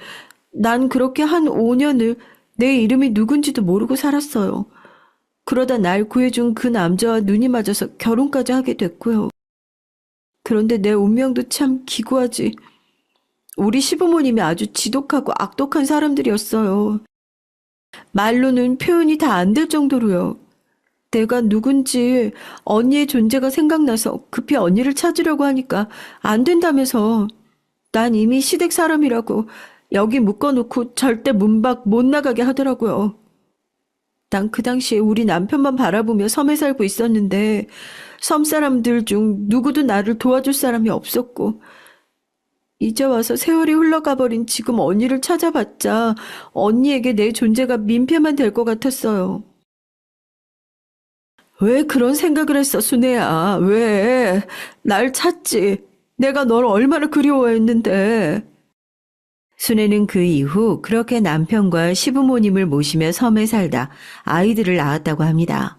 난 그렇게 한 5년을 내 이름이 누군지도 모르고 살았어요. 그러다 날 구해준 그 남자와 눈이 맞아서 결혼까지 하게 됐고요. 그런데 내 운명도 참 기구하지. 우리 시부모님이 아주 지독하고 악독한 사람들이었어요. 말로는 표현이 다 안 될 정도로요. 내가 누군지 언니의 존재가 생각나서 급히 언니를 찾으려고 하니까 안 된다면서 난 이미 시댁 사람이라고 여기 묶어놓고 절대 문 밖 못 나가게 하더라고요. 난 그 당시에 우리 남편만 바라보며 섬에 살고 있었는데 섬 사람들 중 누구도 나를 도와줄 사람이 없었고 이제 와서 세월이 흘러가버린 지금 언니를 찾아봤자 언니에게 내 존재가 민폐만 될 것 같았어요. 왜 그런 생각을 했어, 순애야? 왜? 날 찾지. 내가 널 얼마나 그리워했는데. 순애는 그 이후 그렇게 남편과 시부모님을 모시며 섬에 살다 아이들을 낳았다고 합니다.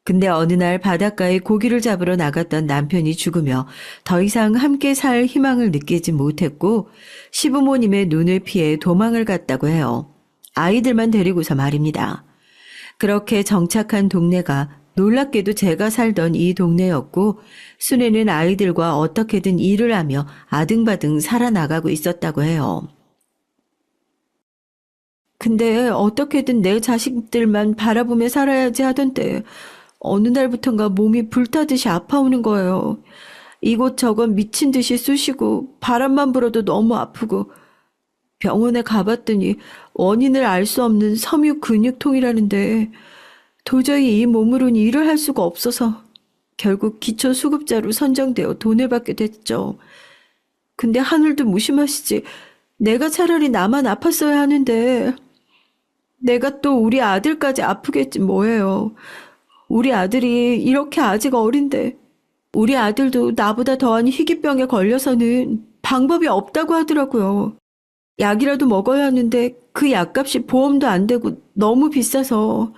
근데 어느 날 바닷가에 고기를 잡으러 나갔던 남편이 죽으며 더 이상 함께 살 희망을 느끼지 못했고 시부모님의 눈을 피해 도망을 갔다고 해요. 아이들만 데리고서 말입니다. 그렇게 정착한 동네가 놀랍게도 제가 살던 이 동네였고 순애는 아이들과 어떻게든 일을 하며 아등바등 살아나가고 있었다고 해요. 근데 어떻게든 내 자식들만 바라보며 살아야지 하던 때 어느 날부턴가 몸이 불타듯이 아파오는 거예요. 이곳저곳 미친 듯이 쑤시고 바람만 불어도 너무 아프고 병원에 가봤더니 원인을 알 수 없는 섬유 근육통이라는데 도저히 이 몸으로는 일을 할 수가 없어서 결국 기초수급자로 선정되어 돈을 받게 됐죠. 근데 하늘도 무심하시지. 내가 차라리 나만 아팠어야 하는데 내가 또 우리 아들까지 아프겠지 뭐예요. 우리 아들이 이렇게 아직 어린데 우리 아들도 나보다 더한 희귀병에 걸려서는 방법이 없다고 하더라고요. 약이라도 먹어야 하는데 그 약값이 보험도 안 되고 너무 비싸서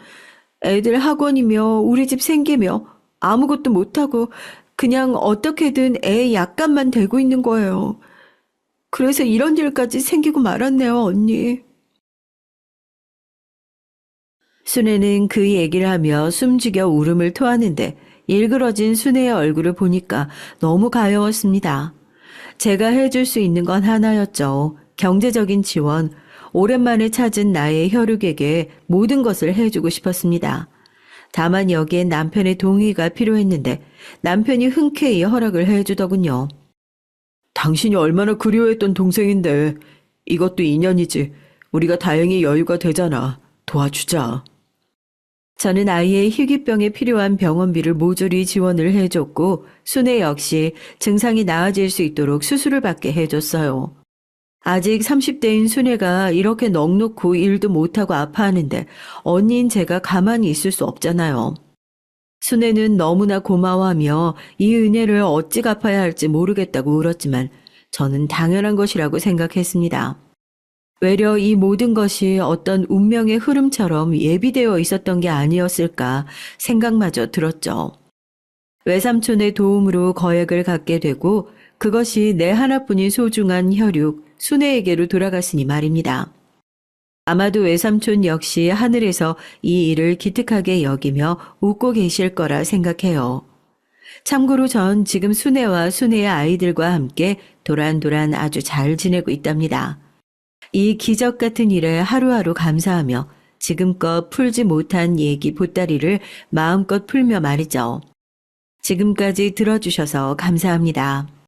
애들 학원이며 우리 집 생계며 아무것도 못하고 그냥 어떻게든 애 약값만 대고 있는 거예요. 그래서 이런 일까지 생기고 말았네요, 언니. 순애는 그 얘기를 하며 숨죽여 울음을 토하는데 일그러진 순애의 얼굴을 보니까 너무 가여웠습니다. 제가 해줄 수 있는 건 하나였죠. 경제적인 지원, 오랜만에 찾은 나의 혈육에게 모든 것을 해주고 싶었습니다. 다만 여기엔 남편의 동의가 필요했는데 남편이 흔쾌히 허락을 해주더군요. 당신이 얼마나 그리워했던 동생인데 이것도 인연이지. 우리가 다행히 여유가 되잖아. 도와주자. 저는 아이의 희귀병에 필요한 병원비를 모조리 지원을 해줬고 순애 역시 증상이 나아질 수 있도록 수술을 받게 해줬어요. 아직 30대인 순애가 이렇게 넋놓고 일도 못하고 아파하는데 언니인 제가 가만히 있을 수 없잖아요. 순애는 너무나 고마워하며 이 은혜를 어찌 갚아야 할지 모르겠다고 울었지만 저는 당연한 것이라고 생각했습니다. 외려 이 모든 것이 어떤 운명의 흐름처럼 예비되어 있었던 게 아니었을까 생각마저 들었죠. 외삼촌의 도움으로 거액을 갖게 되고 그것이 내 하나뿐인 소중한 혈육, 순애에게로 돌아갔으니 말입니다. 아마도 외삼촌 역시 하늘에서 이 일을 기특하게 여기며 웃고 계실 거라 생각해요. 참고로 전 지금 순애와 순애의 아이들과 함께 도란도란 아주 잘 지내고 있답니다. 이 기적 같은 일에 하루하루 감사하며 지금껏 풀지 못한 얘기 보따리를 마음껏 풀며 말이죠. 지금까지 들어주셔서 감사합니다.